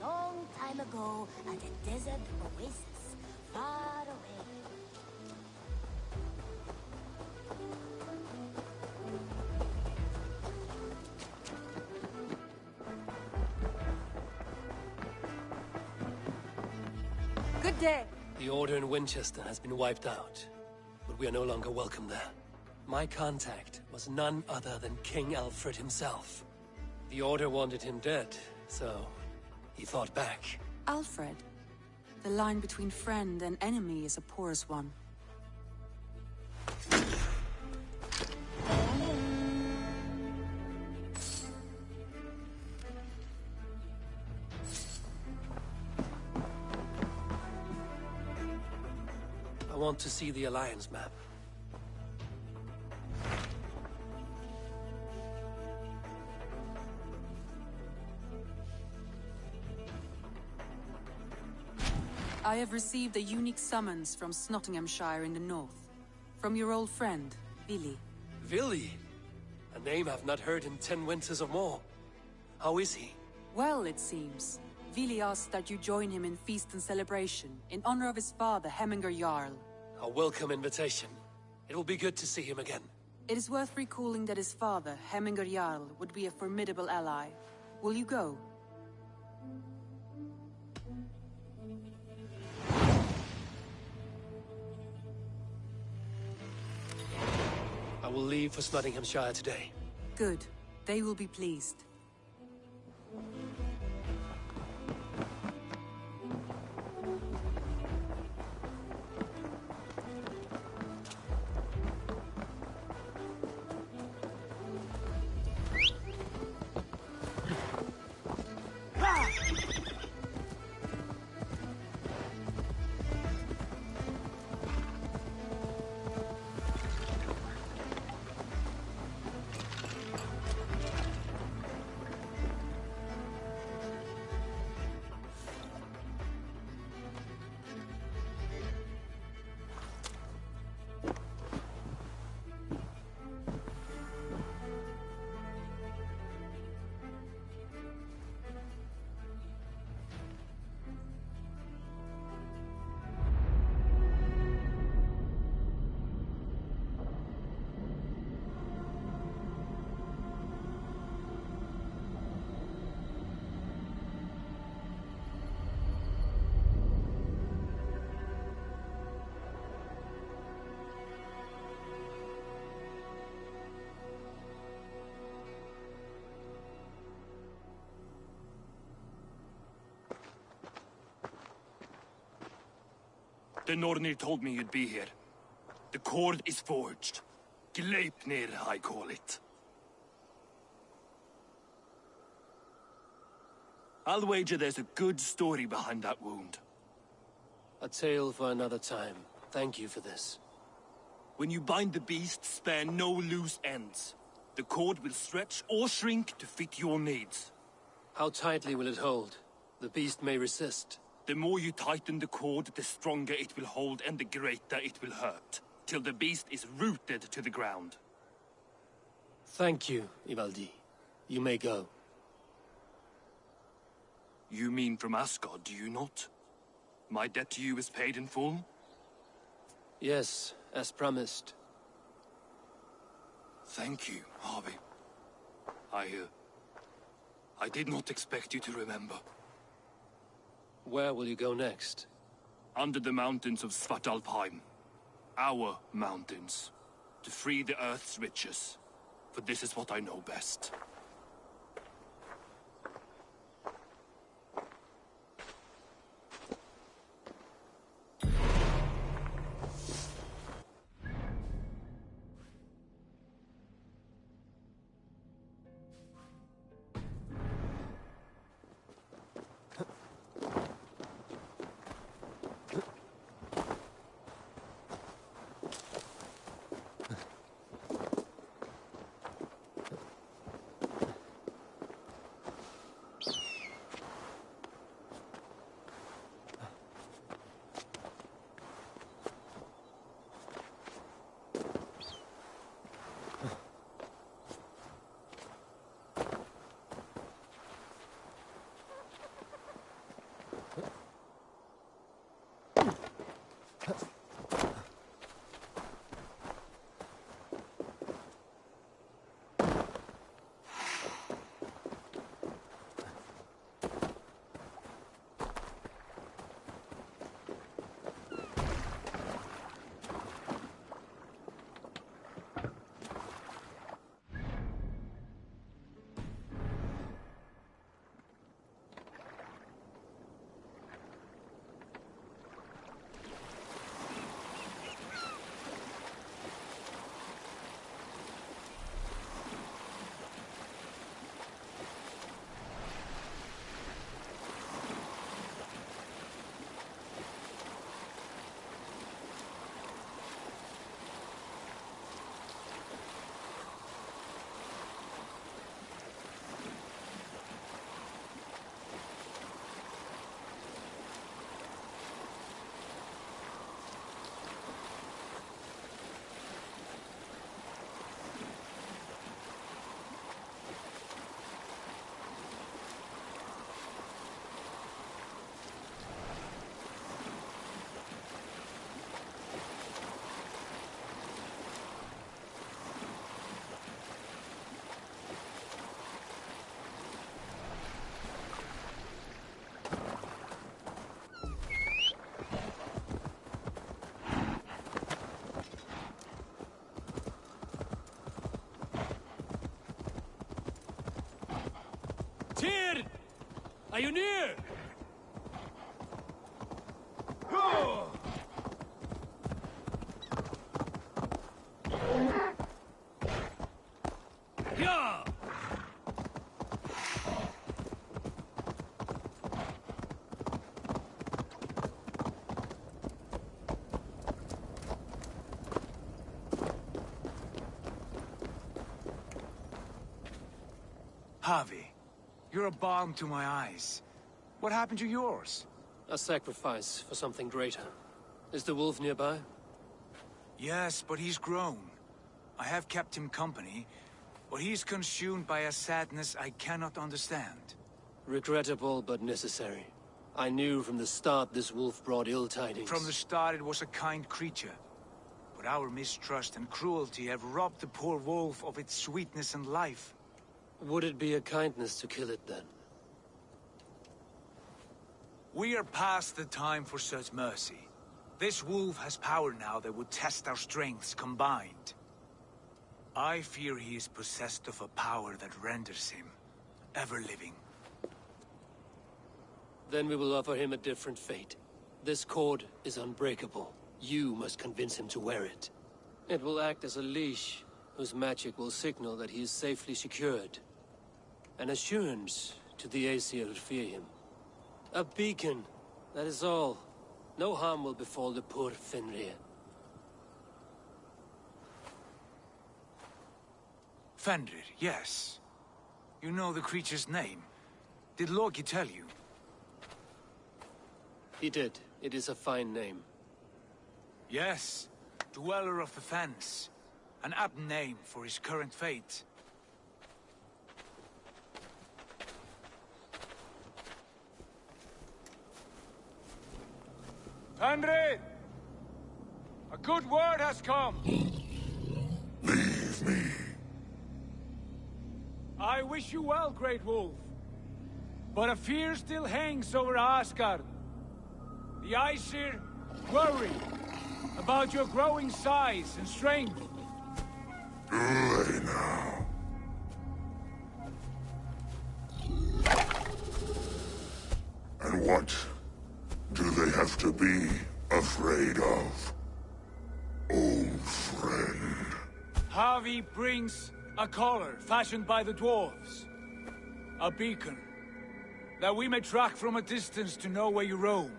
a long time ago at a desert oasis, far away. The Order in Winchester has been wiped out, but we are no longer welcome there. My contact was none other than King Alfred himself. The Order wanted him dead, so he fought back. Alfred? The line between friend and enemy is a porous one. I want to see the Alliance map. I have received a unique summons from Nottinghamshire in the north. From your old friend, Billy. Billy? A name I've not heard in 10 winters or more. How is he? Well, it seems. Vili asked that you join him in feast and celebration, in honor of his father, Hemminger Jarl. A welcome invitation. It will be good to see him again. It is worth recalling that his father, Hemminger Jarl, would be a formidable ally. Will you go? I will leave for Nottinghamshire today. Good. They will be pleased. The Nornir told me you'd be here. The cord is forged. Gleipnir, I call it. I'll wager there's a good story behind that wound. A tale for another time. Thank you for this. When you bind the beast, spare no loose ends. The cord will stretch or shrink to fit your needs. How tightly will it hold? The beast may resist. The more you tighten the cord, the stronger it will hold and the greater it will hurt, till the beast is rooted to the ground. Thank you, Ivaldi. You may go. You mean from Asgard, do you not? My debt to you is paid in full? Yes, as promised. Thank you, Harvey. I did not expect you to remember. Where will you go next? Under the mountains of Svartalfheim. Our mountains. To free the Earth's riches. For this is what I know best. Are you near? Yeah! Javi, you're a balm to my eyes. What happened to yours? A sacrifice for something greater. Is the wolf nearby? Yes, but he's grown. I have kept him company, but he's consumed by a sadness I cannot understand. Regrettable, but necessary. I knew from the start this wolf brought ill tidings. From the start it was a kind creature. But our mistrust and cruelty have robbed the poor wolf of its sweetness and life. Would it be a kindness to kill it, then? We are past the time for such mercy. This wolf has power now that would test our strengths combined. I fear he is possessed of a power that renders him ever-living. Then we will offer him a different fate. This cord is unbreakable. You must convince him to wear it. It will act as a leash, whose magic will signal that he is safely secured. An assurance to the Aesir who fear him. A beacon, that is all. No harm will befall the poor Fenrir. Fenrir, yes. You know the creature's name. Did Loki tell you? He did. It is a fine name. Yes. Dweller of the Fens. An apt name for his current fate. Fenrir! A good word has come! Leave me. I wish you well, Great Wolf. But a fear still hangs over Asgard. The Aesir worry about your growing size and strength. Do they now? And what do they have to be afraid of? Old friend. Javi brings a collar fashioned by the dwarves. A beacon. That we may track from a distance to know where you roam.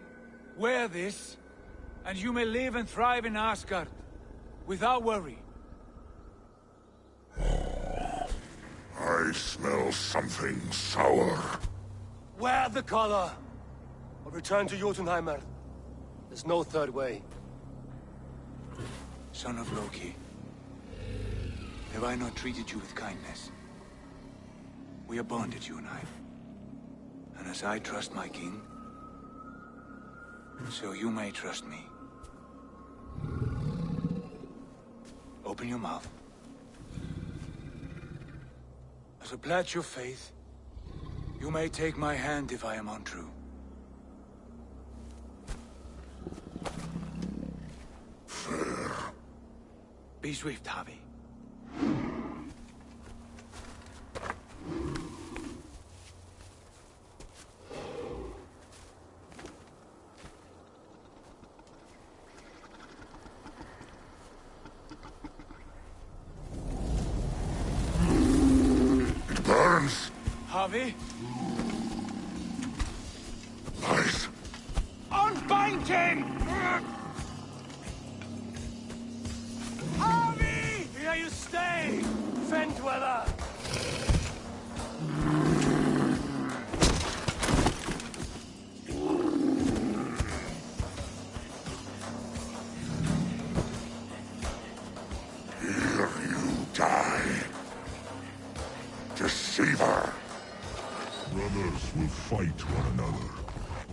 Wear this, and you may live and thrive in Asgard. Without worry. I smell something sour. Wear the collar! Or return to Jotunheimer. There's no third way. Son of Loki. Have I not treated you with kindness? We are bonded, you and I. And as I trust my king, so you may trust me. Open your mouth. As a pledge of faith, you may take my hand if I am untrue. Fair. Be swift, Javi. It burns. Javi? Lies. Unbind him! Javi! Here you stay, Fen Dweller! Here you die. Deceiver. Brothers will fight one another.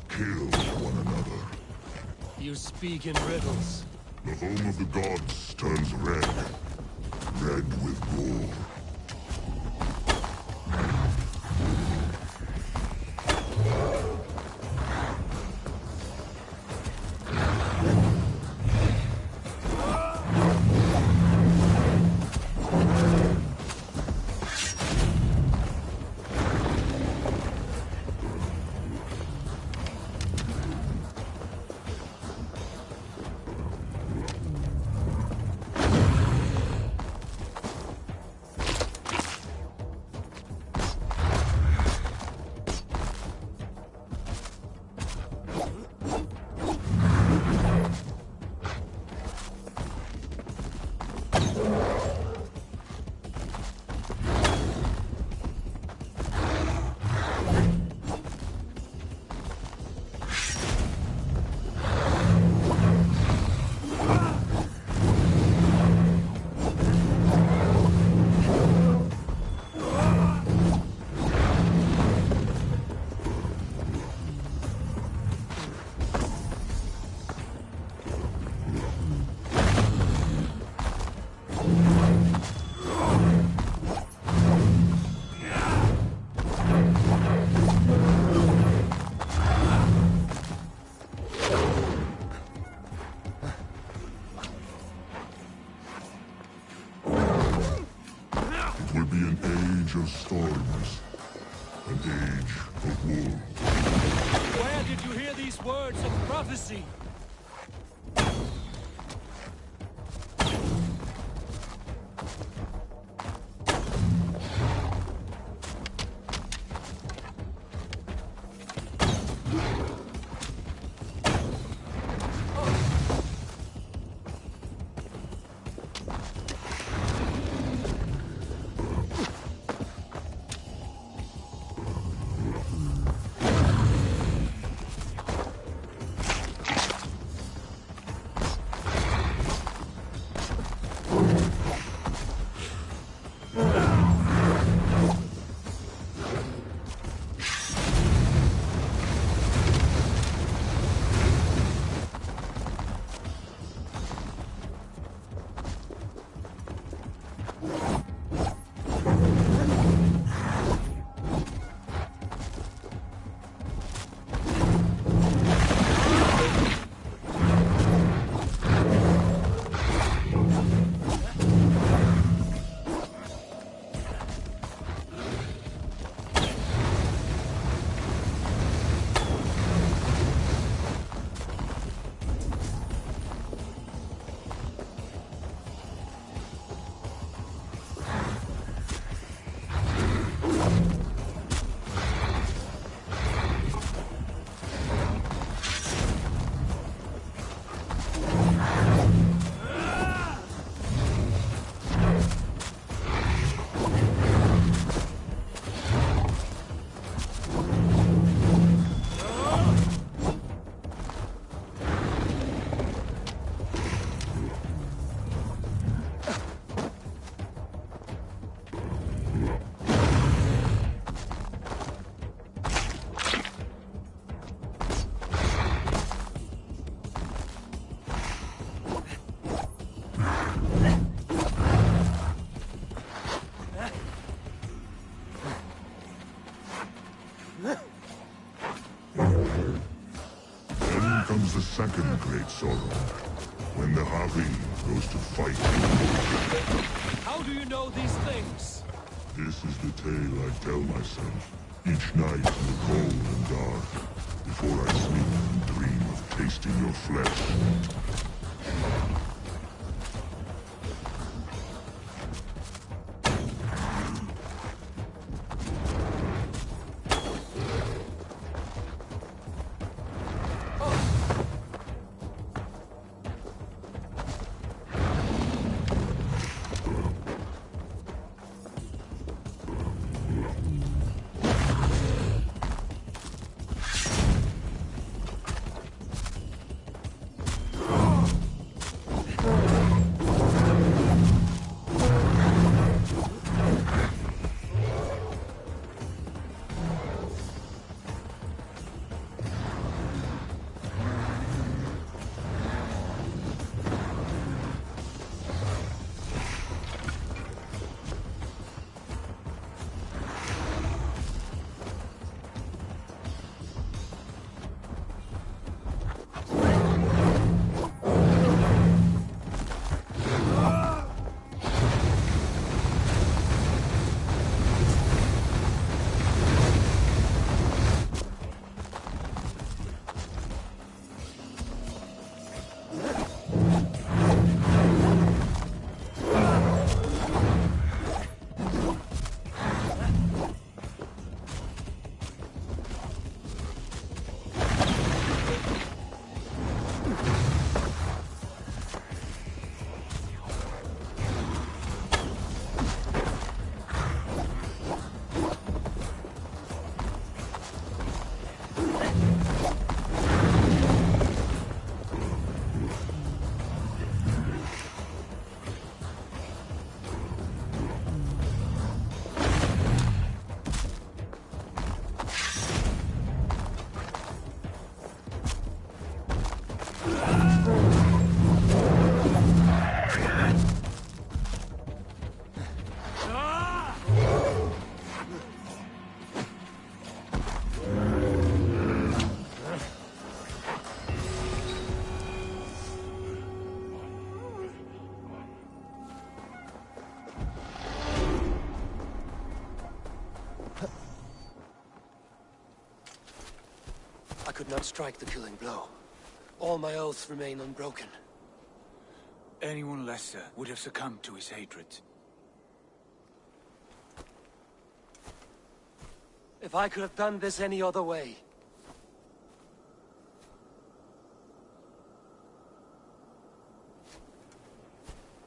Kill one another. You speak in riddles. The home of the gods turns red. Red with gore. be an age of storms, an age of war. Where did you hear these words of prophecy? Comes the second great sorrow, when the Havi goes to fight. How do you know these things? This is the tale I tell myself, each night in the cold and dark, before I sleep and dream of tasting your flesh. could not strike the killing blow. All my oaths remain unbroken. Anyone lesser would have succumbed to his hatred. If I could have done this any other way...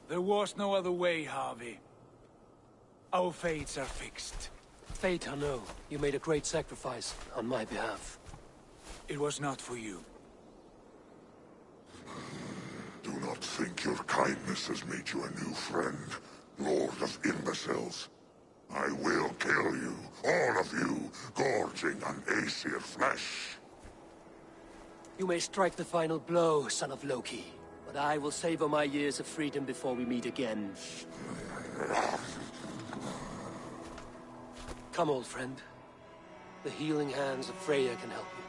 There was no other way, Harvey. Our fates are fixed. Fate or no, you made a great sacrifice on my behalf. It was not for you. Do not think your kindness has made you a new friend, Lord of Imbeciles. I will kill you, all of you, gorging on Aesir flesh. You may strike the final blow, son of Loki, but I will savor my years of freedom before we meet again. Come, old friend. The healing hands of Freya can help you.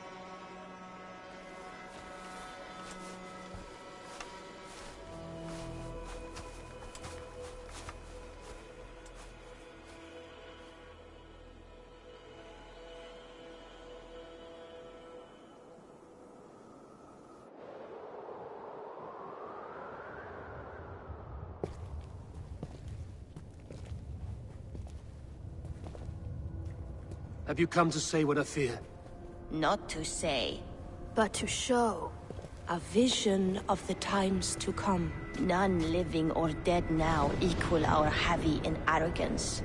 Have you come to say what I fear? Not to say. But to show a vision of the times to come. None living or dead now equal our heavy in arrogance.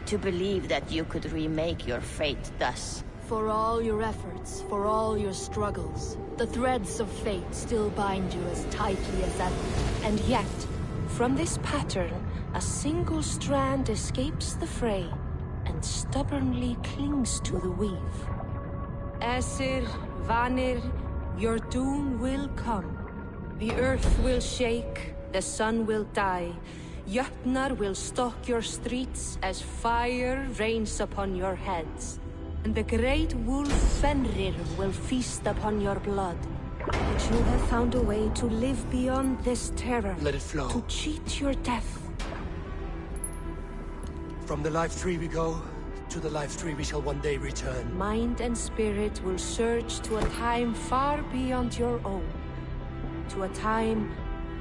To believe that you could remake your fate thus. For all your efforts, for all your struggles, the threads of fate still bind you as tightly as ever. And yet, from this pattern, a single strand escapes the fray and stubbornly clings to the weave. Aesir, Vanir, your doom will come. The earth will shake, the sun will die. Jötnar will stalk your streets as fire rains upon your heads. And the great wolf Fenrir will feast upon your blood. But you have found a way to live beyond this terror. Let it flow. To cheat your death. From the life tree we go, to the life tree we shall one day return. Mind and spirit will surge to a time far beyond your own. To a time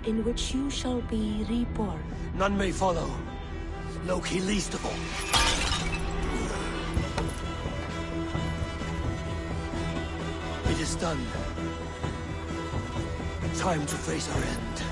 in which you shall be reborn. None may follow. Loki least of all. It is done. Time to face our end.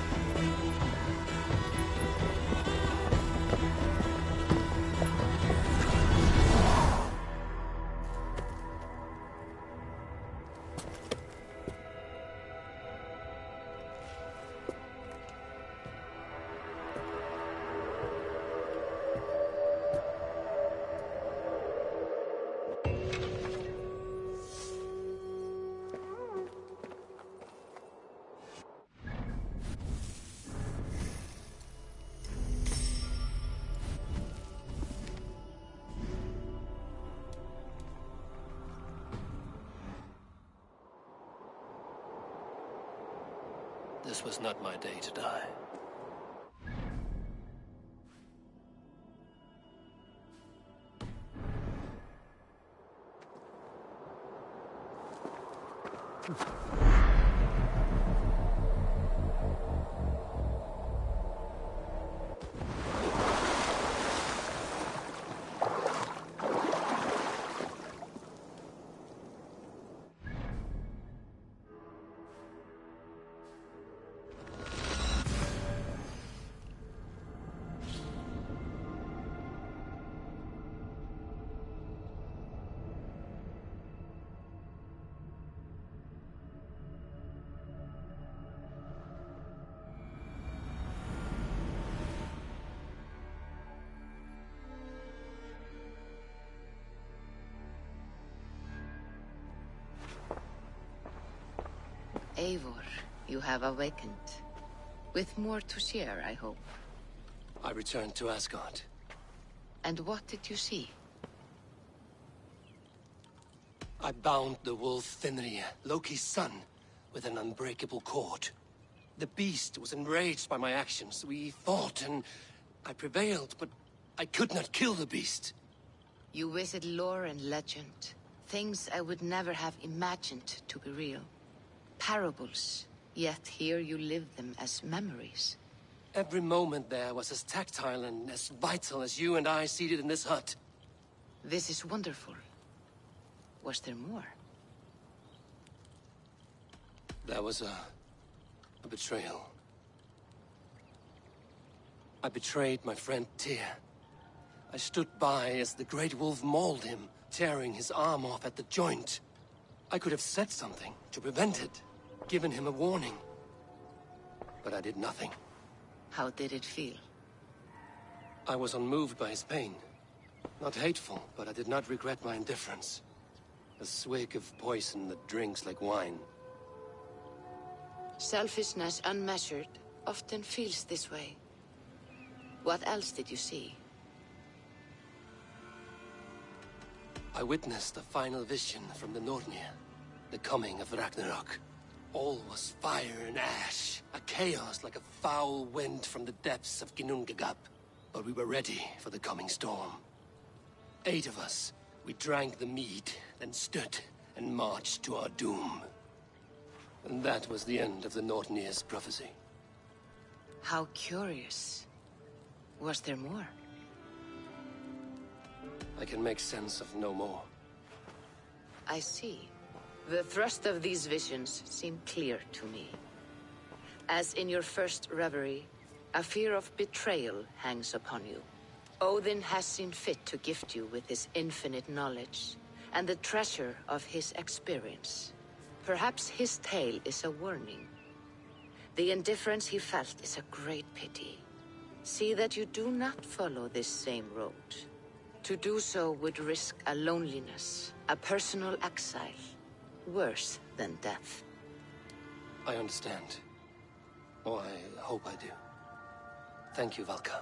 This was not my day to die. Eivor, you have awakened. With more to share, I hope. I returned to Asgard. And what did you see? I bound the wolf Fenrir, Loki's son, with an unbreakable cord. The beast was enraged by my actions. We fought and I prevailed, but I could not kill the beast. You visit lore and legend. Things I would never have imagined to be real. Parables, yet here you live them as memories. Every moment there was as tactile and as vital as you and I seated in this hut. This is wonderful. Was there more? There was a betrayal. I betrayed my friend Tyr. I stood by as the Great Wolf mauled him, tearing his arm off at the joint. I could have said something to prevent it, given him a warning. But I did nothing. How did it feel? I was unmoved by his pain. Not hateful, but I did not regret my indifference. A swig of poison that drinks like wine. Selfishness unmeasured often feels this way. What else did you see? I witnessed the final vision from the Nornir, the coming of Ragnarok. All was fire and ash, a chaos like a foul wind from the depths of Ginnungagap. But we were ready for the coming storm. 8 of us, we drank the mead, then stood and marched to our doom. And that was the end of the Nornir's prophecy. How curious. Was there more? I can make sense of no more. I see. The thrust of these visions seem clear to me. As in your first reverie, a fear of betrayal hangs upon you. Odin has seen fit to gift you with his infinite knowledge, and the treasure of his experience. Perhaps his tale is a warning. The indifference he felt is a great pity. See that you do not follow this same road. To do so would risk a loneliness, a personal exile, worse than death. I understand. Or I hope I do. Thank you, Valka.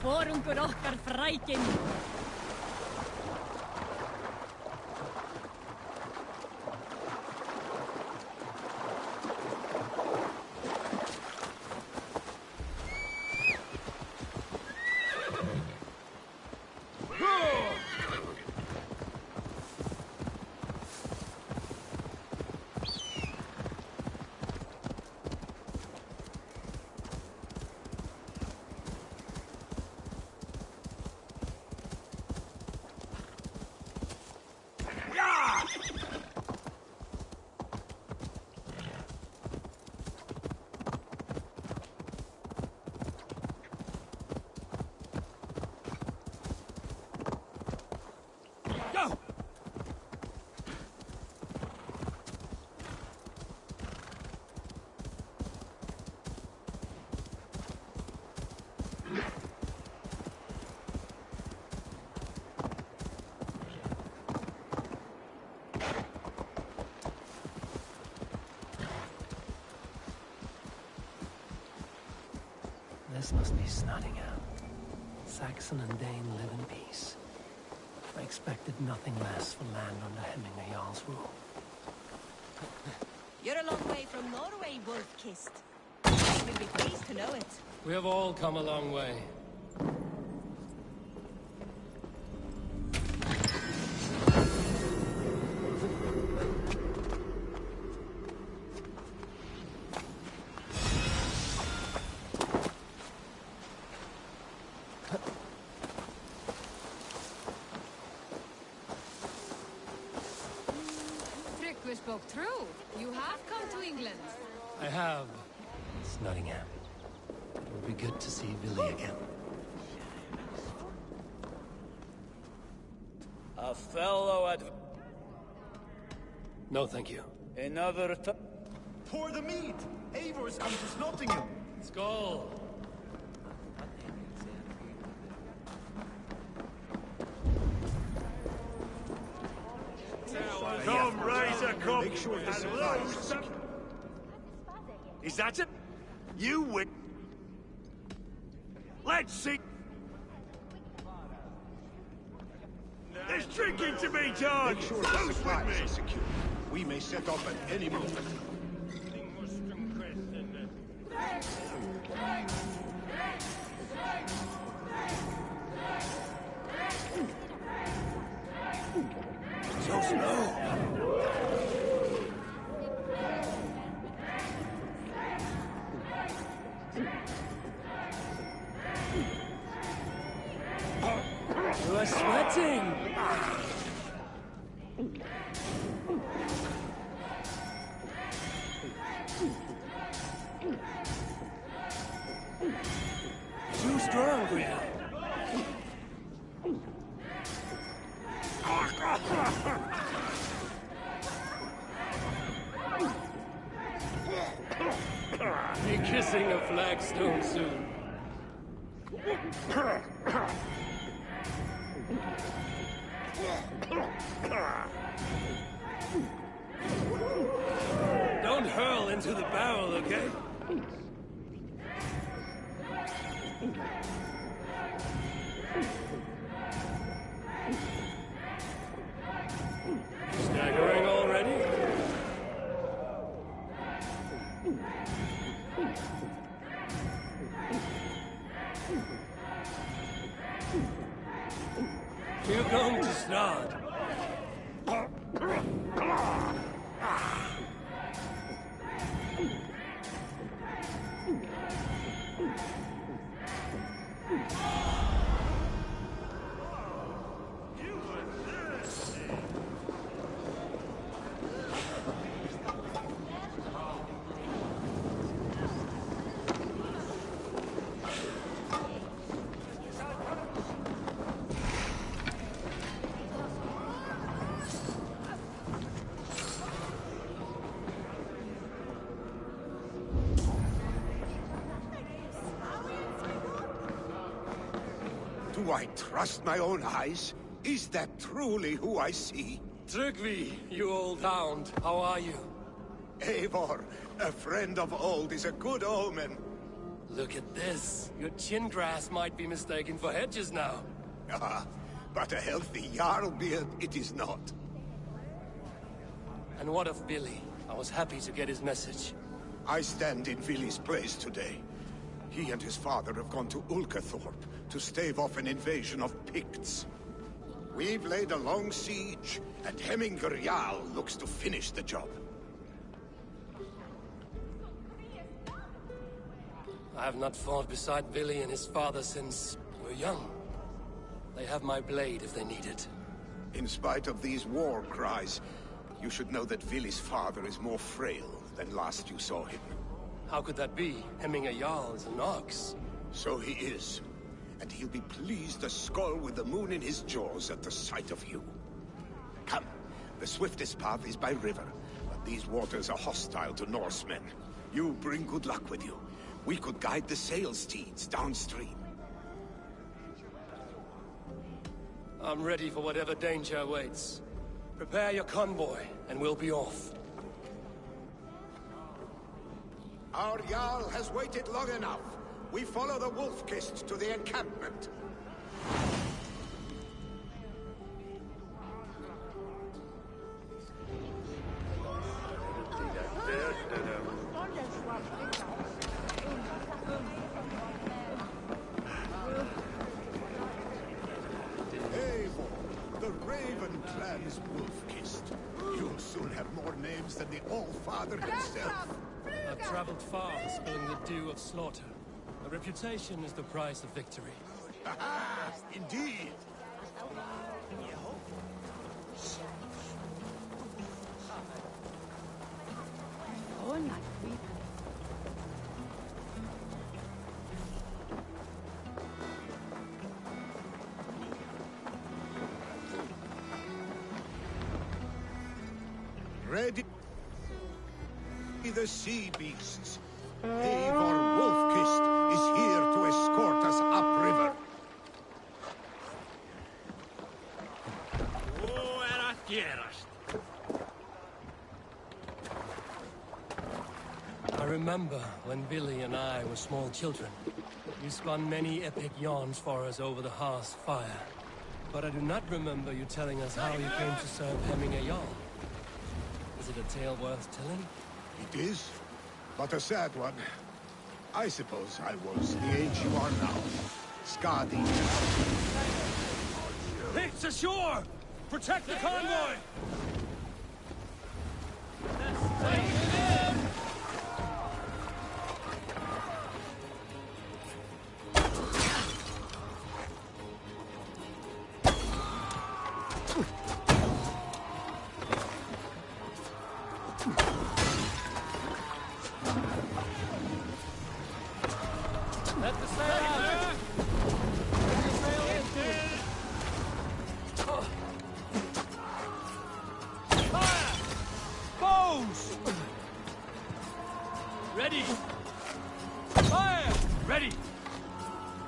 Forungur okkar frækin. This must be Snottingham. Saxon and Dane live in peace. I expected nothing less for land under Hemminger Jarl's rule. You're a long way from Norway, Wolf-kissed. We'll be pleased to know it. We have all come a long way. We spoke true. You have come to England. I have. It's Nottingham. It will be good to see Villy again. A fellow No, thank you. Another Pour the mead! Eivor's come to Nottingham. Skål! Come, raise a cup. Make sure the supplies are secure. Is that it? You win. Let's see. There's drinking to be done. Make sure the supplies are secure. We may set off at any moment. So slow. You are sweating! Too strong for you. Be kissing a flagstone soon. Don't hurl into the barrel, okay? Staggering already? You're going to start. Do I trust my own eyes? Is that truly who I see? Tryggvi, you old hound, how are you? Eivor, a friend of old is a good omen. Look at this. Your chin grass might be mistaken for hedges now. Ah, but a healthy Jarl beard it is not. And what of Billy? I was happy to get his message. I stand in Vili's place today. He and his father have gone to Ulkathorpe to stave off an invasion of Picts. We've laid a long siege, and Hemminger Jarl looks to finish the job. I have not fought beside Billy and his father since we were young. They have my blade if they need it. In spite of these war cries, you should know that Vili's father is more frail than last you saw him. How could that be? Hemminger Jarl is an ox. So he is. And he'll be pleased to skull with the moon in his jaws at the sight of you. Come, the swiftest path is by river, but these waters are hostile to Norsemen. You bring good luck with you. We could guide the sail steeds downstream. I'm ready for whatever danger awaits. Prepare your convoy, and we'll be off. Our Jarl has waited long enough. We follow the Wolf-Kist to the encampment. Eivor, the Raven clan's Wolf-Kist. You'll soon have more names than the All-Father himself. I've traveled far, spilling the dew of slaughter. A reputation is the price of victory. Aha! Indeed! Ready the sea beasts. Eivor Wolf-Kissed is here to escort us upriver. I remember when Billy and I were small children. You spun many epic yarns for us over the hearth's fire. But I do not remember you telling us how you came to serve Hemming a Jarl. Is it a tale worth telling? It is, but a sad one. I suppose I was the age you are now. Skadi. Picts ashore! Protect the convoy! Ready! Fire! Ready!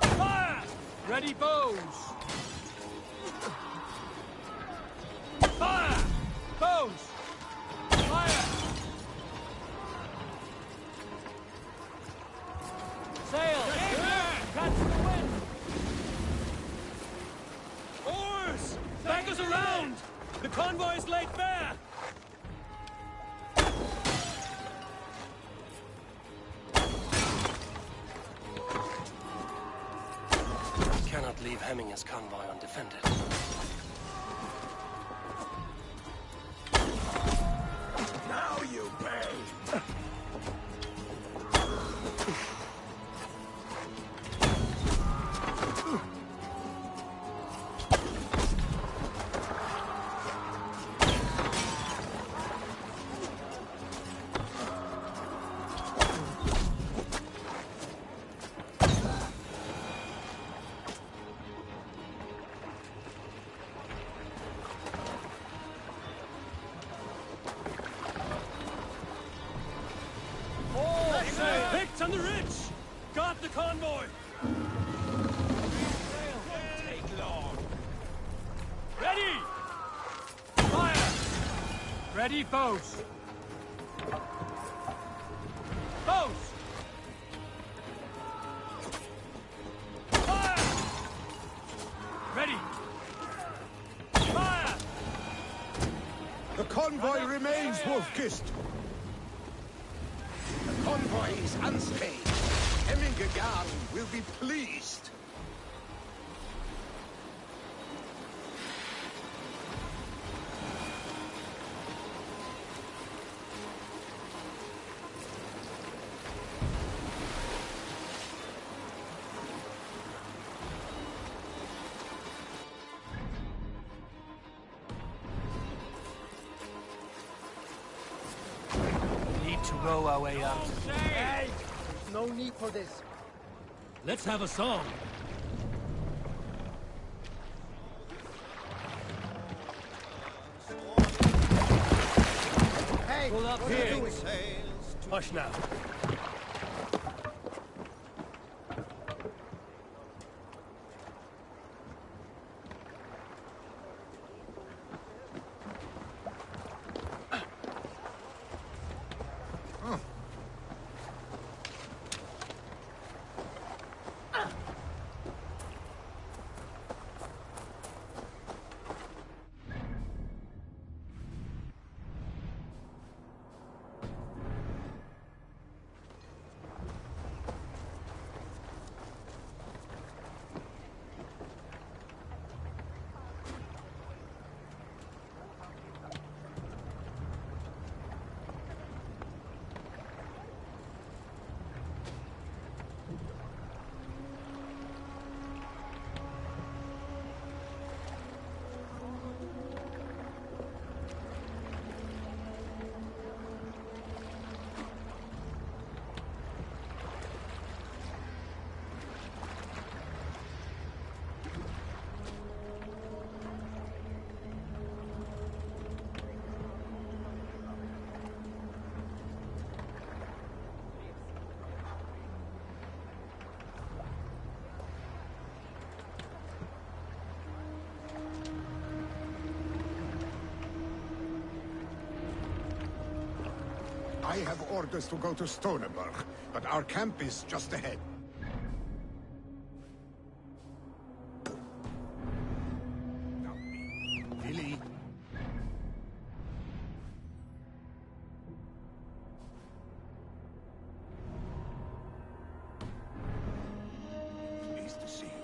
Fire! Ready bows! Fire! Bows! Fire! Sail! Catch the wind! Oars! Back us around! The convoy is laid bare! Cannot leave Hemminger's convoy undefended. Now you pay! Picked on the ridge! Got the convoy! Take long. Ready! Fire! Ready, bows! Bows! Fire! Ready! Fire! The convoy remains, Wolf-Kissed! The convoy is unscathed. Hemming Jarl will be pleased. Need to row our way out. Hey! There's no need for this. Let's have a song. Hey! Pull up what are you here. doing? Hush now. have orders to go to Stoneberg, but our camp is just ahead. Billy. Pleased to see you.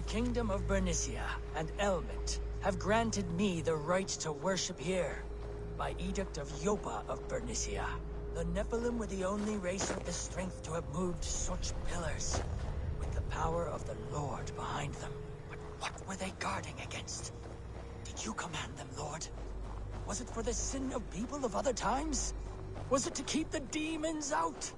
The Kingdom of Bernicia and Elmet have granted me the right to worship here, by edict of Yopa of Bernicia. The Nephilim were the only race with the strength to have moved such pillars, with the power of the Lord behind them. But what were they guarding against? Did you command them, Lord? Was it for the sin of people of other times? Was it to keep the demons out?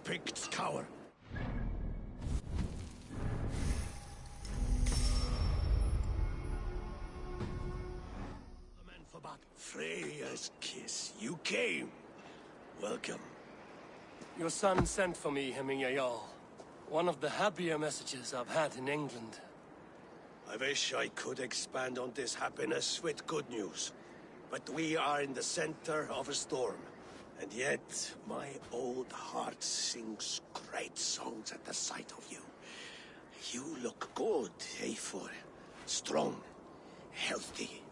Picts cower. Freya's kiss. You came. Welcome. Your son sent for me, Hemingway Jarl. One of the happier messages I've had in England. I wish I could expand on this happiness with good news. But we are in the center of a storm. And yet, my old heart sings great songs at the sight of you. You look good, Eivor. Strong, healthy.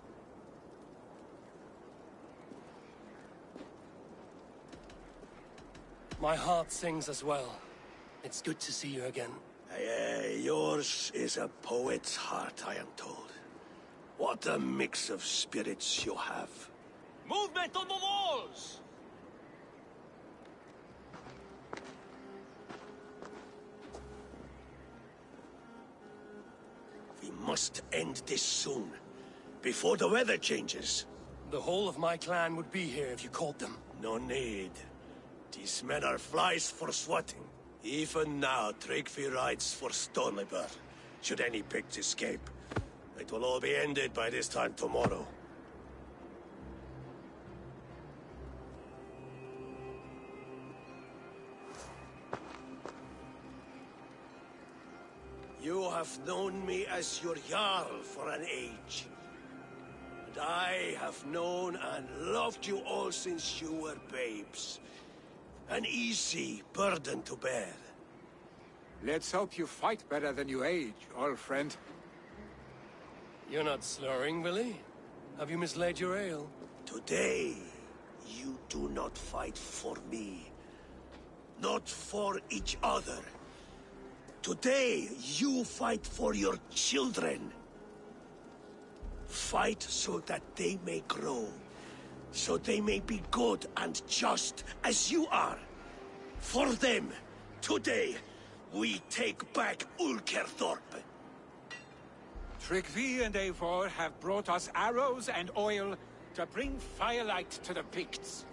My heart sings as well. It's good to see you again. Yours is a poet's heart, I am told. What a mix of spirits you have. Movement on the walls! We must end this soon, before the weather changes. The whole of my clan would be here if you called them. No need. These men are flies for swatting. Even now, Tryggvi rides for Stoneleber, should any Picts escape. It will all be ended by this time tomorrow. You have known me as your Jarl for an age. And I have known and loved you all since you were babes. An easy burden to bear. Let's hope you fight better than you age, old friend. You're not slurring, Willie? Have you mislaid your ale? Today, you do not fight for me. Not for each other. Today, you fight for your children. Fight so that they may grow. So they may be good and just as you are. For them, today, we take back Ulkerthorpe. Tryggvi and Eivor have brought us arrows and oil to bring firelight to the Picts,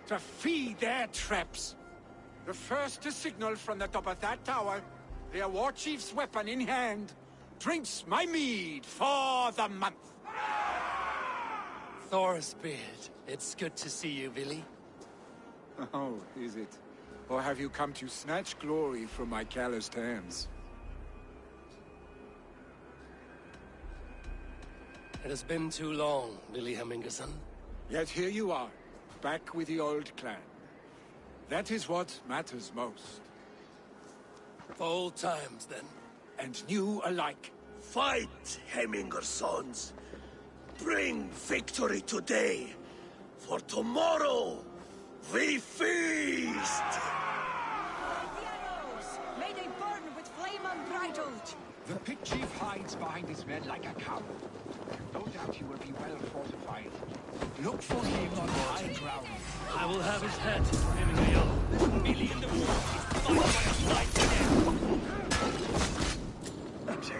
to feed their traps. The first to signal from the top of that tower, their war chief's weapon in hand, drinks my mead for the month. Thor's beard. It's good to see you, Willie. Oh, is it? Or have you come to snatch glory from my calloused hands? It has been too long, Willie Hemmingerson. Yet here you are, back with the old clan. That is what matters most. For old times, then. And new alike. Fight, Hemmingersons! Bring victory today! For tomorrow, we feast! The arrows! May they burn with flame unbridled! The pit chief hides behind his men like a coward. No doubt he will be well fortified. Look for him on high ground. I will have his head, Hemingway. Billy in the war is followed by a slice again. That's it.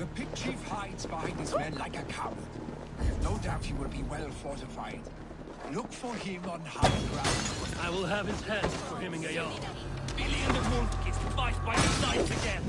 The pig chief hides behind his men like a coward. I have no doubt he will be well fortified. Look for him on high ground. I will have his head for hemming a yarn. Billy and the wolf kissed fight by his sides again.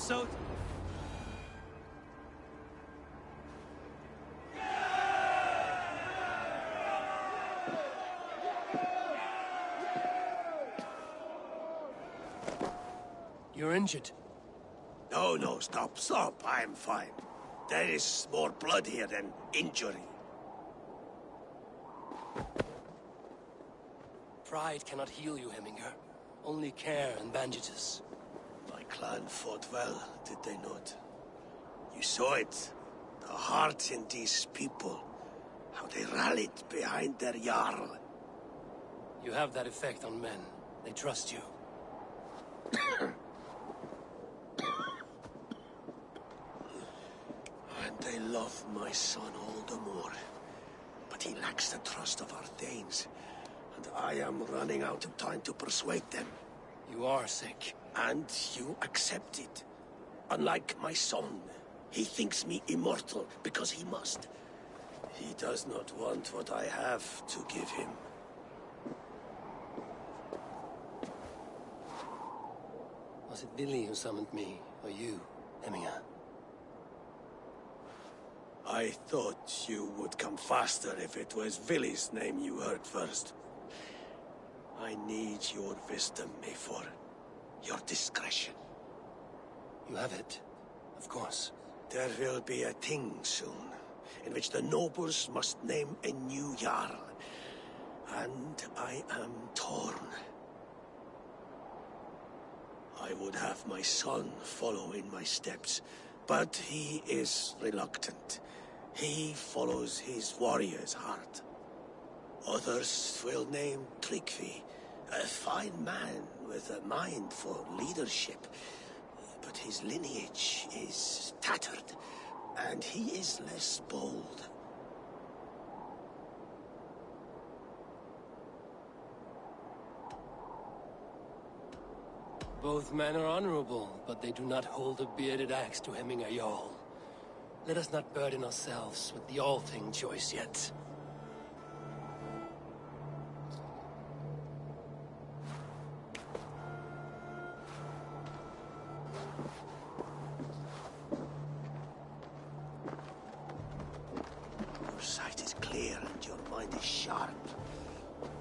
so... You're injured. No, stop. I'm fine. There is more blood here than injury. Pride cannot heal you, Hemminger. Only care and bandages. My clan fought well, did they not? You saw it. The heart in these people. How they rallied behind their Jarl. You have that effect on men. They trust you. And they love my son all the more. But he lacks the trust of our Danes. And I am running out of time to persuade them. You are sick. And you accept it. Unlike my son, he thinks me immortal because he must. He does not want what I have to give him. Was it Billy who summoned me, or you, Hemminger? I thought you would come faster if it was Villy's name you heard first. I need your wisdom, Mayfor. Your discretion. You have it, of course. There will be a thing soon, in which the nobles must name a new Jarl. And I am torn. I would have my son follow in my steps, but he is reluctant. He follows his warrior's heart. Others will name Tryggvi, a fine man with a mind for leadership. But his lineage is tattered, and he is less bold. Both men are honorable, but they do not hold a bearded axe to Hemminger Jarl. Let us not burden ourselves with the all-thing choice yet. Your sight is clear and your mind is sharp.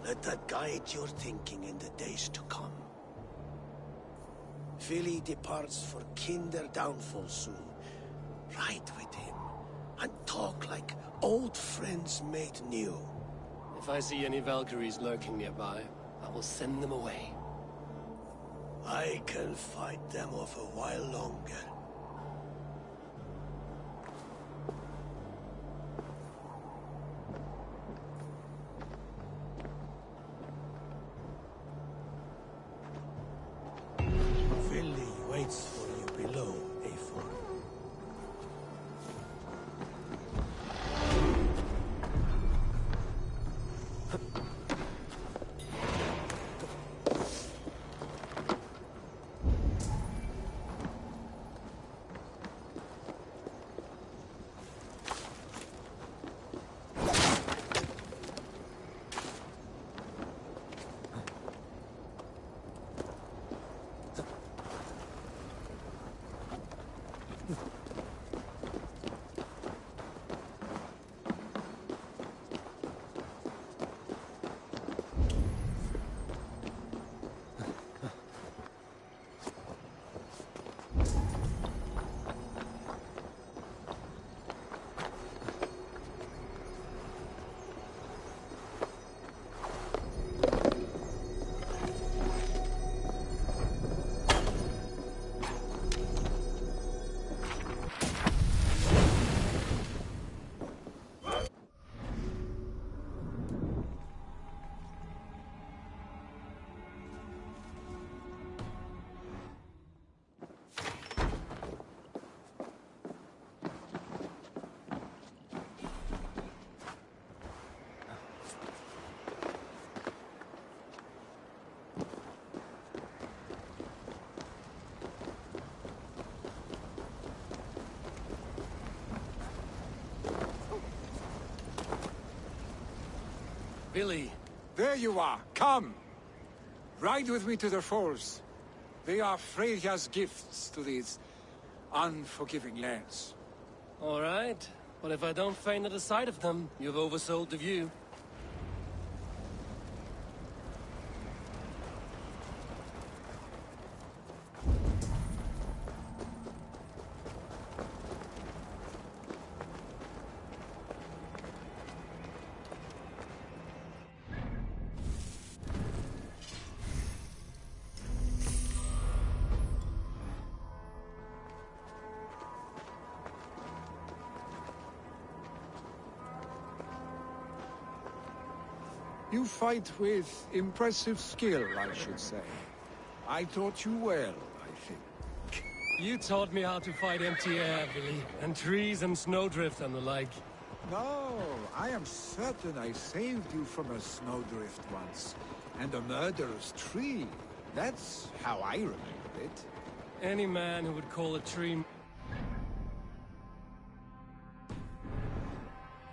Let that guide your thinking in the days to come. Vili departs for Kinder downfall soon. Ride with him, and talk like old friends made new. If I see any Valkyries lurking nearby, I will send them away. I can fight them off a while longer. Vili waits for you below, Eivor. Billy! There you are! Come! Ride with me to the falls. They are Freya's gifts to these unforgiving lands. All right. But if I don't faint at the sight of them, you've oversold the view. You fight with impressive skill, I should say. I taught you well, I think. You taught me how to fight empty air, Billy, and trees and snowdrift and the like. No, I am certain I saved you from a snowdrift once, and a murderous tree. That's how I remember it. Any man who would call a tree...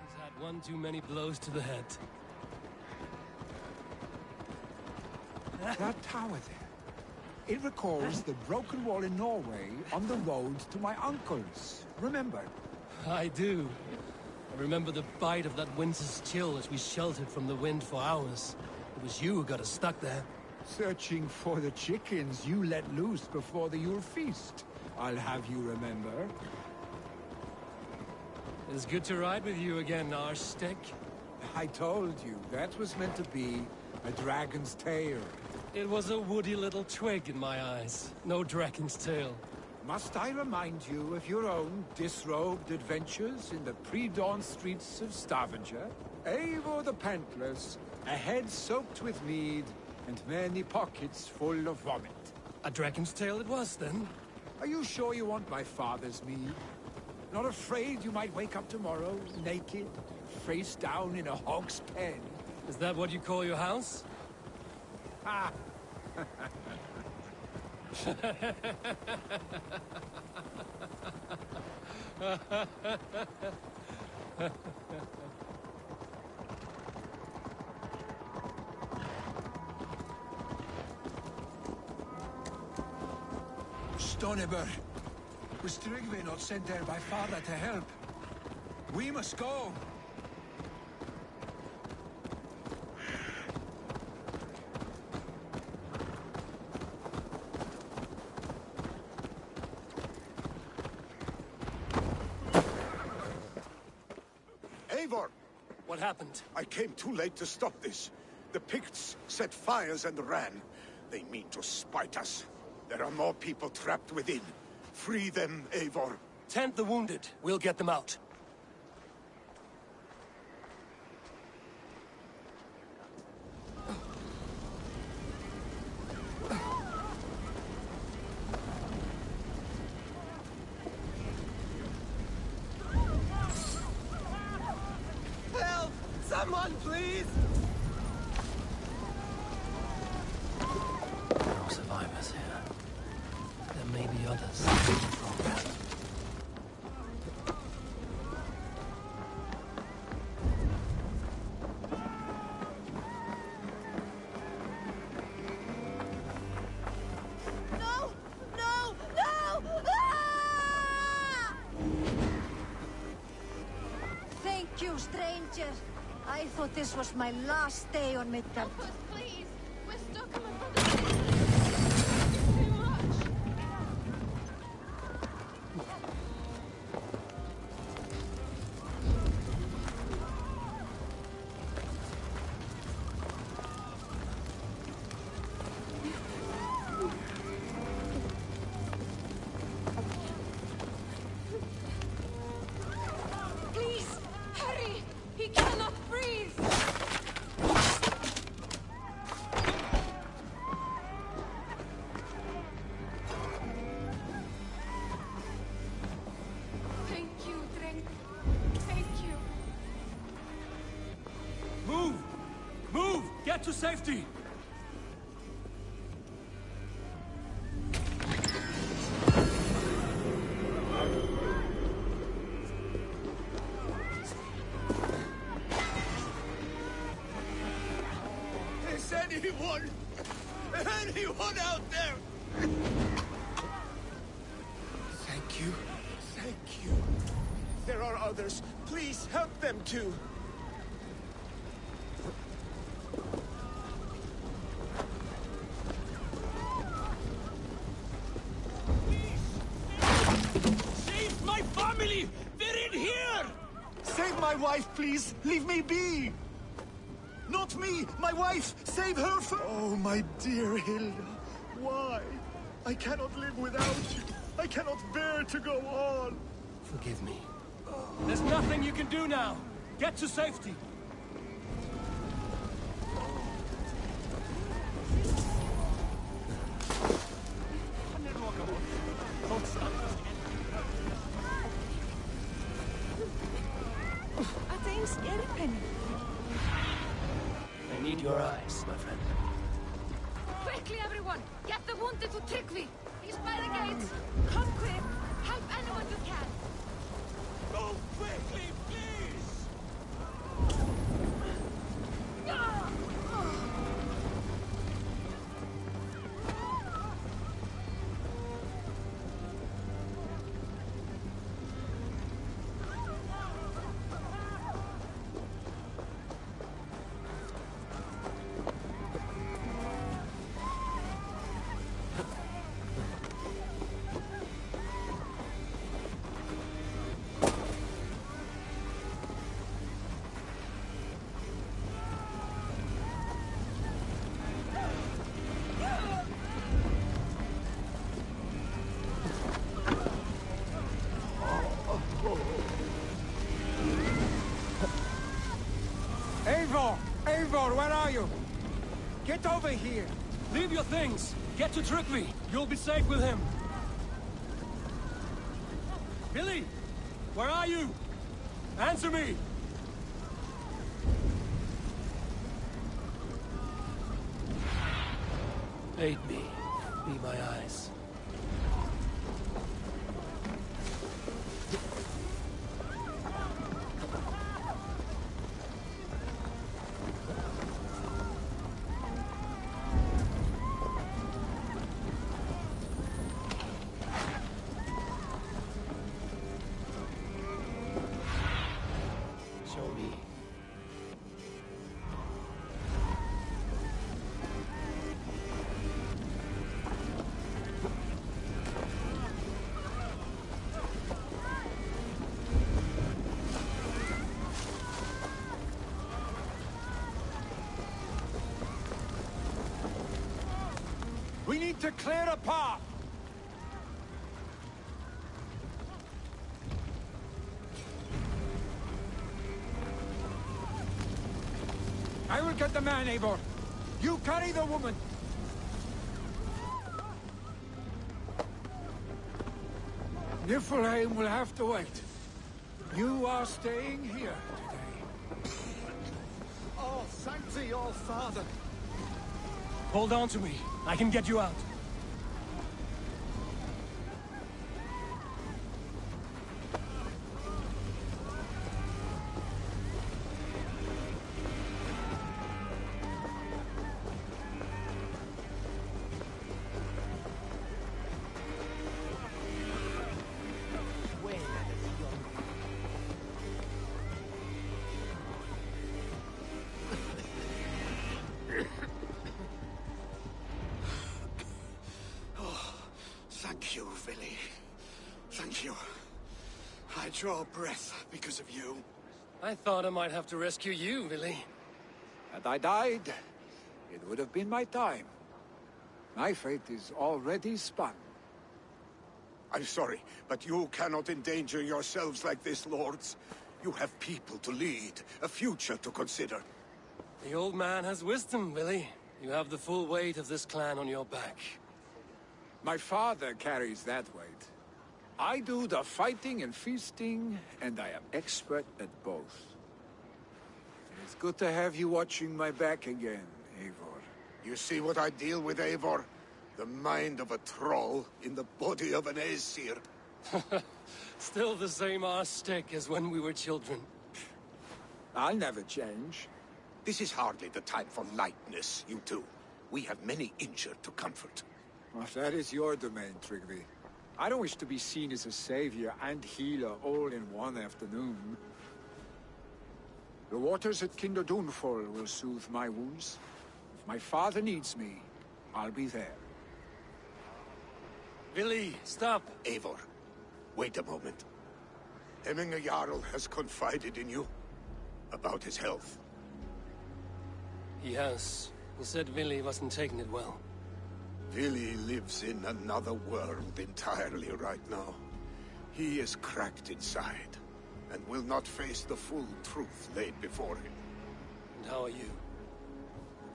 has had one too many blows to the head. That tower there. It recalls the broken wall in Norway on the road to my uncle's. Remember? I do. I remember the bite of that winter's chill as we sheltered from the wind for hours. It was you who got us stuck there. Searching for the chickens you let loose before the Yule feast. I'll have you remember. It's good to ride with you again, Arstick. I told you, that was meant to be a dragon's tail. It was a woody little twig in my eyes. No dragon's tail. Must I remind you of your own disrobed adventures in the pre-dawn streets of Stavanger? Eivor the Pantless, a head soaked with mead, and many pockets full of vomit. A dragon's tail it was, then? Are you sure you want my father's mead? Not afraid you might wake up tomorrow, naked, face down in a hog's pen? Is that what you call your house? Ha! Stoneber, was Tryggve not sent there by father to help? We must go. Eivor! What happened? I came too late to stop this. The Picts set fires and ran. They mean to spite us. There are more people trapped within. Free them, Eivor. Tend the wounded. We'll get them out. Help! Someone, please! No survivors here. There may be others. No! No! No! Ah! Thank you, stranger. I thought this was my last day on Midgard. Help us, please! We're stuck on my brother's... Too much! Please, hurry! He cannot breathe! Thank you, Drink. Thank you. Move! Move! Get to safety! Is anyone out there? Thank you. Thank you. There are others. Please help them too. Save my family! They're in here! Save my wife, please. Leave me be. Not me! My wife! Save her for— Oh, my dear Hilda. Why? I cannot live without you. I cannot bear to go on. Forgive me. There's nothing you can do now. Get to safety. happening? I need your eyes, my friend. Quickly, everyone! Get the wounded to Tryggvi! He's by the gates! Come quick! Help anyone you can! Go quickly, please! Eivor, where are you? Get over here! Leave your things! Get to Tryggvi! You'll be safe with him! Billy! Where are you? Answer me! Aid me. Be my eyes. Show me. We need to clear a path! I will get the man, Eivor. You carry the woman. Niflheim will have to wait. You are staying here today. Oh, thank your father. Hold on to me. I can get you out. Thank you, Vili. Thank you. I draw breath because of you. I thought I might have to rescue you, Billy. Had I died, it would have been my time. My fate is already spun. I'm sorry, but you cannot endanger yourselves like this, lords. You have people to lead, a future to consider. The old man has wisdom, Billy. You have the full weight of this clan on your back. My father carries that weight. I do the fighting and feasting, and I am expert at both. It's good to have you watching my back again, Eivor. You see what I deal with, Eivor? The mind of a troll in the body of an Aesir. Still the same arse stick as when we were children. I'll never change. This is hardly the time for lightness, you two. We have many injured to comfort. Well, that is your domain, Tryggvi. I don't wish to be seen as a savior and healer all in one afternoon. The waters at Kinderdunfol will soothe my wounds. If my father needs me, I'll be there. Billy, stop! Eivor, wait a moment. Hemminger Jarl has confided in you about his health. He has. He said Billy wasn't taking it well. Vili lives in another world entirely right now. He is cracked inside, and will not face the full truth laid before him. And how are you?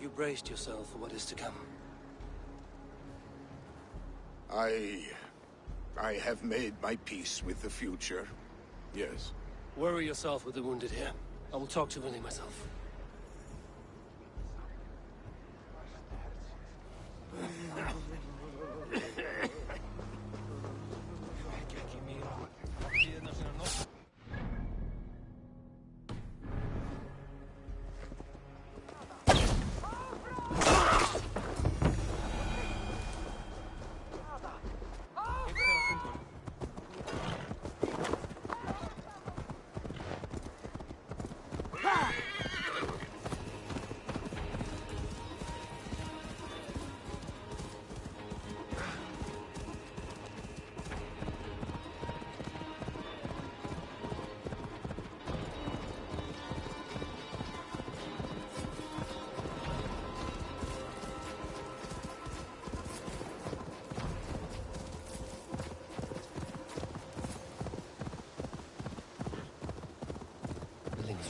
You braced yourself for what is to come. I have made my peace with the future. Yes. Worry yourself with the wounded here. I will talk to Willie myself.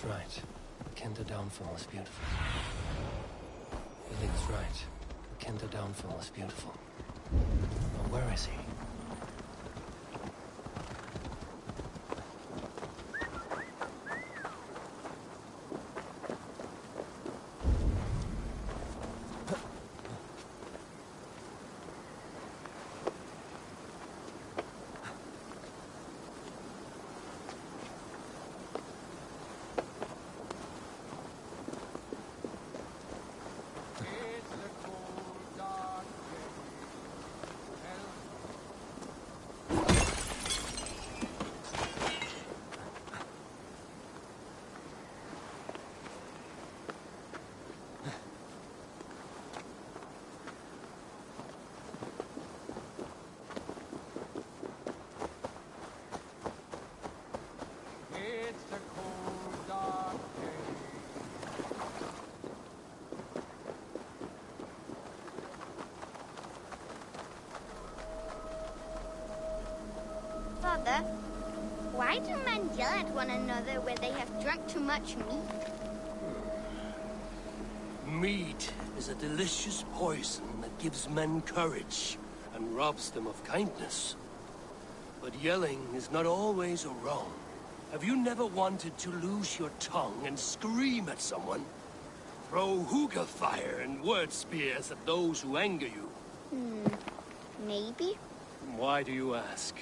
Right. Kinder downfall is beautiful. Billy was right. Kinder downfall is beautiful. But where is he? Father, why do men yell at one another when they have drunk too much meat? Meat is a delicious poison that gives men courage and robs them of kindness. But yelling is not always a wrong. Have you never wanted to lose your tongue and scream at someone? Throw hookah fire and word spears at those who anger you? Maybe. Why do you ask?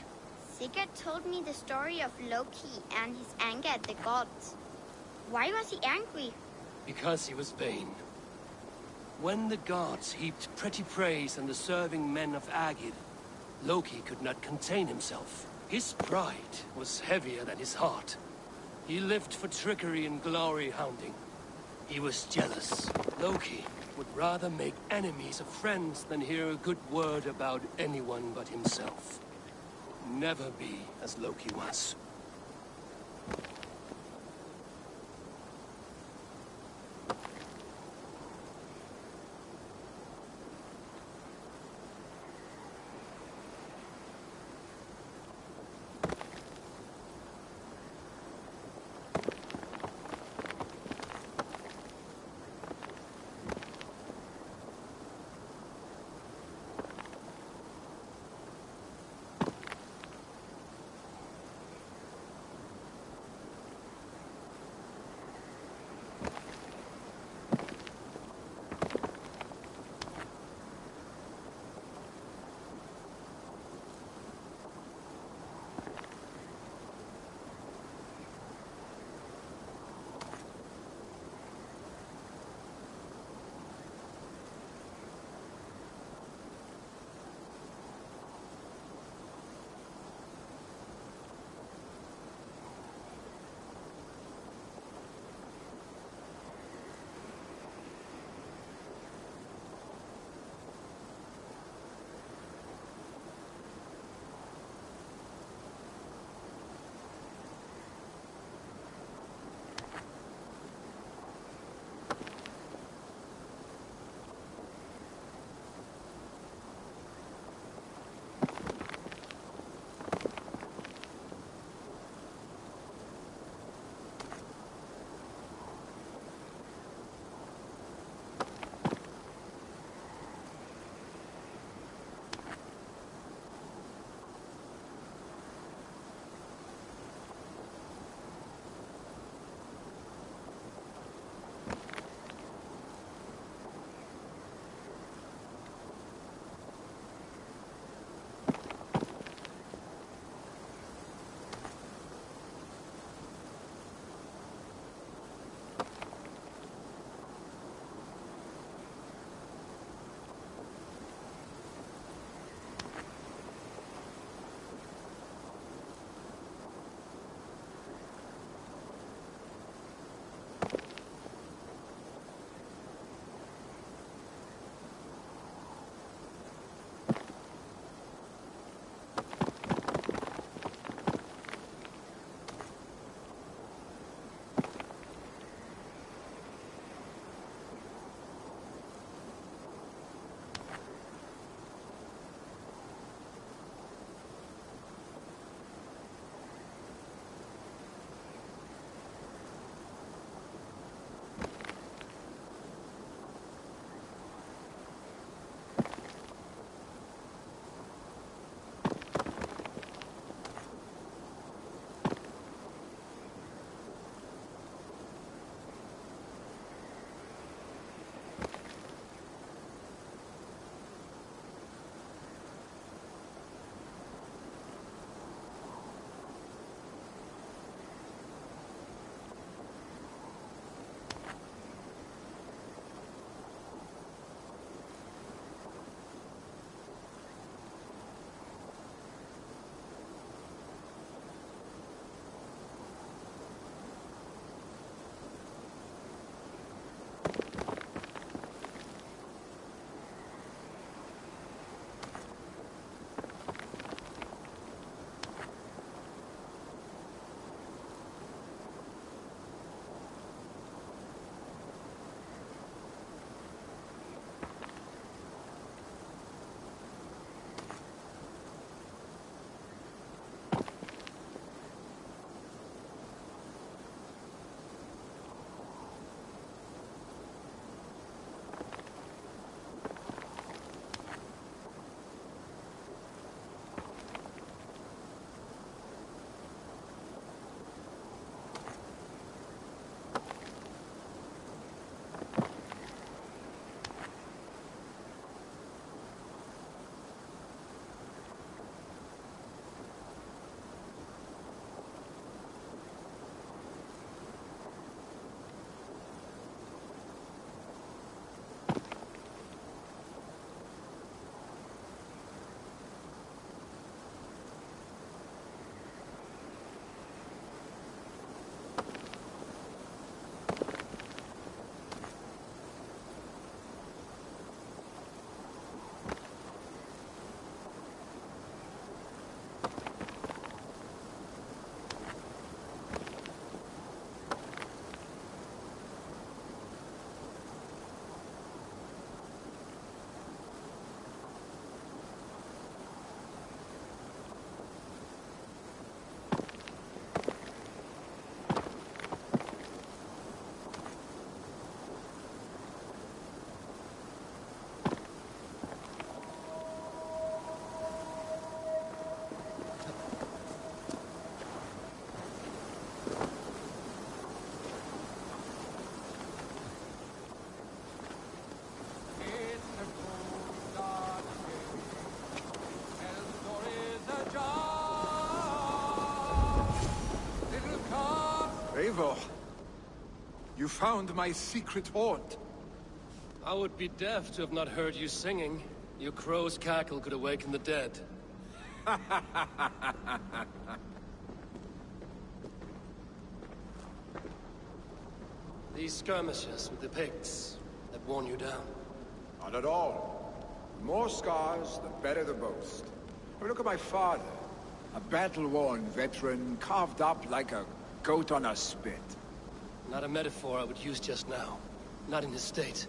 Sigurd told me the story of Loki and his anger at the gods. Why was he angry? Because he was vain. When the gods heaped pretty praise on the serving men of Agid, Loki could not contain himself. His pride was heavier than his heart. He lived for trickery and glory hounding. He was jealous. Loki would rather make enemies of friends than hear a good word about anyone but himself. Never be as Loki was. Eivor! You found my secret haunt. I would be deaf to have not heard you singing. Your crow's cackle could awaken the dead. These skirmishes with the pigs that worn you down. Not at all. The more scars, the better the boast. Oh, look at my father. A battle-worn veteran, carved up like a goat on a spit. Not a metaphor I would use just now. Not in his state.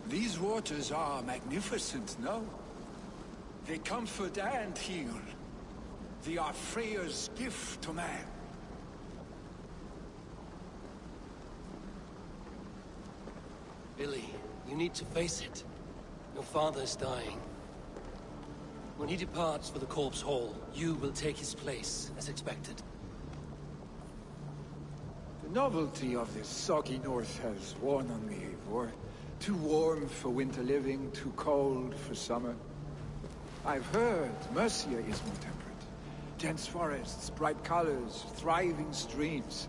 These waters are magnificent, no? They comfort and heal. They are Freya's gift to man. Billy, you need to face it. Your father is dying. When he departs for the Corpse Hall, you will take his place, as expected. The novelty of this soggy north has worn on me, Eivor. Too warm for winter living, too cold for summer. I've heard Mercia is more temperate. Dense forests, bright colors, thriving streams.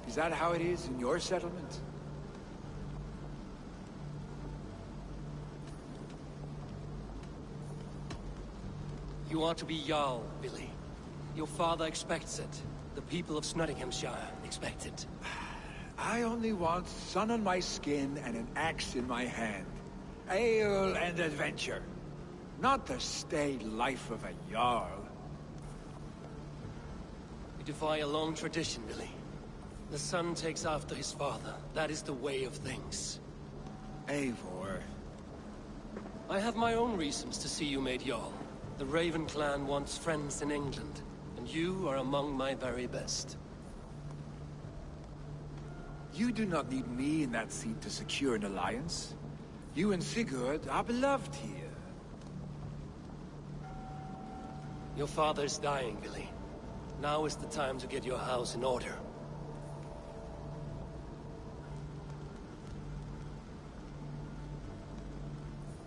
Is that how it is in your settlement? You are to be Jarl, Billy. Your father expects it. The people of Nottinghamshire expect it. I only want sun on my skin and an axe in my hand. Ale and adventure. Not the staid life of a Jarl. You defy a long tradition, Billy. The son takes after his father. That is the way of things. Eivor. I have my own reasons to see you made Jarl. The Raven clan wants friends in England, and you are among my very best. You do not need me in that seat to secure an alliance. You and Sigurd are beloved here. Your father is dying, Billy. Now is the time to get your house in order.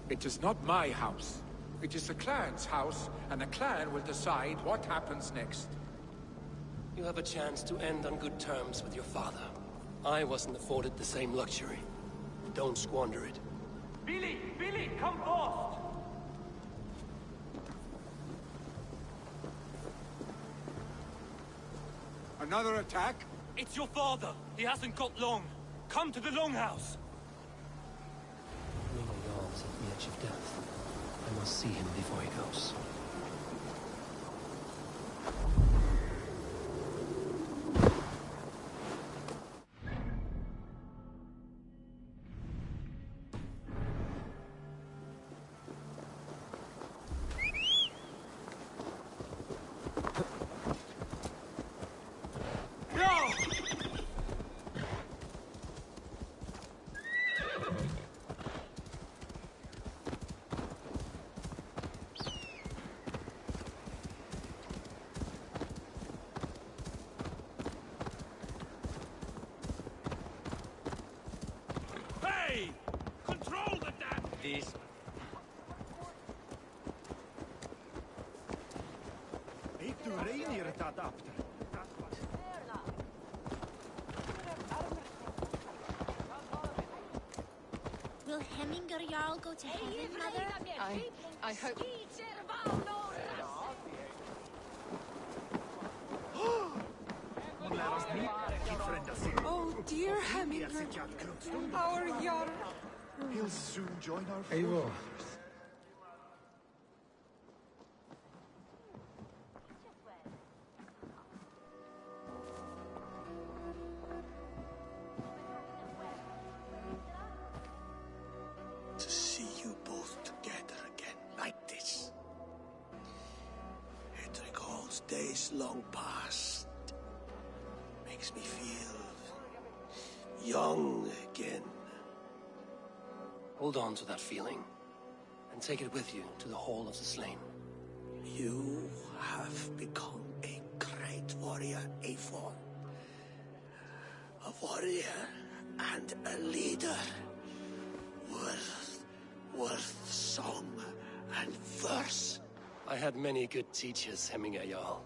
It is not my house. It is the clan's house, and the clan will decide what happens next. You have a chance to end on good terms with your father. I wasn't afforded the same luxury. Don't squander it. Billy! Billy, come fast! Another attack? It's your father! He hasn't got long! Come to the Longhouse! Mino Jarl's at the edge of death. I must see him before he goes. Will Hemminger Jarl go to heaven, Mother? I hope... Oh, dear Hemminger. Our Jarl. He'll soon join our Eivor. forces. To see you both together again like this. It recalls days long past. Makes me feel young again. Hold on to that feeling, and take it with you to the Hall of the Slain. You have become a great warrior, Eivor. A warrior and a leader. Worth song and verse. I had many good teachers, Hemminger Jarl.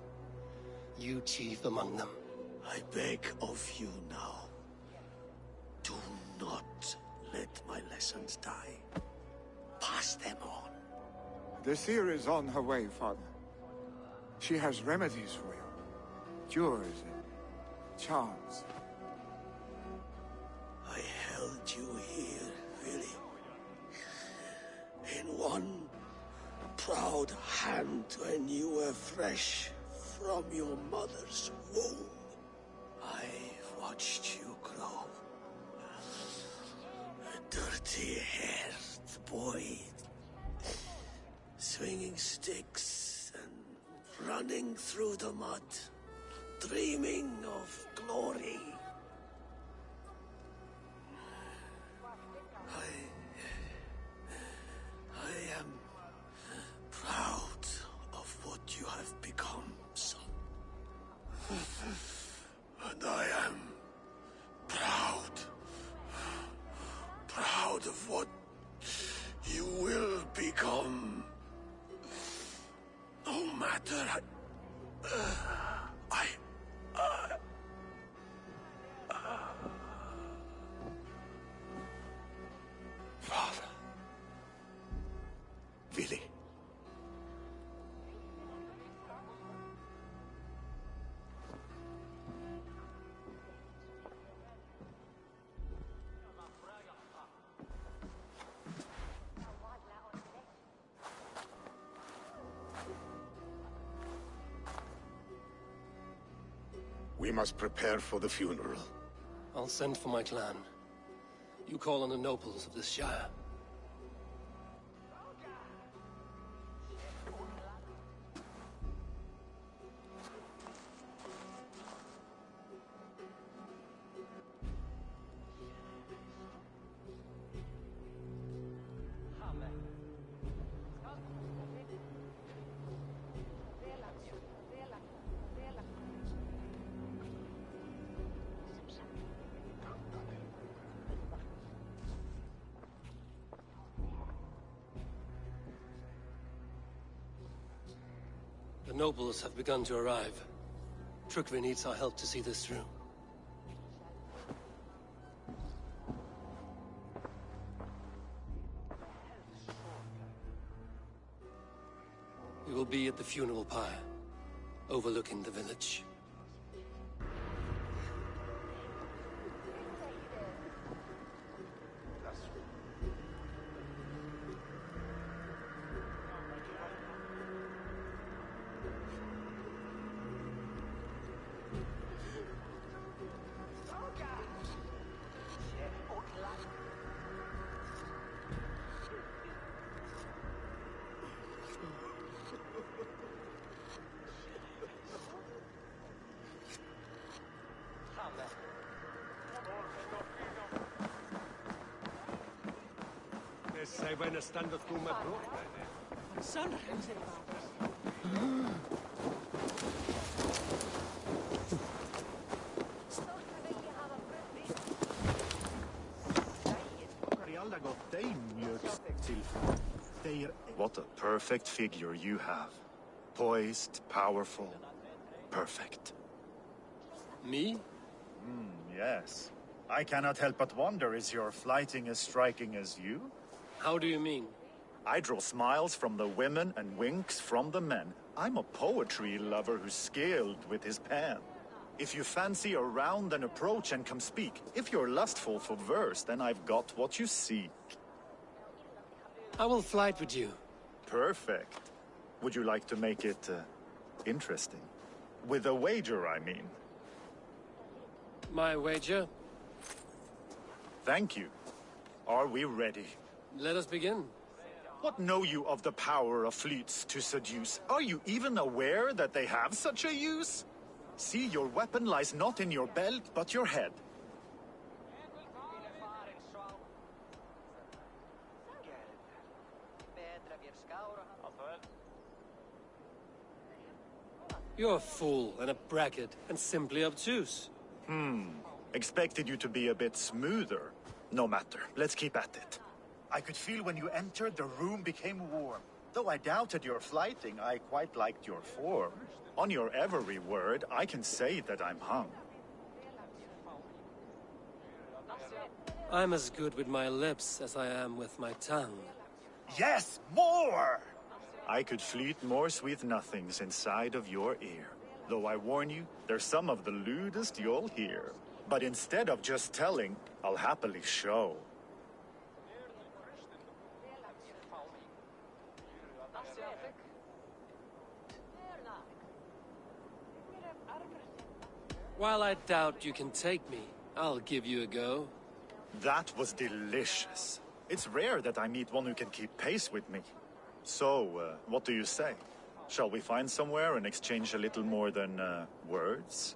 you chief among them. I beg of you now. Do not let my lessons die. Pass them on. The seer is on her way, Father. She has remedies for you. Cures and charms. I held you here, really. In one proud hand when you were fresh from your mother's womb. I watched you grow. A dirty-haired boy, swinging sticks and running through the mud, dreaming of glory. I am proud of what you have become, son. And I am proud of what you will become. No matter Father. Willi. We must prepare for the funeral. I'll send for my clan. You call on the nobles of this shire. The nobles have begun to arrive. Trukvi needs our help to see this through. We will be at the funeral pyre, overlooking the village. Sei bene stando tu me bro. What a perfect figure you have. Poised, powerful, perfect. Me? Yes. I cannot help but wonder, is your flighting as striking as you? How do you mean? I draw smiles from the women and winks from the men. I'm a poetry lover who's skilled with his pen. If you fancy a round, then approach and come speak. If you're lustful for verse, then I've got what you seek. I will flight with you. Perfect. Would you like to make it interesting? With a wager, I mean. My wager? Thank you. Are we ready? Let us begin. What know you of the power of fleets to seduce? Are you even aware that they have such a use? See, your weapon lies not in your belt, but your head. You're a fool and a braggart and simply obtuse. Expected you to be a bit smoother. No matter. Let's keep at it. I could feel when you entered, the room became warm. Though I doubted your flighting, I quite liked your form. On your every word, I can say that I'm hung. I'm as good with my lips as I am with my tongue. Yes, more! I could fleet more sweet nothings inside of your ear. Though I warn you, they're some of the lewdest you'll hear. But instead of just telling, I'll happily show. While I doubt you can take me, I'll give you a go. That was delicious. It's rare that I meet one who can keep pace with me. So, what do you say? Shall we find somewhere and exchange a little more than, words?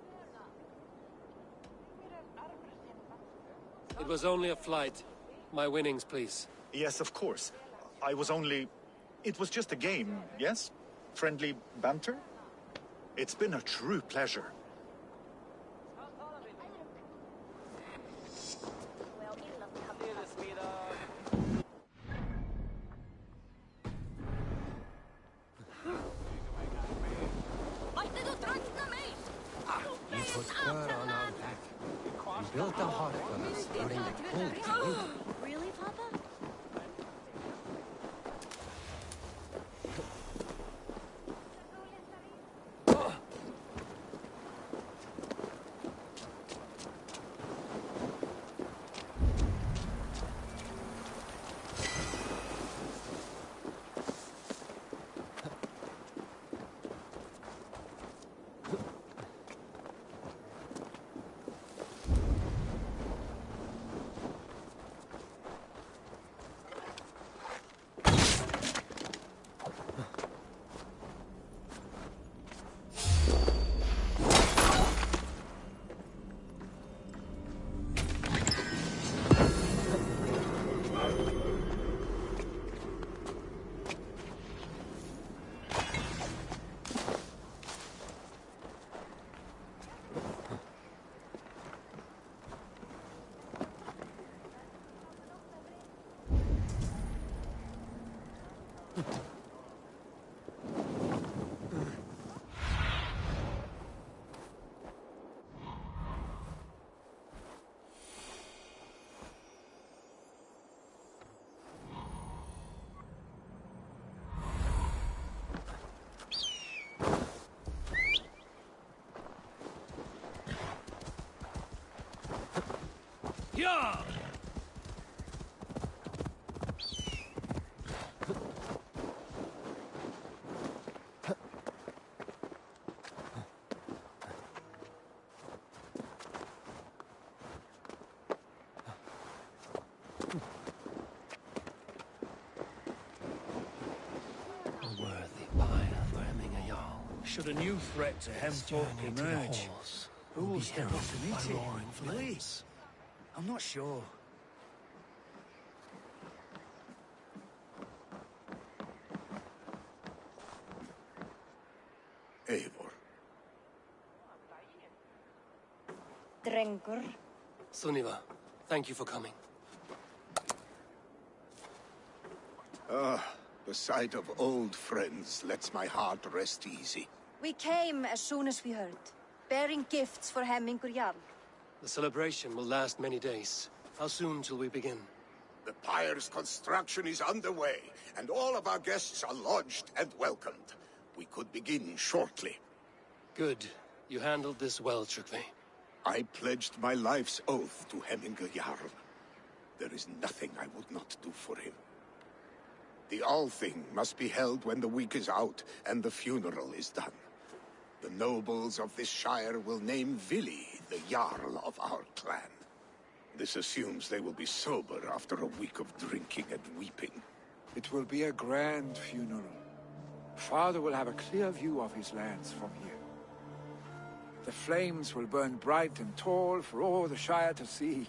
It was only a flight. My winnings, please. Yes, of course. It was just a game, yes? Friendly banter? It's been a true pleasure. You put fur on our back. You built a hut for us during the cold winter. Really, Papa? Yeah! Should a new threat to Hemfolk emerge, who will step up to meet it? Really? I'm not sure. Eivor. Drengur. Sunniva, thank you for coming. The sight of old friends lets my heart rest easy. We came as soon as we heard, bearing gifts for Hemmingur Jarl. The celebration will last many days. How soon shall we begin? The pyre's construction is underway, and all of our guests are lodged and welcomed. We could begin shortly. Good. You handled this well, Tryggvi. I pledged my life's oath to Hemmingur Jarl. There is nothing I would not do for him. The Althing must be held when the week is out and the funeral is done. The nobles of this shire will name Vili the Jarl of our clan. This assumes they will be sober after a week of drinking and weeping. It will be a grand funeral. Father will have a clear view of his lands from here. The flames will burn bright and tall for all the Shire to see.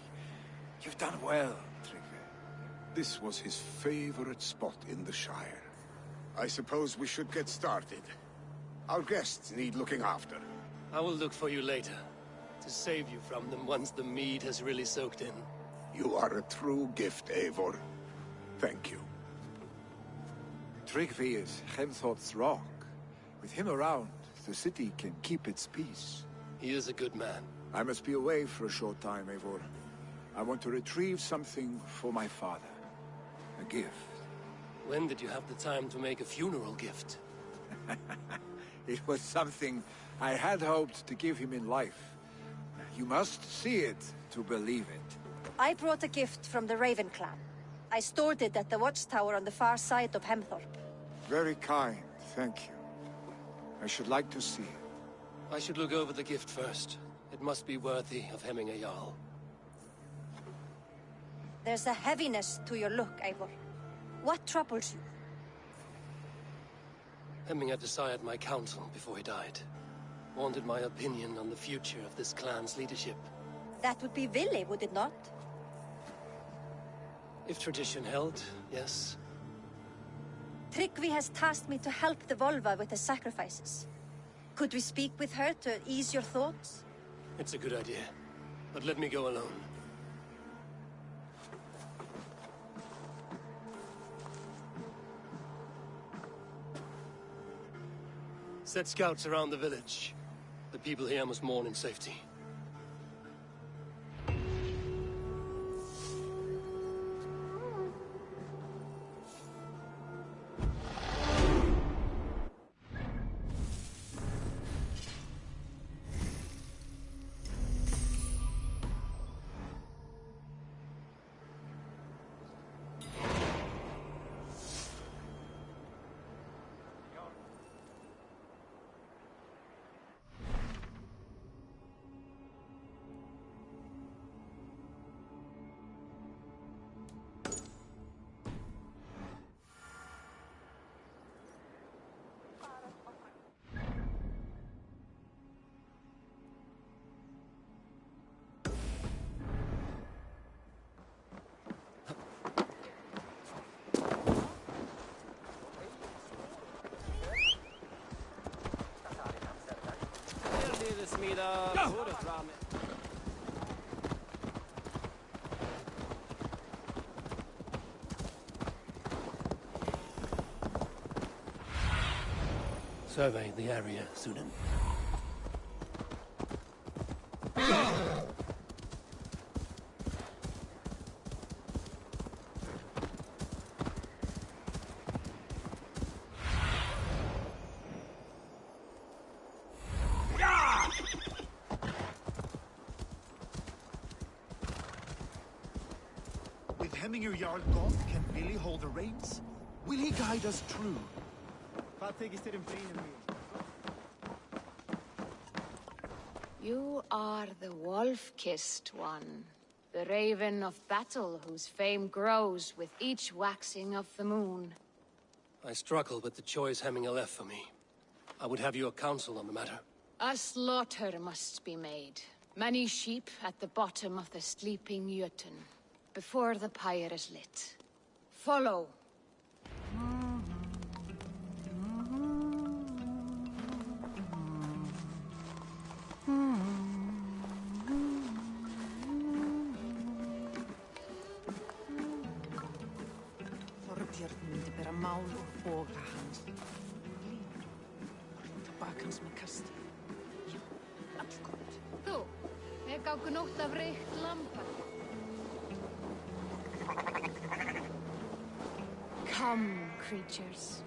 You've done well, Tryggvi. This was his favorite spot in the Shire. I suppose we should get started. Our guests need looking after. I will look for you later, to save you from them once the mead has really soaked in. You are a true gift, Eivor. Thank you. Tryggvi is Hemthor's rock. With him around, the city can keep its peace. He is a good man. I must be away for a short time, Eivor. I want to retrieve something for my father. A gift. When did you have the time to make a funeral gift? It was something I had hoped to give him in life. You must see it to believe it. I brought a gift from the Raven clan. I stored it at the watchtower on the far side of Hemthorpe. Very kind, thank you. I should like to see it. I should look over the gift first. It must be worthy of Hemming a Jarl. There's a heaviness to your look, Eivor. What troubles you? Hemming had desired my counsel before he died. Wanted my opinion on the future of this clan's leadership. That would be Vili, would it not? If tradition held, yes. Tryggvi has tasked me to help the Volva with the sacrifices. Could we speak with her to ease your thoughts? It's a good idea. But let me go alone. Set scouts around the village. The people here must mourn in safety. Survey the area, Sunan. With Hemming Jarl gone, can Vili hold the reins? Will he guide us true? You are the wolf-kissed one. The raven of battle whose fame grows with each waxing of the moon. I struggle with the choice Hemminger left for me. I would have your counsel on the matter. A slaughter must be made. Many sheep at the bottom of the sleeping Jötun, before the pyre is lit. Follow. Þorbjörn myndi bera mál og boga hans. Bak hans með kasti. Já, allgott. Þú, ég gáku nótt af reykt lampa. Come, creatures.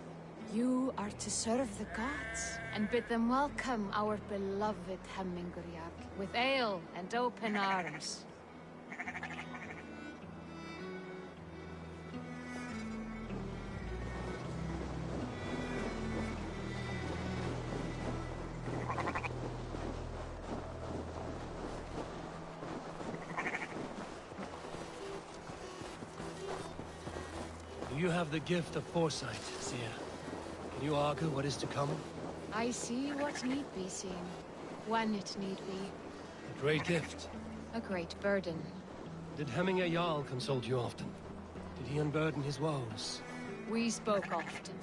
You are to serve the gods, and bid them welcome our beloved Hemmingur Jarl, with ale and open arms. You have the gift of foresight, Seer. Can you argue what is to come? I see what need be seen, when it need be. A great gift. A great burden. Did Hemminger Jarl consult you often? Did he unburden his woes? We spoke often.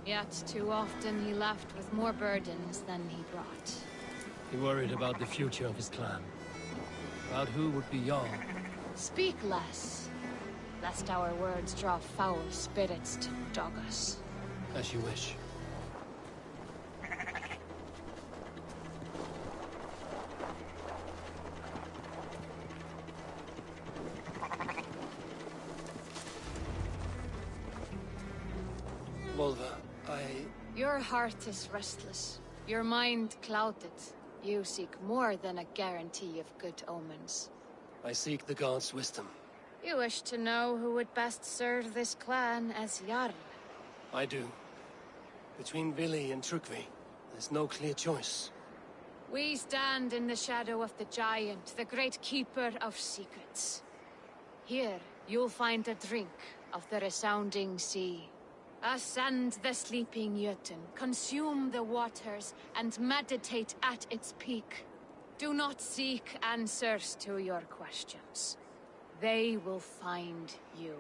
Yet too often he left with more burdens than he brought. He worried about the future of his clan. About who would be Jarl. Speak less, lest our words draw foul spirits to dog us. As you wish. Volva, Your heart is restless. Your mind clouded. You seek more than a guarantee of good omens. I seek the gods' wisdom. You wish to know who would best serve this clan as Jarl. I do. Between Vili and Trukvi, there's no clear choice. We stand in the shadow of the giant, the great keeper of secrets. Here, you'll find a drink of the resounding sea. Ascend the sleeping Jötun, consume the waters, and meditate at its peak. Do not seek answers to your questions. They will find you.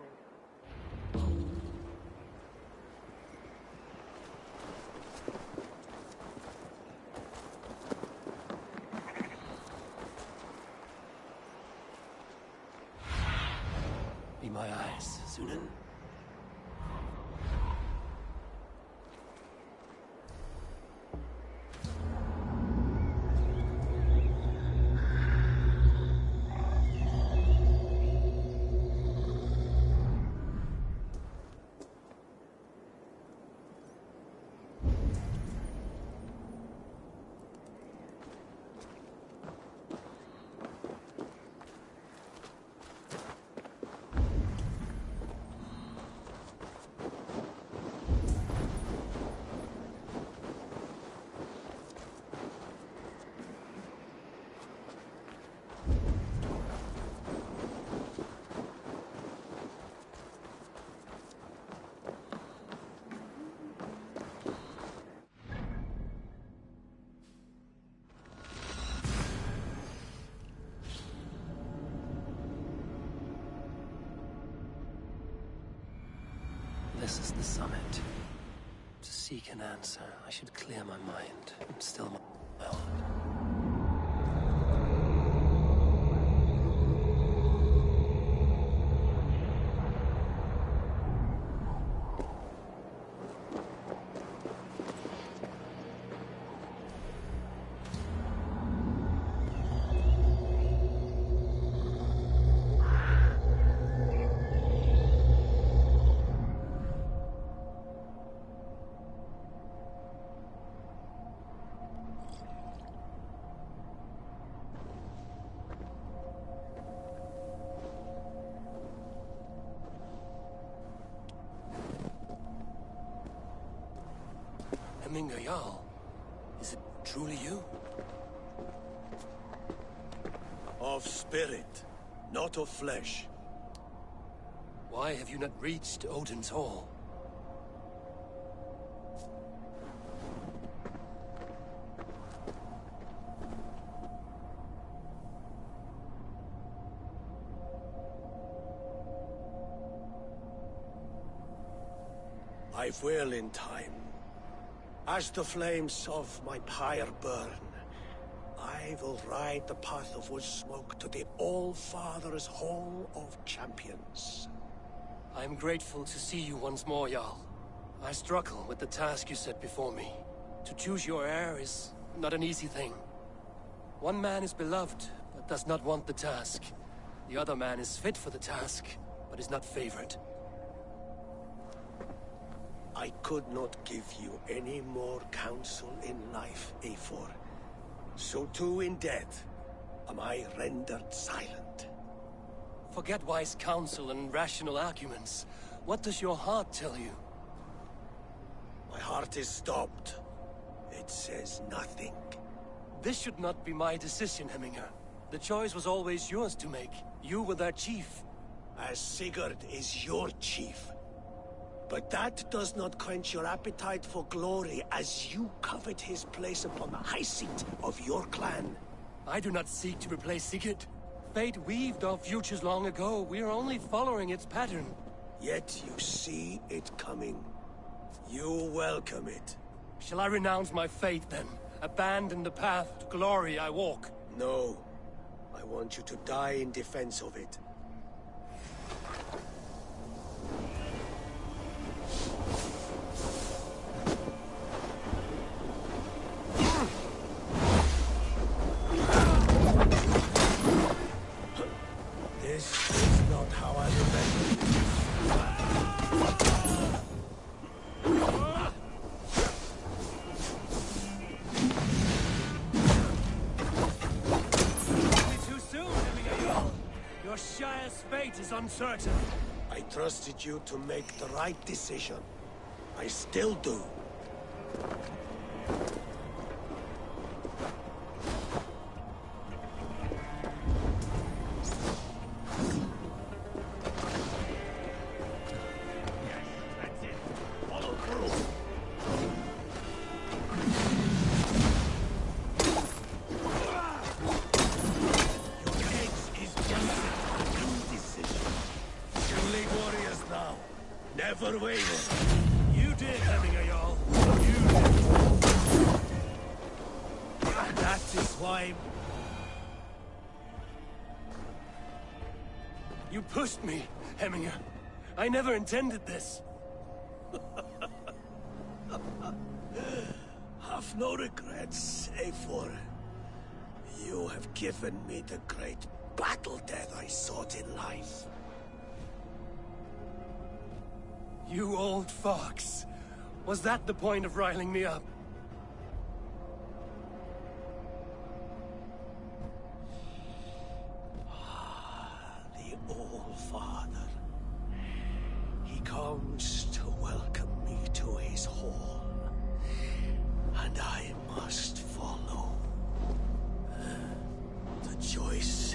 Be my eyes, Sunan. This is the summit. To seek an answer, I should clear my mind and still my heart. Jarl, is it truly you? Of spirit, not of flesh. Why have you not reached Odin's Hall? I will in time. As the flames of my pyre burn, I will ride the path of wood smoke to the All-Father's Hall of Champions. I am grateful to see you once more, Jarl. I struggle with the task you set before me. To choose your heir is not an easy thing. One man is beloved, but does not want the task. The other man is fit for the task, but is not favored. I could not give you any more counsel in life, Eivor. So too in death am I rendered silent. Forget wise counsel and rational arguments. What does your heart tell you? My heart is stopped. It says nothing. This should not be my decision, Hemminger. The choice was always yours to make. You were their chief. As Sigurd is your chief. But that does not quench your appetite for glory as you covet his place upon the high seat of your clan. I do not seek to replace Sigurd. Fate weaved our futures long ago. We are only following its pattern. Yet you see it coming. You welcome it. Shall I renounce my fate then? Abandon the path to glory I walk? No. I want you to die in defense of it. Spire's fate is uncertain. I trusted you to make the right decision. I still do. Never waver. You did, Hemminger Jarl. You did. That is why... You pushed me, Hemminger. I never intended this. Have no regrets, Eivor. You have given me the great battle death I sought in life. You old fox. Was that the point of riling me up? The Old Father. He comes to welcome me to his hall. And I must follow. The choice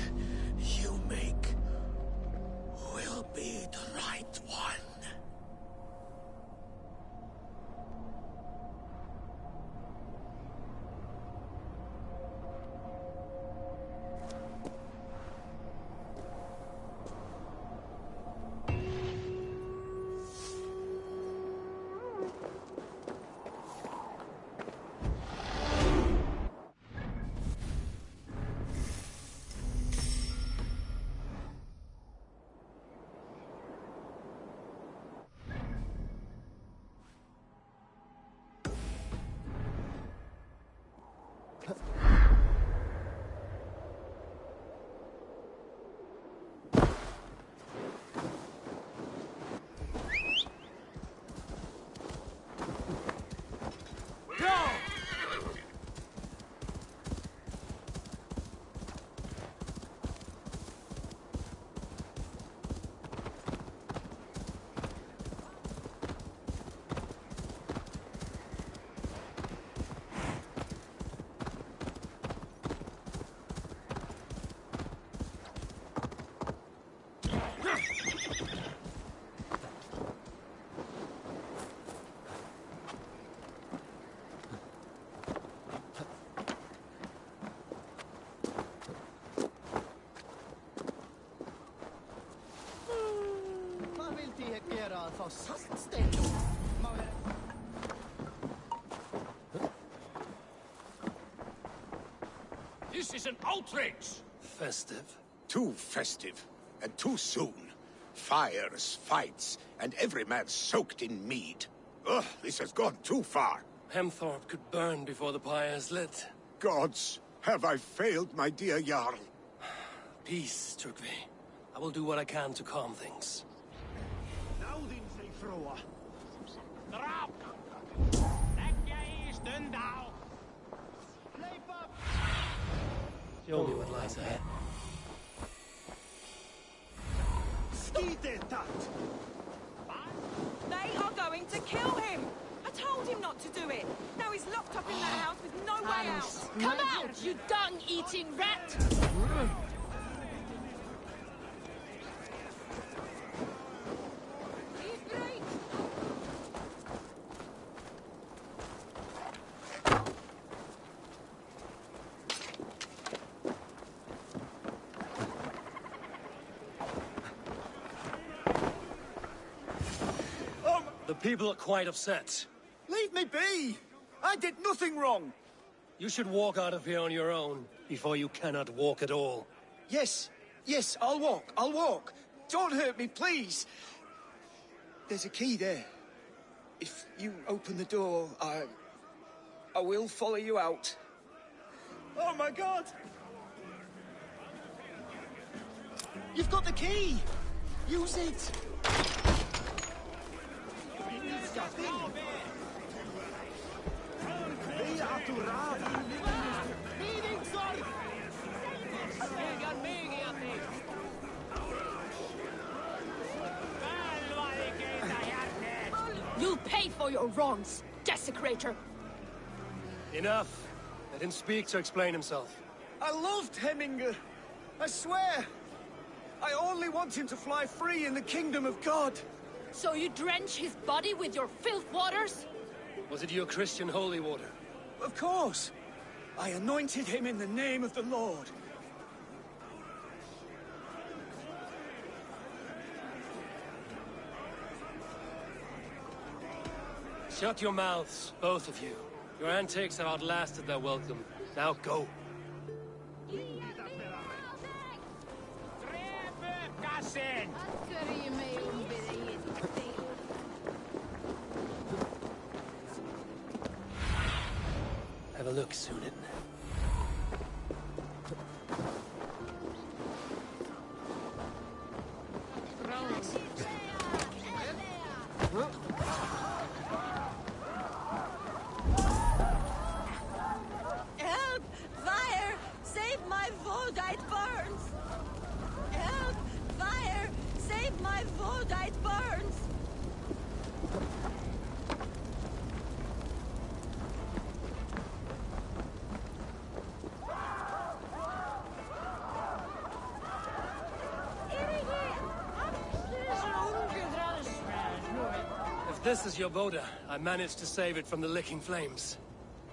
you make will be the right one. This is an outrage! Festive? Too festive, and too soon. Fires, fights, and every man soaked in mead. Ugh, this has gone too far. Hemthorpe could burn before the pyre's lit. Gods, have I failed my dear Jarl? Peace, Turkvi. I will do what I can to calm things. Show me what lies ahead. They are going to kill him! I told him not to do it! Now he's locked up in that house with no way out! Come out, you dung-eating rat! The people are quite upset. Leave me be! I did nothing wrong! You should walk out of here on your own, before you cannot walk at all. Yes, I'll walk. Don't hurt me, please! There's a key there. If you open the door, I will follow you out. Oh my god! You've got the key! Use it! for your wrongs, desecrator! Enough. Let him speak to explain himself. I loved Heminger. I swear. I only want him to fly free in the kingdom of God. So you drench his body with your filth waters? Was it your Christian holy water? Of course. I anointed him in the name of the Lord. Shut your mouths, both of you. Your antics have outlasted their welcome. Now go. Have a look, Sunan. Help! Fire! Save my Vodite burns! Help! Fire! Save my Vodite burns! If this is your Voda, I managed to save it from the licking flames.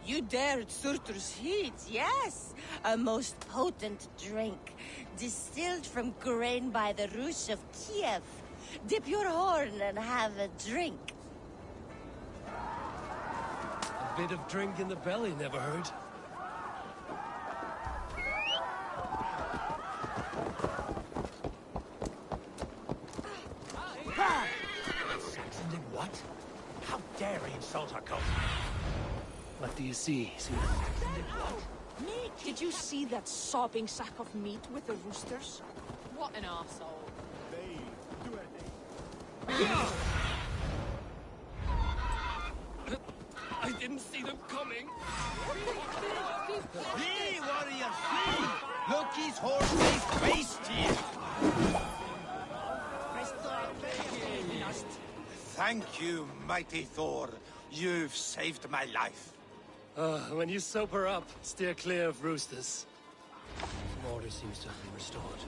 You dared Surtur's heat, yes! A most potent drink, distilled from grain by the Rus of Kiev. Dip your horn and have a drink. A bit of drink in the belly never hurt. Saxon did what? How dare he insult our culture? What do you see, Sunan? Did you see that sopping sack of meat with the roosters? What an arsehole. I didn't see them coming. Flee, warrior, flee! Loki's horse-faced beast here! Thank you, mighty Thor. You've saved my life. When you soap her up, steer clear of roosters. Some order seems to have been restored.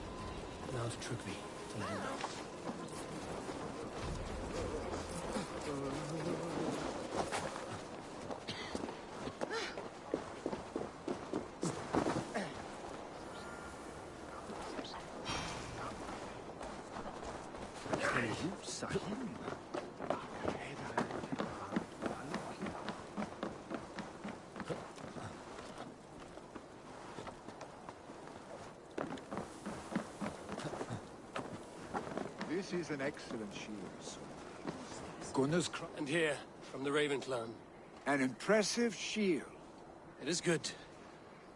Now to Trugvi, to let him know. This is an excellent shield. Gunnar's And here, from the Raven clan. An impressive shield. It is good.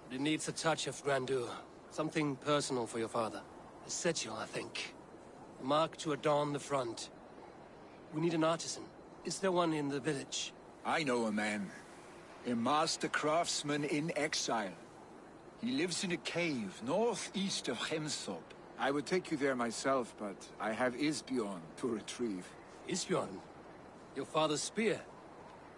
But it needs a touch of grandeur. Something personal for your father. A sigil, I think. A mark to adorn the front. We need an artisan. Is there one in the village? I know a man. A master craftsman in exile. He lives in a cave northeast of Hemthorpe. I would take you there myself, but I have Isbjorn to retrieve. Isbjorn? Your father's spear?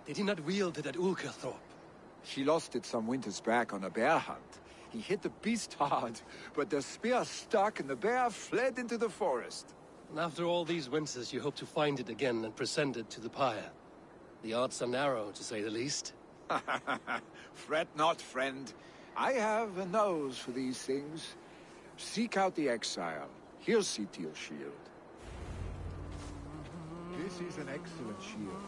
Did he not wield it at Ulkerthorpe? He lost it some winters back on a bear hunt. He hit the beast hard, but the spear stuck and the bear fled into the forest. And after all these winters, you hope to find it again and present it to the pyre. The odds are narrow, to say the least. Fret not, friend. I have a nose for these things. Seek out the exile. He'll see to your shield. This is an excellent shield.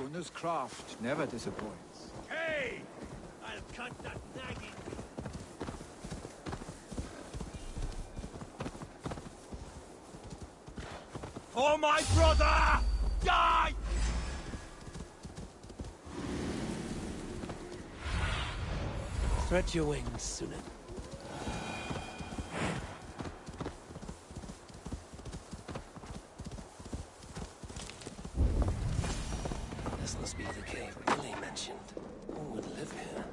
Gunnar's craft never disappoints. Hey! I'll cut that nagging. For my brother! Die! Spread your wings, Sunan. This must be the cave Billy mentioned. Who would live here?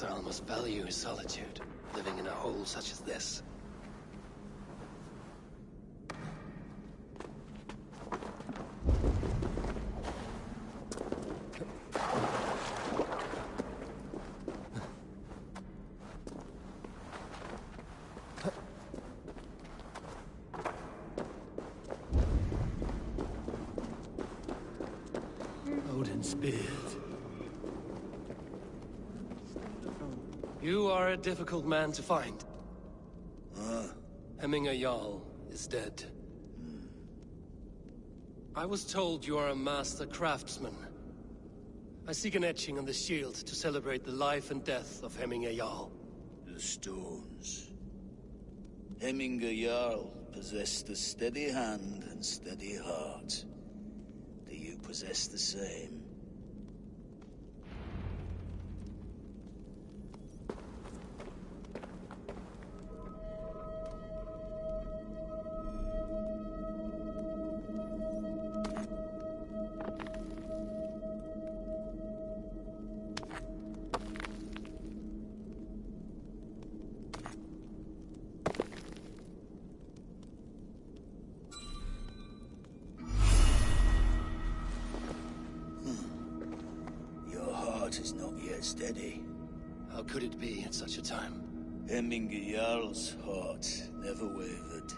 exile must value his solitude, living in a hole such as this. Odin's beard. You are a difficult man to find. Hemminger Jarl is dead. I was told you are a master craftsman. I seek an etching on the shield to celebrate the life and death of Hemminger Jarl. The stones. Hemminger Jarl possessed a steady hand and steady heart. Do you possess the same? Is not yet steady. How could it be at such a time? Hemminger Jarl's heart never wavered.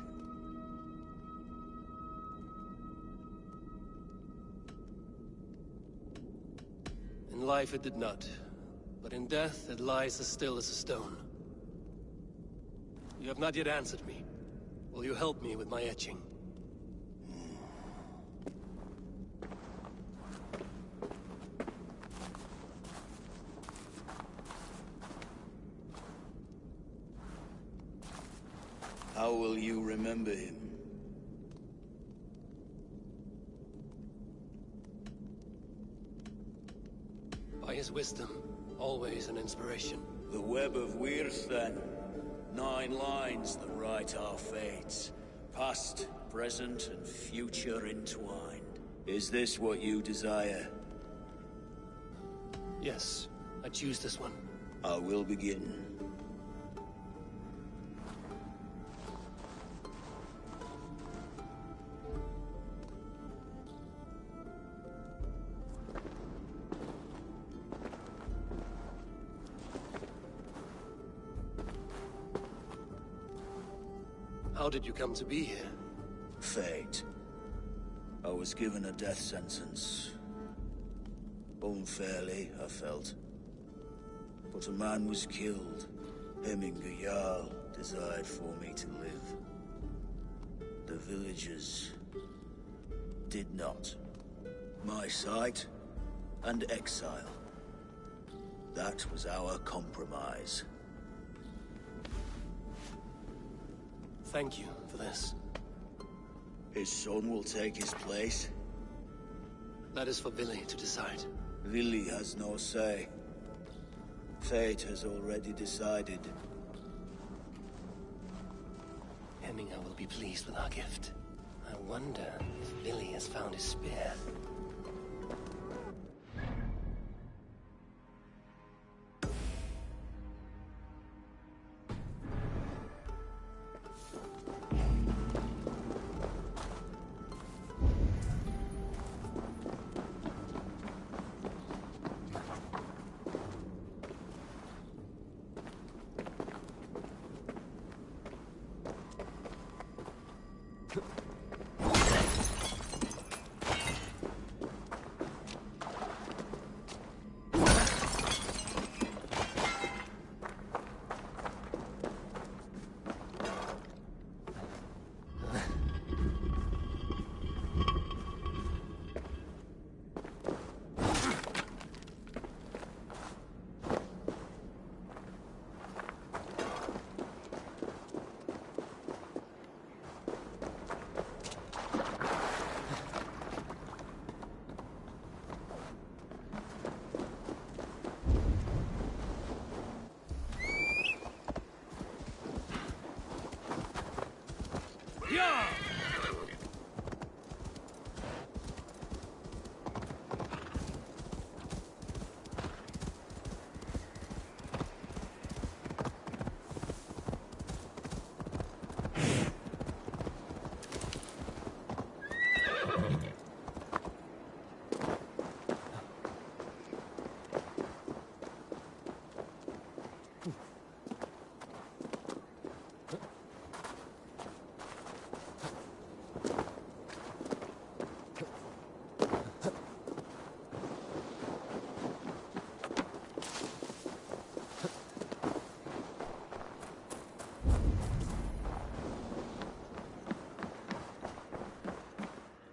In life it did not, but in death it lies as still as a stone. You have not yet answered me. Will you help me with my etching? How will you remember him? By his wisdom, always an inspiration. The web of Wirth, then. 9 lines that write our fates. Past, present, and future entwined. Is this what you desire? Yes, I choose this one. I will begin. How did you come to be here? Fate. I was given a death sentence. Unfairly, I felt. But a man was killed. Hemminger Jarl desired for me to live. The villagers did not. My sight and exile. That was our compromise. Thank you for this. His son will take his place. That is for Vili to decide. Vili has no say. Fate has already decided. Hemminger will be pleased with our gift. I wonder if Vili has found his spear.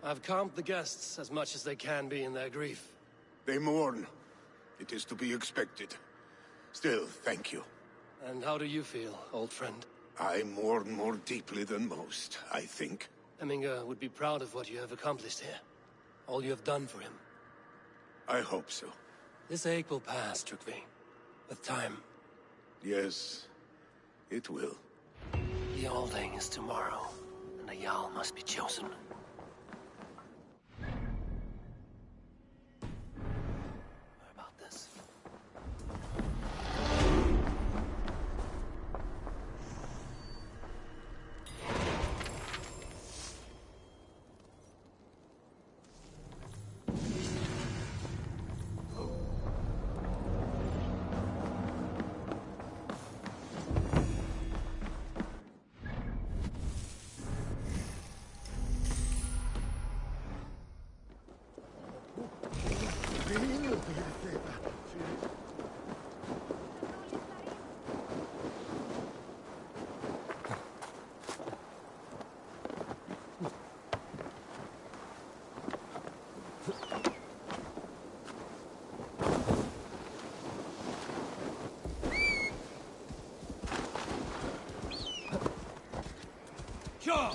I've calmed the guests as much as they can be in their grief. They mourn. It is to be expected. Still, thank you. And how do you feel, old friend? I mourn more deeply than most, I think. Hemminger would be proud of what you have accomplished here. All you have done for him. I hope so. This ache will pass, Trygve. With time. Yes, it will. The Alding is tomorrow, and a Jarl must be chosen. What about this? Sure!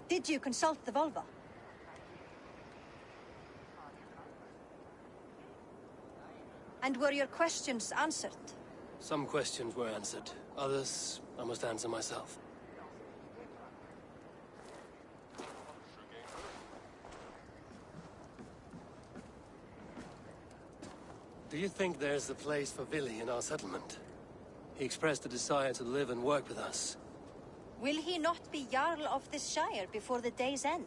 Did you consult the Volva? And were your questions answered? Some questions were answered. Others, I must answer myself. Do you think there's a place for Vili in our settlement? He expressed a desire to live and work with us. Will he not be Jarl of this Shire before the day's end?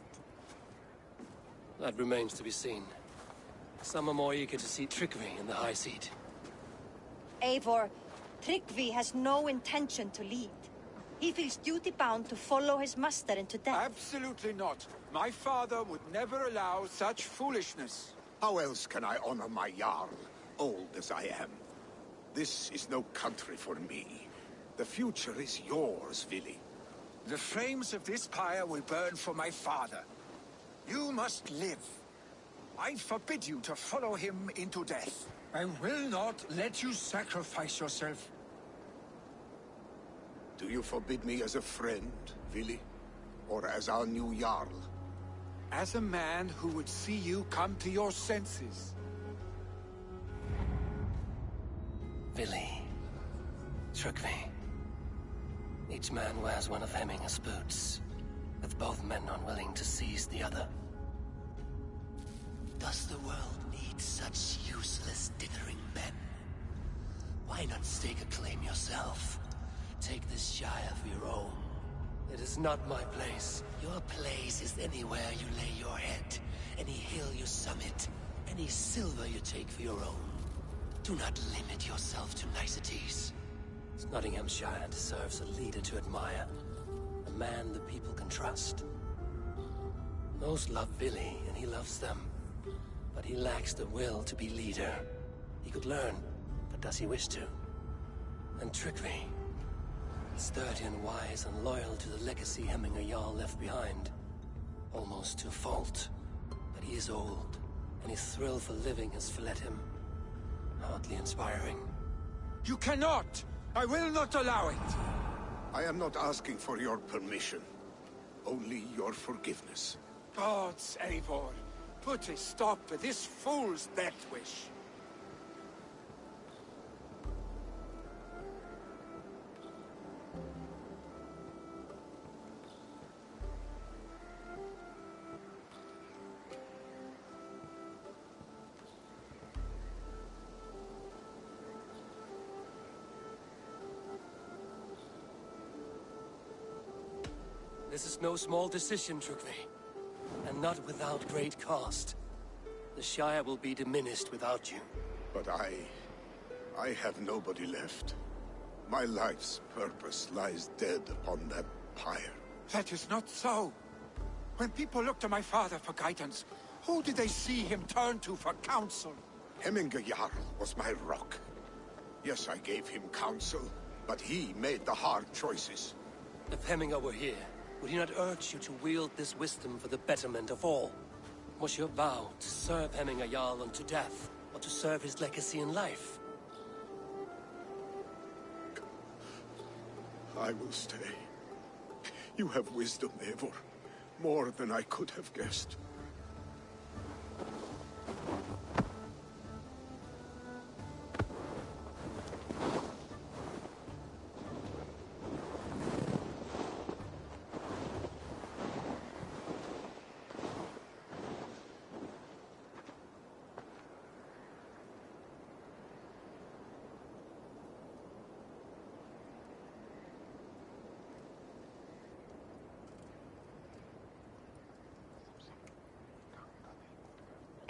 That remains to be seen. Some are more eager to see Trygve in the high seat. Eivor, Trygve has no intention to lead. He feels duty-bound to follow his master into death. Absolutely not. My father would never allow such foolishness. How else can I honor my Jarl, old as I am? This is no country for me. The future is yours, Vili. The flames of this pyre will burn for my father. You must live. I forbid you to follow him into death. I will not let you sacrifice yourself. Do you forbid me as a friend, Vili? Or as our new Jarl? As a man who would see you come to your senses. Vili. Trygve. Each man wears one of Hemminger's boots, with both men unwilling to seize the other. Does the world need such useless dithering men? Why not stake a claim yourself? Take this Shire for your own. It is not my place. Your place is anywhere you lay your head, any hill you summit, any silver you take for your own. Do not limit yourself to niceties. Nottinghamshire deserves a leader to admire. A man the people can trust. Most love Vili, and he loves them. But he lacks the will to be leader. He could learn, but does he wish to? And Trygve. Sturdy and wise and loyal to the legacy Hemminger Jarl left behind. Almost to a fault. But he is old, and his thrill for living has fled him. Hardly inspiring. You cannot! I will not allow it! I am not asking for your permission. Only your forgiveness. Gods, Eivor, put a stop to this fool's death wish. This is no small decision, Trygve. And not without great cost. The Shire will be diminished without you. But I have nobody left. My life's purpose lies dead upon that pyre. That is not so. When people look to my father for guidance, who did they see him turn to for counsel? Hemminger Jarl was my rock. Yes, I gave him counsel, but he made the hard choices. If Hemminger were here, would he not urge you to wield this wisdom for the betterment of all? Was your vow to serve Hemminger Jarl unto death, or to serve his legacy in life? I will stay. You have wisdom, Eivor. More than I could have guessed.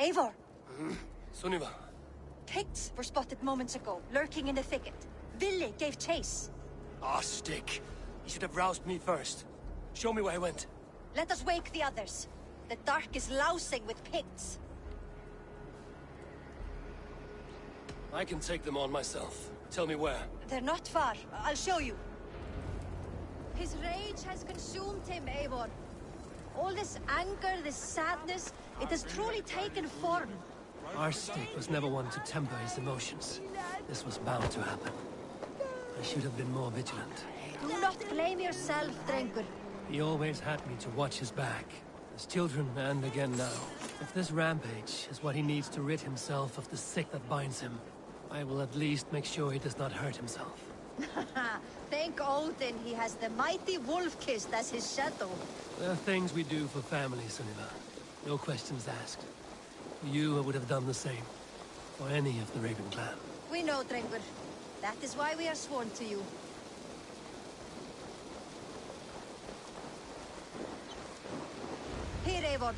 Eivor! Sunniva. Picts were spotted moments ago, lurking in the thicket. Ville gave chase. Ah, stick. You should have roused me first. Show me where he went. Let us wake the others. The dark is lousing with Picts. I can take them on myself. Tell me where. They're not far. I'll show you. His rage has consumed him, Eivor. All this anger, this sadness, it has truly taken form. Our stick was never one to temper his emotions. This was bound to happen. I should have been more vigilant. Do not blame yourself, Drengur. He always had me to watch his back. As children, and again now. If this rampage is what he needs to rid himself of the sick that binds him, I will at least make sure he does not hurt himself. Thank Odin he has the mighty Wolf-Kissed as his shadow. There are things we do for family, Sunniva. No questions asked. For you, I would have done the same. For any of the Raven clan. We know, Drengur. That is why we are sworn to you. Here, Eivor.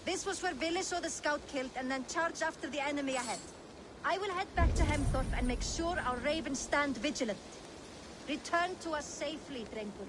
This was where Ville saw the scout killed and then charged after the enemy ahead. I will head back to Hemthorpe and make sure our ravens stand vigilant. Return to us safely, Drengur.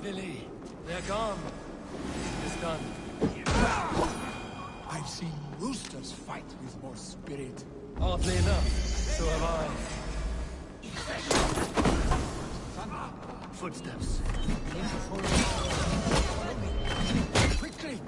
Billy, they're gone. It's done. I've seen roosters fight with more spirit. Oddly enough, so have I. Footsteps. Quickly!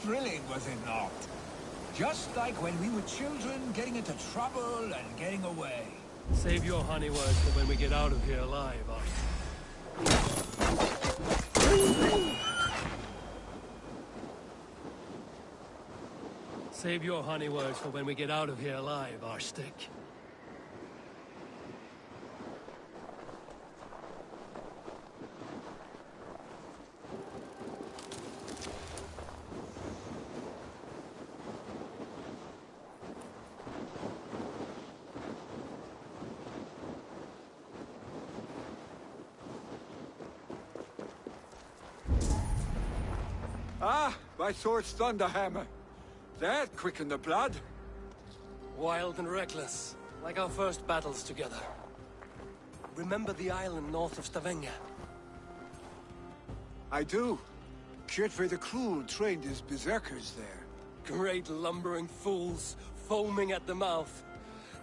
Thrilling, was it not? Just like when we were children, getting into trouble and getting away. Save your honey words for when we get out of here alive, Save your honey words for when we get out of here alive, Arstick. Ah, my sword's Thunderhammer. That quickened the blood. Wild and reckless, like our first battles together. Remember the island north of Stavanger? I do. Kjotve the Cruel trained his berserkers there. Great lumbering fools, foaming at the mouth.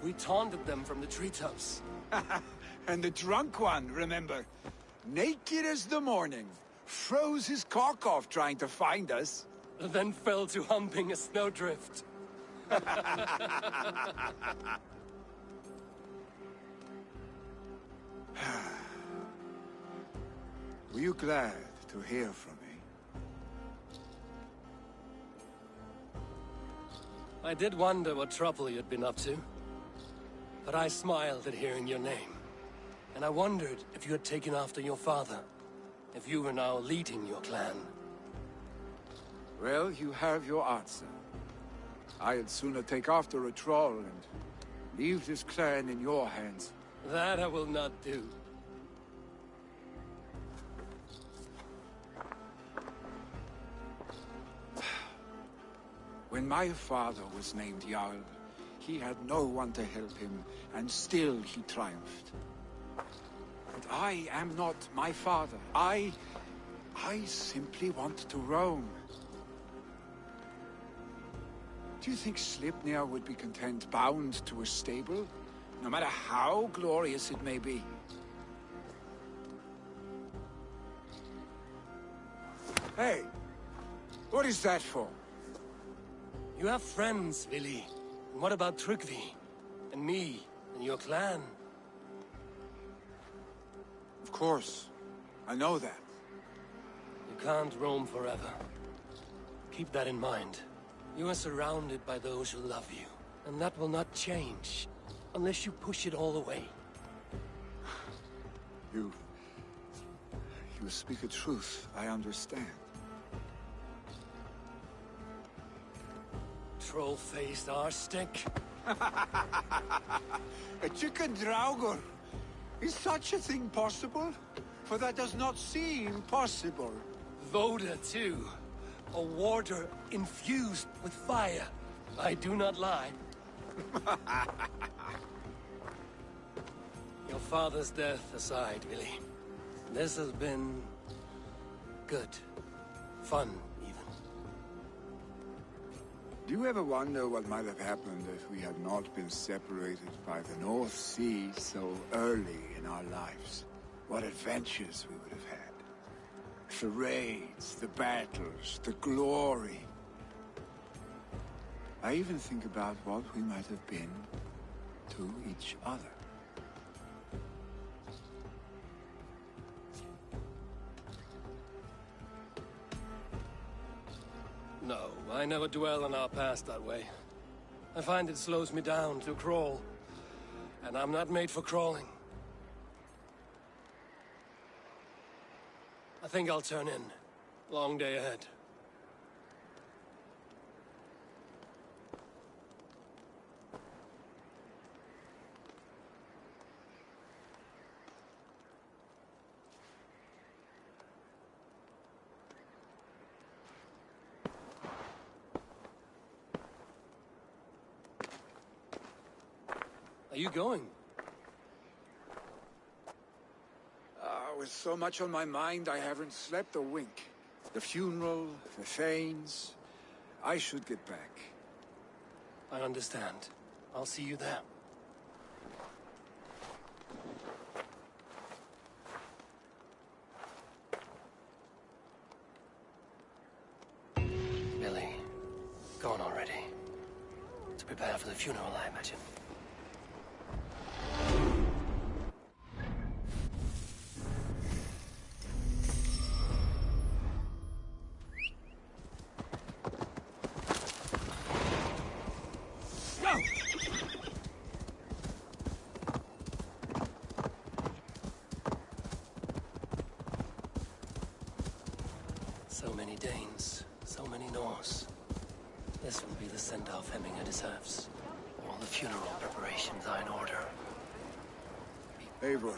We taunted them from the treetops. And the drunk one, remember? Naked as the morning. Froze his cock off trying to find us. Then fell to humping a snowdrift. Were you glad to hear from me? I did wonder what trouble you'd been up to. But I smiled at hearing your name. And I wondered if you had taken after your father. If you were now leading your clan. Well, you have your answer. I'd sooner take after a troll and leave this clan in your hands. That I will not do. When my father was named Jarl, he had no one to help him, and still he triumphed. But I am not my father. I simply want to roam. Do you think Sleipnir would be content bound to a stable, no matter how glorious it may be? Hey, what is that for? You have friends, Vili. And what about Tryggvi? And me? And your clan? Of course. I know that. You can't roam forever. Keep that in mind. You are surrounded by those who love you. And that will not change. Unless you push it all away. You speak a truth. I understand. Troll-faced arstick. A chicken Draugr. Is such a thing possible? For that does not seem possible. Voda, too. A warder infused with fire. I do not lie. Your father's death aside, Vili. This has been... good. Fun, even. Do you ever wonder what might have happened if we had not been separated by the North Sea so early in our lives? What adventures we would have had. The raids, the battles, the glory. I even think about what we might have been to each other. No, I never dwell on our past that way. I find it slows me down to crawl. And I'm not made for crawling. I think I'll turn in. Long day ahead. Are you going? With so much on my mind, I haven't slept a wink. The funeral, the Thanes. I should get back. I understand. I'll see you there. funeral, I imagine. So many Danes, so many Norse. This will be the send-off Hemminger deserves. All the funeral preparations are in order. Eivor,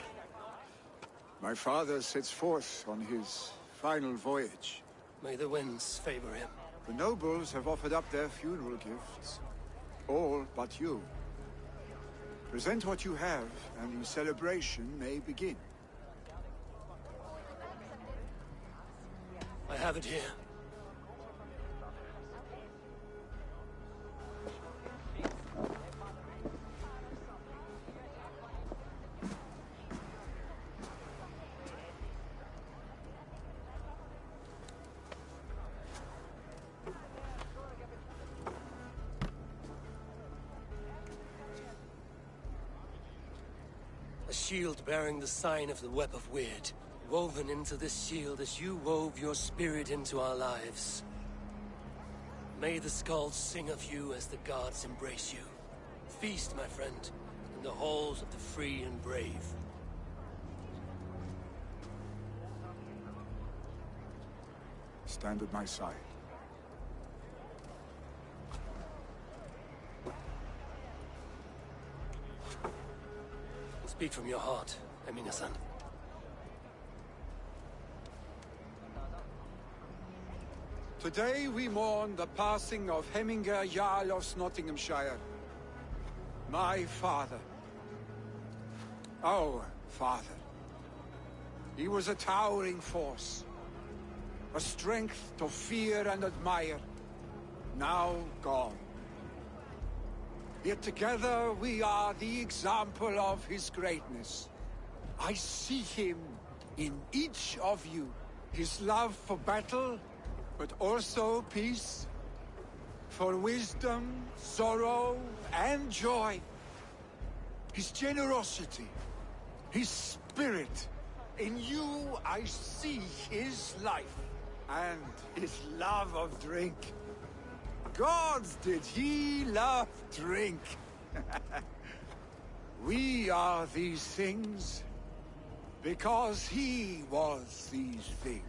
my father sets forth on his final voyage. May the winds favor him. The nobles have offered up their funeral gifts. All but you. Present what you have, and the celebration may begin. I have it here. A shield bearing the sign of the Web of Weird. Woven into this shield as you wove your spirit into our lives. May the skalds sing of you as the gods embrace you. Feast, my friend, in the halls of the free and brave. Stand at my side. Speak from your heart, Hemminger-son. Today we mourn the passing of Hemminger Jarl of Nottinghamshire. My father. Our father. He was a towering force. A strength to fear and admire. Now gone. Yet together we are the example of his greatness. I see him in each of you. His love for battle, but also peace. For wisdom, sorrow, and joy. His generosity, his spirit. In you I see his life, and his love of drink. Gods, did he love drink! We are these things because he was these things.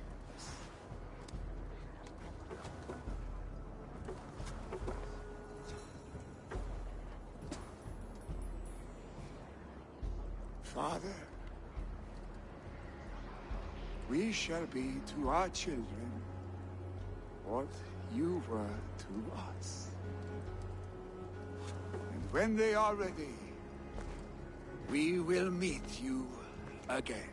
Father, we shall be to our children what you were to us. And when they are ready, we will meet you again.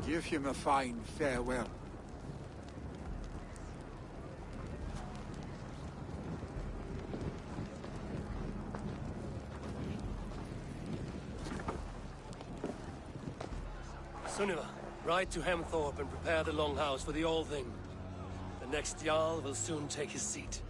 Give him a fine farewell. Sunniva, ride to Hemthorpe and prepare the Longhouse for the All-Thing. The next Jarl will soon take his seat.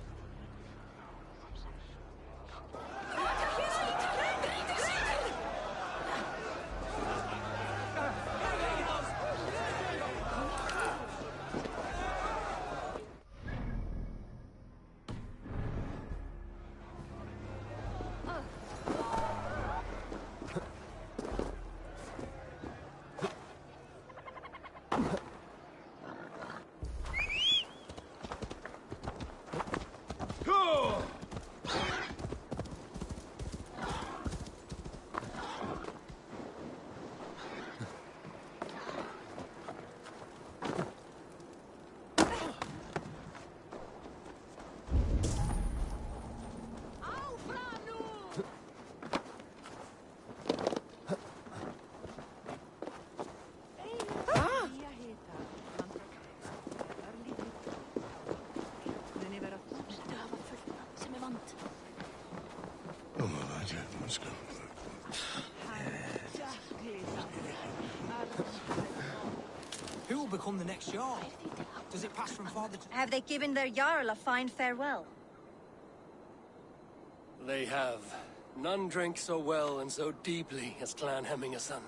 become the next Jarl? Does it pass from father to... Have they given their Jarl a fine farewell? They have. None drink so well and so deeply as Clan Hemmingason.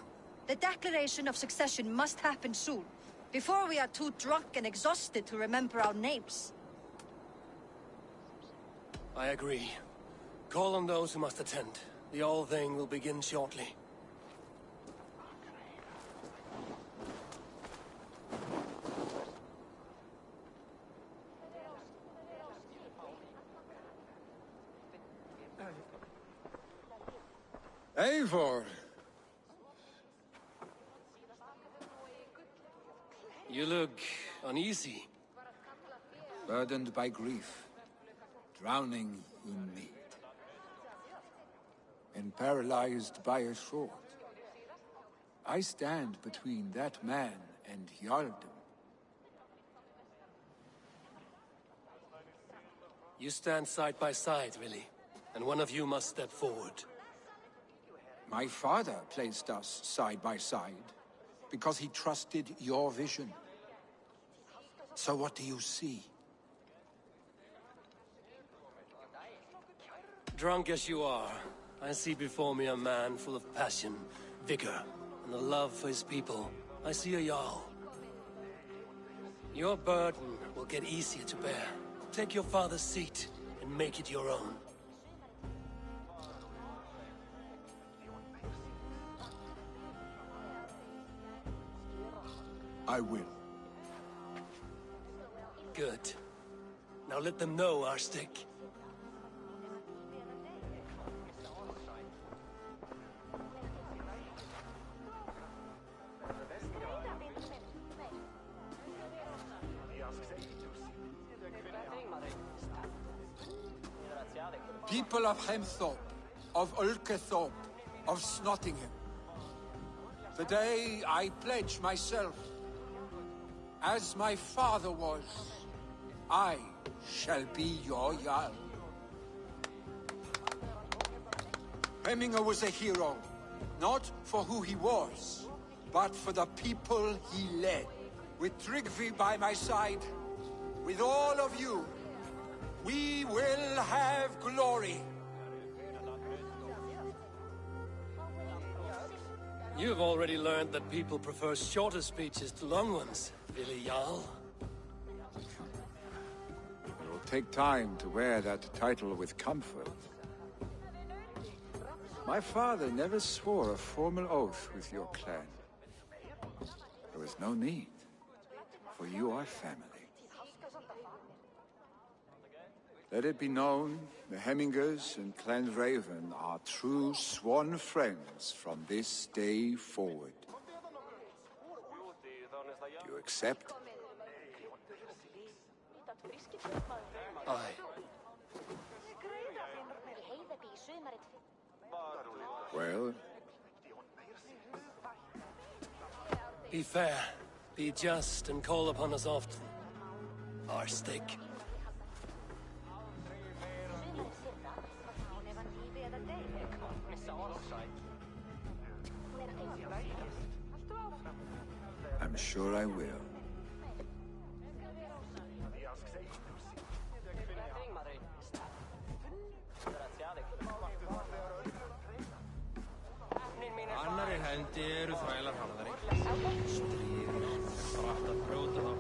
The declaration of succession must happen soon, before we are too drunk and exhausted to remember our names. I agree. Call on those who must attend. The All-Thing will begin shortly. Eivor! You look uneasy. Burdened by grief, drowning in need, and paralyzed by a sword. I stand between that man and Jarldom. You stand side by side, really, and one of you must step forward. My father placed us side by side because he trusted your vision. So what do you see? Drunk as you are, I see before me a man full of passion, vigor, and a love for his people. I see a Jarl. Your burden will get easier to bear. Take your father's seat and make it your own. I will. Good. Now let them know our stick. People of Hemthorpe, of Ulkethorpe, of Snottingham. Today I pledge myself. As my father was, I shall be your Jarl. Hemminger was a hero, not for who he was, but for the people he led. With Tryggvi by my side, with all of you, we will have glory. You've already learned that people prefer shorter speeches to long ones, Billy Jarl. It will take time to wear that title with comfort. My father never swore a formal oath with your clan. There was no need, for you are family. Let it be known, the Hemmingers and Clan Raven are true sworn friends from this day forward. Do you accept? Aye. Well? Be fair, be just, and call upon us often. Our stick. I'm sure I will. Annarri hendi eru þrælar harðari. Stríðir er brætt að brjóta þá.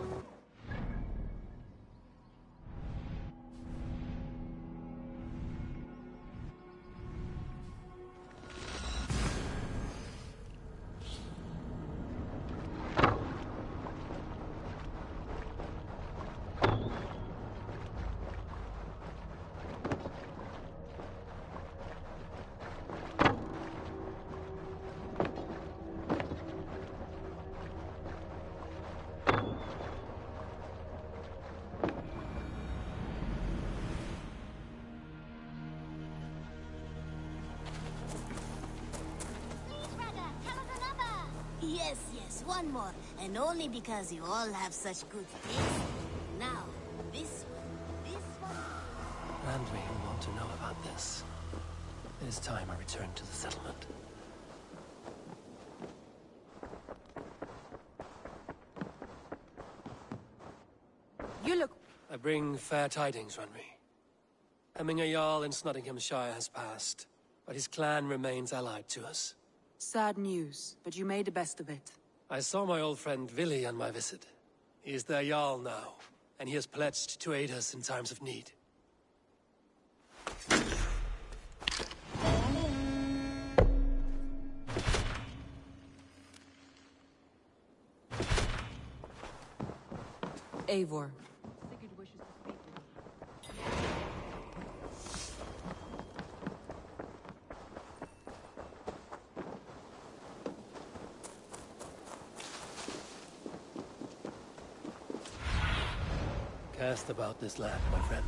Yes, one more. And only because you all have such good taste. Now, this one. And we want to know about this. It is time I return to the settlement. bring fair tidings, Renry. Hemminger Jarl in Nottinghamshire has passed, but his clan remains allied to us. Sad news, but you made the best of it. I saw my old friend Vili on my visit. He is their Jarl now, and he has pledged to aid us in times of need. Eivor. Cast about this land, my friend.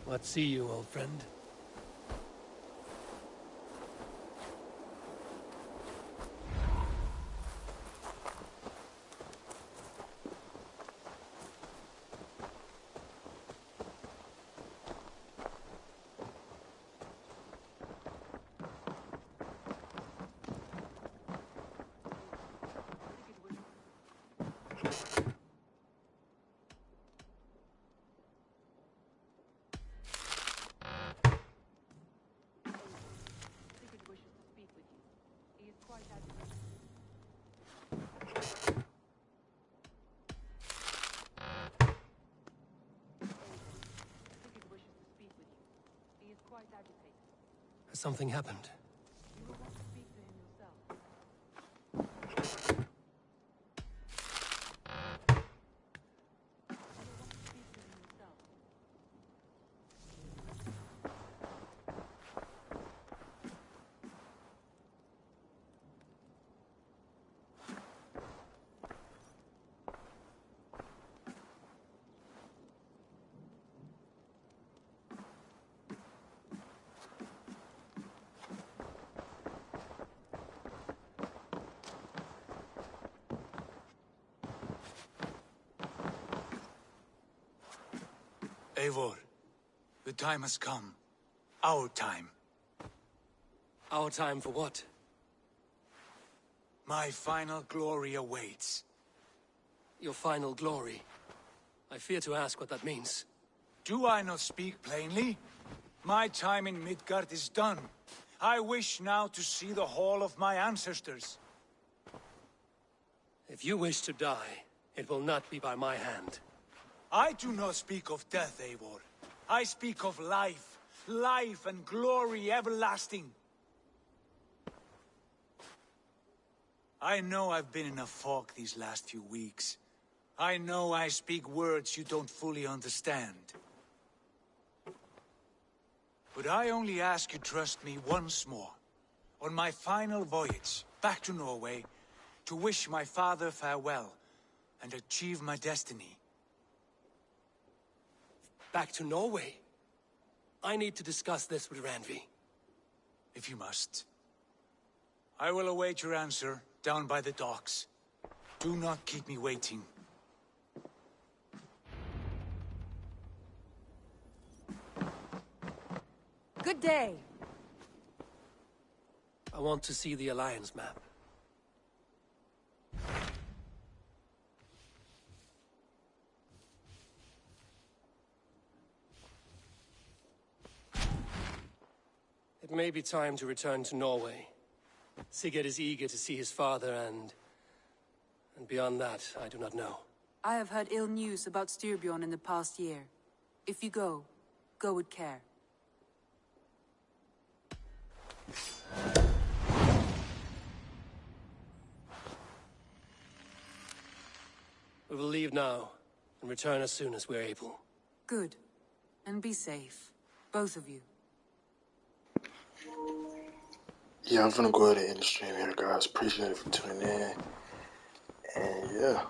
What see you, old friend? Has something happened? Eivor, the time has come. Our time. Our time for what? My final glory awaits. Your final glory? I fear to ask what that means. Do I not speak plainly? My time in Midgard is done. I wish now to see the hall of my ancestors. If you wish to die, it will not be by my hand. I do not speak of death, Eivor. I speak of life. Life and glory everlasting. I know I've been in a fog these last few weeks. I know I speak words you don't fully understand. But I only ask you trust me once more. On my final voyage, back to Norway, to wish my father farewell, and achieve my destiny. Back to Norway? I need to discuss this with Randvi. If you must. I will await your answer down by the docks. Do not keep me waiting. Good day. I want to see the Alliance map. It may be time to return to Norway. Sigurd is eager to see his father and beyond that, I do not know. I have heard ill news about Styrbjorn in the past year. If you go with care. We will leave now, and return as soon as we're able. Good. And be safe. Both of you. Yeah, I'm gonna go ahead and end the stream here, guys. Appreciate it for tuning in. And yeah.